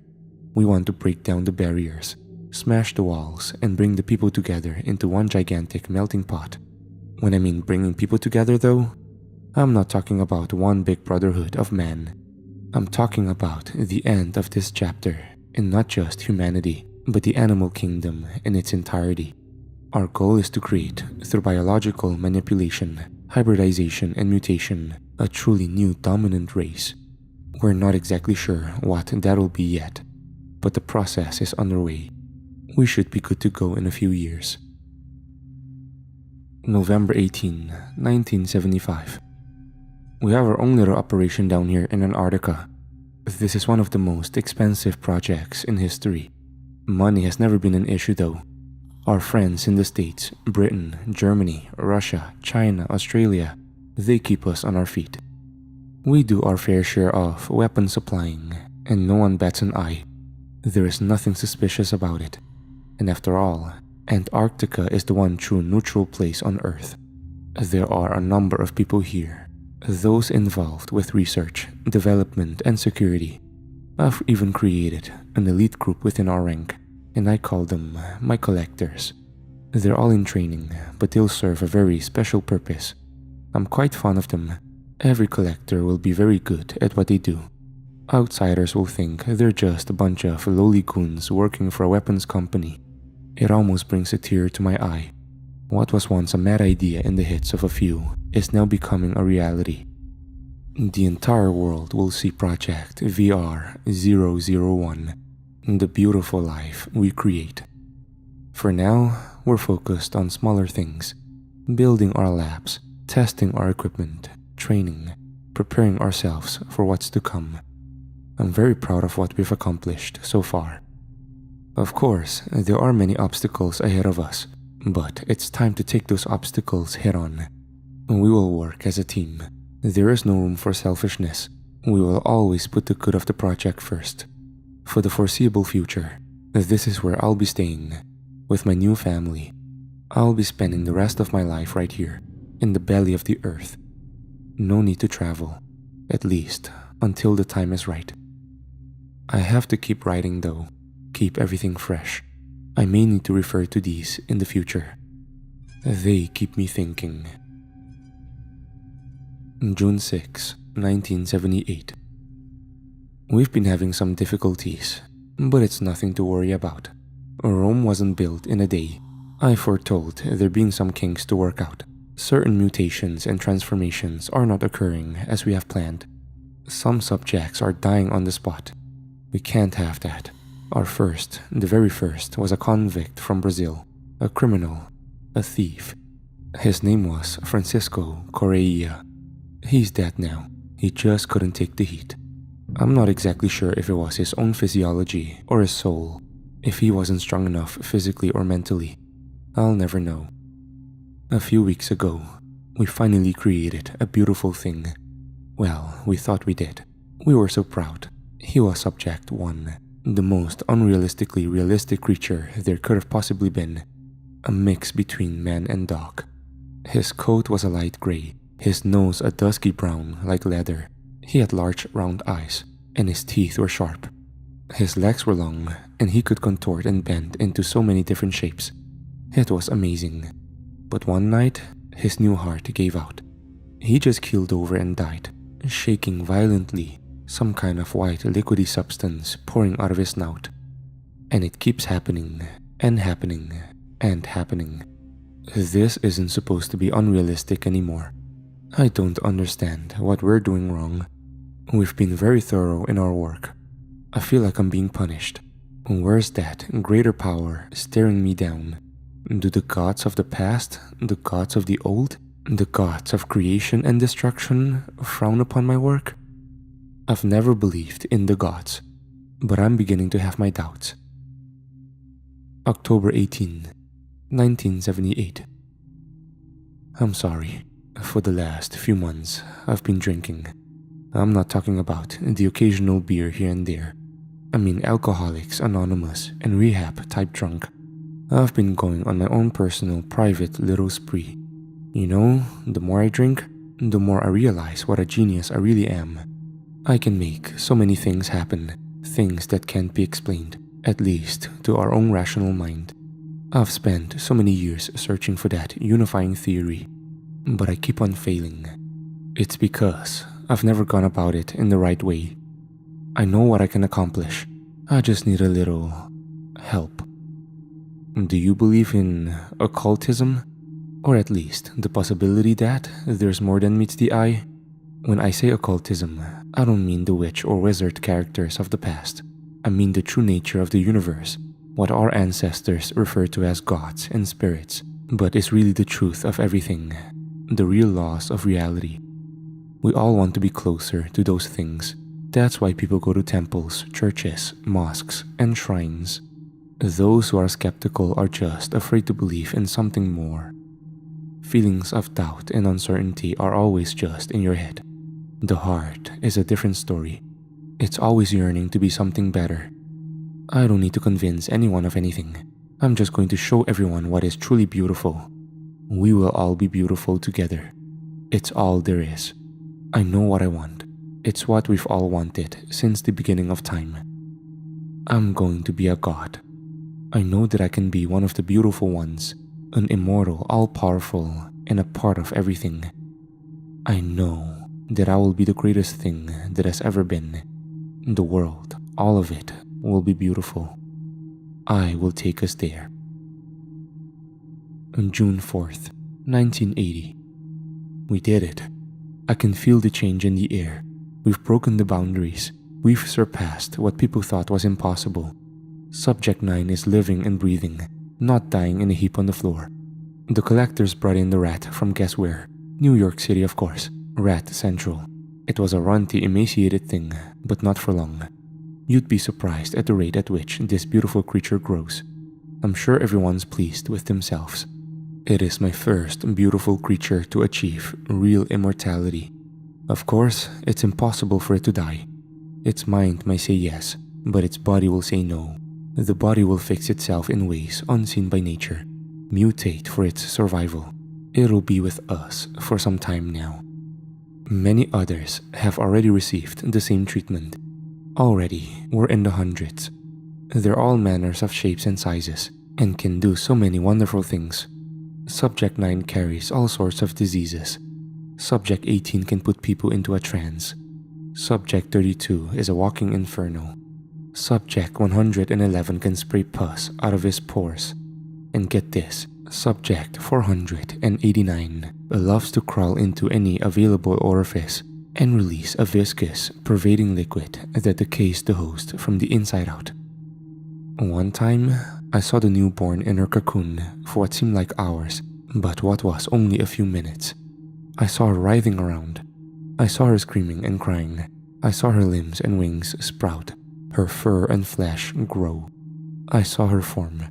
B: We want to break down the barriers, smash the walls, and bring the people together into one gigantic melting pot. When I mean bringing people together though, I'm not talking about one big brotherhood of man. I'm talking about the end of this chapter, and not just humanity, but the animal kingdom in its entirety. Our goal is to create, through biological manipulation, hybridization, and mutation, a truly new dominant race. We're not exactly sure what that'll be yet, but the process is underway. We should be good to go in a few years. November 18, 1975. We have our own little operation down here in Antarctica. This is one of the most expensive projects in history. Money has never been an issue though. Our friends in the States, Britain, Germany, Russia, China, Australia, they keep us on our feet. We do our fair share of weapon supplying, and no one bats an eye. There is nothing suspicious about it. And after all, Antarctica is the one true neutral place on Earth. There are a number of people here, those involved with research, development, and security. I've even created an elite group within our rank, and I call them my collectors. They're all in training, but they'll serve a very special purpose. I'm quite fond of them. Every collector will be very good at what they do. Outsiders will think they're just a bunch of lowly goons working for a weapons company. It almost brings a tear to my eye. What was once a mad idea in the hits of a few is now becoming a reality. The entire world will see Project VR-001, the beautiful life we create. For now, we're focused on smaller things, building our labs, testing our equipment, training, preparing ourselves for what's to come. I'm very proud of what we've accomplished so far. Of course, there are many obstacles ahead of us, but it's time to take those obstacles head on. We will work as a team. There is no room for selfishness. We will always put the good of the project first. For the foreseeable future, this is where I'll be staying, with my new family. I'll be spending the rest of my life right here, in the belly of the earth. No need to travel, at least until the time is right. I have to keep writing though, keep everything fresh. I may need to refer to these in the future. They keep me thinking. June 6, 1978. We've been having some difficulties, but it's nothing to worry about. Rome wasn't built in a day. I foretold there being some kinks to work out. Certain mutations and transformations are not occurring as we have planned. Some subjects are dying on the spot. We can't have that. Our first, the very first, was a convict from Brazil, a criminal, a thief. His name was Francisco Correia. He's dead now. He just couldn't take the heat. I'm not exactly sure if it was his own physiology or his soul, if he wasn't strong enough physically or mentally. I'll never know. A few weeks ago, we finally created a beautiful thing. Well, we thought we did. We were so proud. He was Subject 1, the most unrealistically realistic creature there could have possibly been. A mix between man and dog. His coat was a light gray, his nose a dusky brown like leather. He had large round eyes, and his teeth were sharp. His legs were long, and he could contort and bend into so many different shapes. It was amazing. But one night, his new heart gave out. He just keeled over and died, shaking violently, some kind of white liquidy substance pouring out of his snout. And it keeps happening, and happening, and happening. This isn't supposed to be unrealistic anymore. I don't understand what we're doing wrong. We've been very thorough in our work. I feel like I'm being punished. Where's that greater power staring me down? Do the gods of the past, the gods of the old, the gods of creation and destruction frown upon my work? I've never believed in the gods, but I'm beginning to have my doubts. October 18, 1978. I'm sorry. For the last few months, I've been drinking. I'm not talking about the occasional beer here and there. I mean Alcoholics Anonymous and rehab type drunk. I've been going on my own personal, private little spree. You know, the more I drink, the more I realize what a genius I really am. I can make so many things happen, things that can't be explained, at least to our own rational mind. I've spent so many years searching for that unifying theory, but I keep on failing. It's because I've never gone about it in the right way. I know what I can accomplish. I just need a little help. Do you believe in occultism? Or at least the possibility that there's more than meets the eye? When I say occultism, I don't mean the witch or wizard characters of the past. I mean the true nature of the universe, what our ancestors refer to as gods and spirits, but is really the truth of everything, the real laws of reality. We all want to be closer to those things. That's why people go to temples, churches, mosques, and shrines. Those who are skeptical are just afraid to believe in something more. Feelings of doubt and uncertainty are always just in your head. The heart is a different story. It's always yearning to be something better. I don't need to convince anyone of anything. I'm just going to show everyone what is truly beautiful. We will all be beautiful together. It's all there is. I know what I want. It's what we've all wanted since the beginning of time. I'm going to be a god. I know that I can be one of the beautiful ones, an immortal, all-powerful, and a part of everything. I know that I will be the greatest thing that has ever been. The world, all of it, will be beautiful. I will take us there. On June 4th, 1980. We did it. I can feel the change in the air. We've broken the boundaries. We've surpassed what people thought was impossible. Subject 9 is living and breathing, not dying in a heap on the floor. The collectors brought in the rat from guess where? New York City, of course. Rat Central. It was a runty, emaciated thing, but not for long. You'd be surprised at the rate at which this beautiful creature grows. I'm sure everyone's pleased with themselves. It is my first beautiful creature to achieve real immortality. Of course, it's impossible for it to die. Its mind may say yes, but its body will say no. The body will fix itself in ways unseen by nature, mutate for its survival. It'll be with us for some time now. Many others have already received the same treatment. Already, we're in the hundreds. They're all manners of shapes and sizes, and can do so many wonderful things. Subject 9 carries all sorts of diseases. Subject 18 can put people into a trance. Subject 32 is a walking inferno. Subject 111 can spray pus out of his pores. And get this, Subject 489 loves to crawl into any available orifice and release a viscous, pervading liquid that decays the host from the inside out. One time, I saw the newborn in her cocoon for what seemed like hours, but what was only a few minutes. I saw her writhing around. I saw her screaming and crying. I saw her limbs and wings sprout, her fur and flesh grow. I saw her form.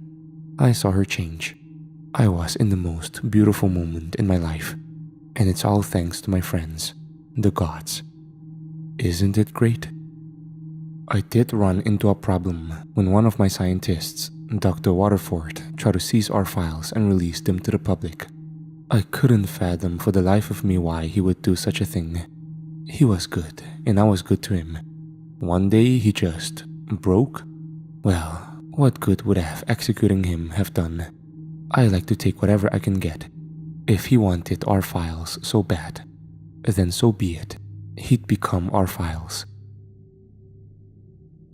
B: I saw her change. I was in the most beautiful moment in my life, and it's all thanks to my friends, the gods. Isn't it great? I did run into a problem when one of my scientists, Dr. Waterford, tried to seize our files and release them to the public. I couldn't fathom for the life of me why he would do such a thing. He was good, and I was good to him. One day he just broke? Well, what good would executing him have done? I like to take whatever I can get. If he wanted our files so bad, then so be it. He'd become our files.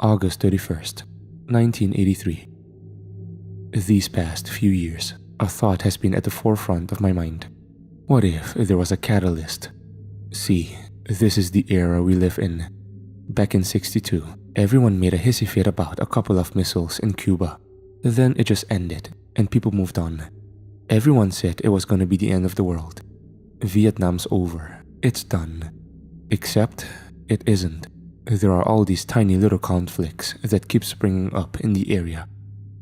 B: August 31st, 1983. These past few years, a thought has been at the forefront of my mind. What if there was a catalyst? See, this is the era we live in. Back in '62, everyone made a hissy fit about a couple of missiles in Cuba. Then it just ended, and people moved on. Everyone said it was gonna be the end of the world. Vietnam's over. It's done. Except, it isn't. There are all these tiny little conflicts that keep springing up in the area.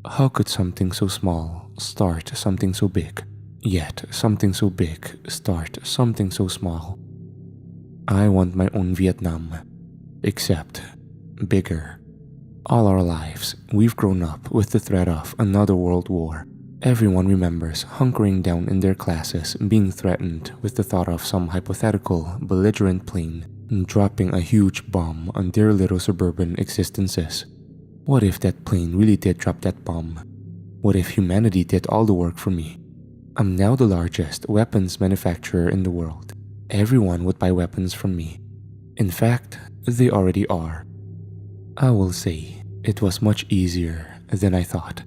B: How could something so small start something so big? Yet something so big start something so small. I want my own Vietnam. Except, bigger. All our lives, we've grown up with the threat of another world war. Everyone remembers hunkering down in their classes being threatened with the thought of some hypothetical, belligerent plane dropping a huge bomb on their little suburban existences. What if that plane really did drop that bomb? What if humanity did all the work for me? I'm now the largest weapons manufacturer in the world. Everyone would buy weapons from me. In fact, they already are. I will say, it was much easier than I thought.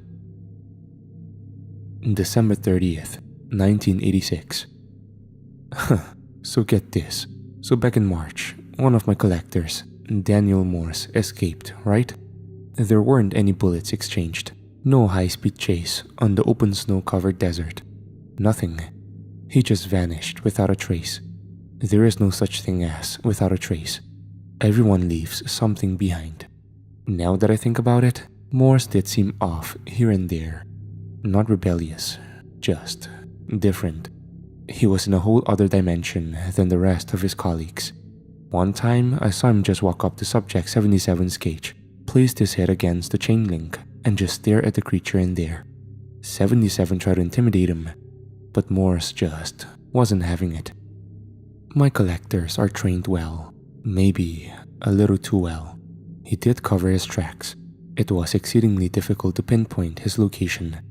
B: December 30th, 1986. So get this. So back in March, one of my collectors, Daniel Morse, escaped, right? There weren't any bullets exchanged. No high-speed chase on the open snow-covered desert. Nothing. He just vanished without a trace. There is no such thing as without a trace. Everyone leaves something behind. Now that I think about it, Morse did seem off here and there. Not rebellious, just different. He was in a whole other dimension than the rest of his colleagues. One time, I saw him just walk up to Subject 77's cage, placed his head against the chain link, and just stare at the creature in there. 77 tried to intimidate him, but Morse just wasn't having it. My collectors are trained well, maybe a little too well. He did cover his tracks. It was exceedingly difficult to pinpoint his location.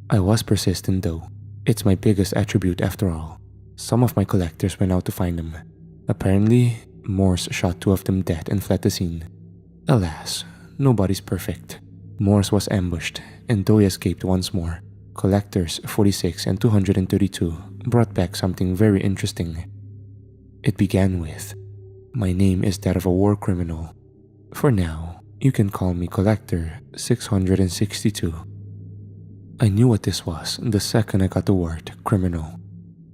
B: I was persistent though. It's my biggest attribute after all. Some of my collectors went out to find him. Apparently, Morse shot 2 of them dead and fled the scene. Alas, nobody's perfect. Morse was ambushed, and though he escaped once more, collectors 46 and 232 brought back something very interesting. It began with, "My name is that of a war criminal. For now, you can call me Collector 662. I knew what this was the second I got the word criminal.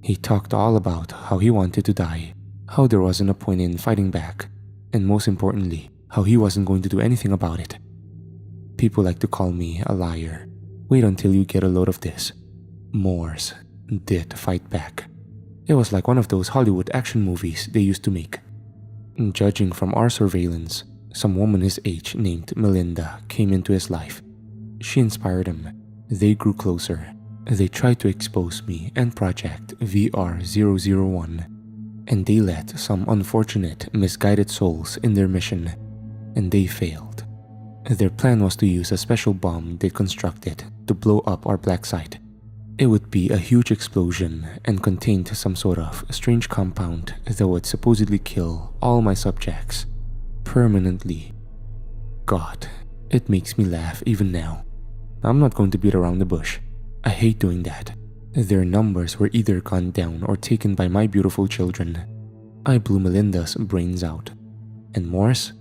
B: He talked all about how he wanted to die, how there wasn't a point in fighting back, and most importantly, how he wasn't going to do anything about it. People like to call me a liar. Wait until you get a load of this. Morse did fight back. It was like one of those Hollywood action movies they used to make. Judging from our surveillance, some woman his age named Melinda came into his life. She inspired him. They grew closer. They tried to expose me and Project VR-001, and they let some unfortunate, misguided souls in their mission, and they failed. Their plan was to use a special bomb they constructed to blow up our black site. It would be a huge explosion and contained some sort of strange compound that would supposedly kill all my subjects permanently. God, it makes me laugh even now. I'm not going to beat around the bush. I hate doing that. Their numbers were either gone down or taken by my beautiful children. I blew Melinda's brains out. And Morse?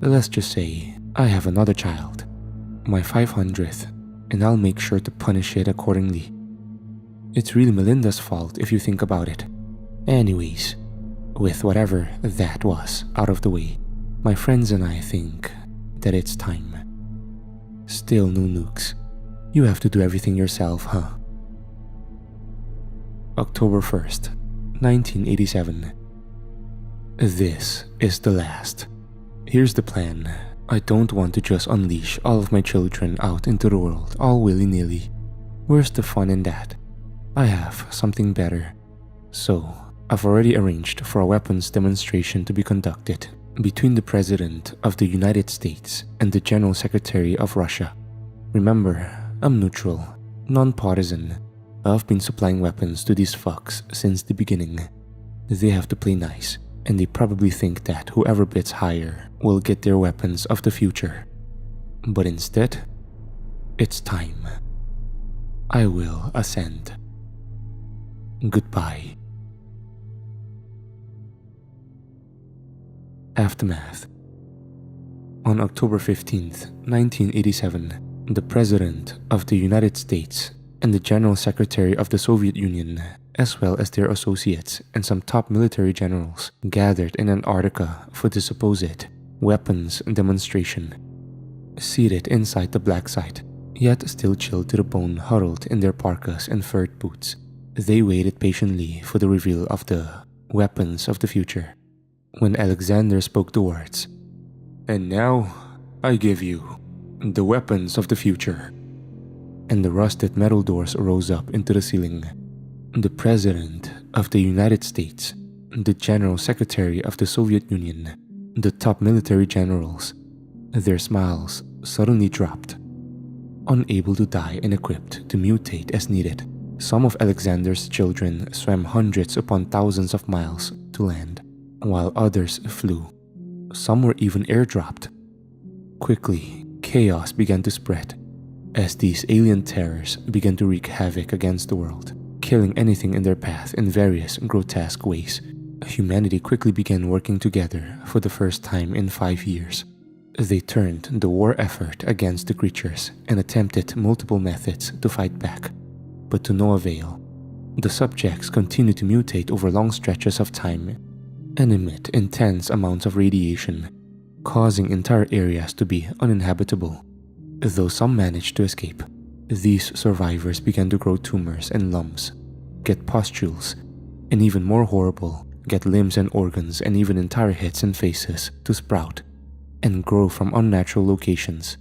B: Let's just say I have another child. My 500th, and I'll make sure to punish it accordingly. It's really Melinda's fault if you think about it. Anyways, with whatever that was out of the way, my friends and I think that it's time. Still no nukes. You have to do everything yourself, huh? October 1st, 1987. This is the last. Here's the plan. I don't want to just unleash all of my children out into the world all willy-nilly. Where's the fun in that? I have something better. So, I've already arranged for a weapons demonstration to be conducted between the President of the United States and the General Secretary of Russia. Remember, I'm neutral, non-partisan. I've been supplying weapons to these fucks since the beginning. They have to play nice, and they probably think that whoever bids higher will get their weapons of the future. But instead, it's time. I will ascend. Goodbye. Aftermath. On October 15th, 1987, the President of the United States and the General Secretary of the Soviet Union, as well as their associates and some top military generals, gathered in Antarctica for the supposed weapons demonstration. Seated inside the black site, yet still chilled to the bone, huddled in their parkas and furred boots, they waited patiently for the reveal of the weapons of the future. When Alexander spoke the words, "And now, I give you the weapons of the future," and the rusted metal doors rose up into the ceiling, the President of the United States, the General Secretary of the Soviet Union, the top military generals, their smiles suddenly dropped. Unable to die and equipped to mutate as needed, some of Alexander's children swam hundreds upon thousands of miles to land, while others flew. Some were even airdropped. Quickly, chaos began to spread as these alien terrors began to wreak havoc against the world, killing anything in their path in various grotesque ways. Humanity quickly began working together for the first time in 5 years. They turned the war effort against the creatures and attempted multiple methods to fight back, but to no avail. The subjects continued to mutate over long stretches of time, and emit intense amounts of radiation, causing entire areas to be uninhabitable. Though some managed to escape, these survivors began to grow tumors and lumps, get pustules, and even more horrible, get limbs and organs and even entire heads and faces to sprout and grow from unnatural locations.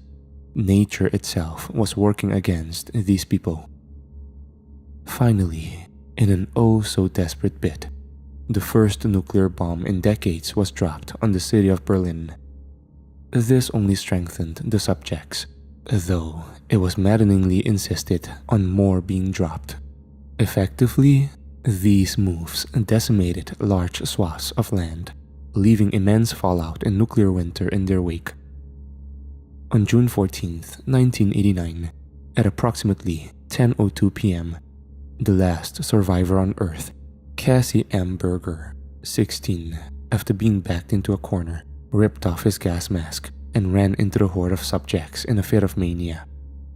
B: Nature itself was working against these people. Finally, in an oh so desperate bit, the first nuclear bomb in decades was dropped on the city of Berlin. This only strengthened the subjects, though it was maddeningly insisted on more being dropped. Effectively, these moves decimated large swaths of land, leaving immense fallout and nuclear winter in their wake. On June 14, 1989, at approximately 10:02 p.m., the last survivor on Earth, Cassie M. Berger, 16, after being backed into a corner, ripped off his gas mask and ran into the horde of subjects in a fit of mania.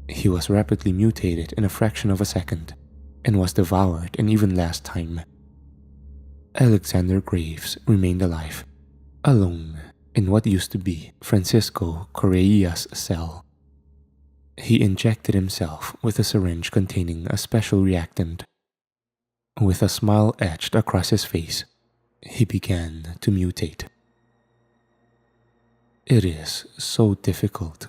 B: He was rapidly mutated in a fraction of a second and was devoured in even less time. Alexander Graves remained alive, alone in what used to be Francisco Correia's cell. He injected himself with a syringe containing a special reactant. With a smile etched across his face, he began to mutate. It is so difficult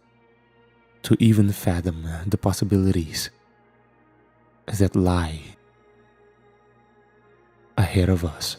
B: to even fathom the possibilities that lie ahead of us.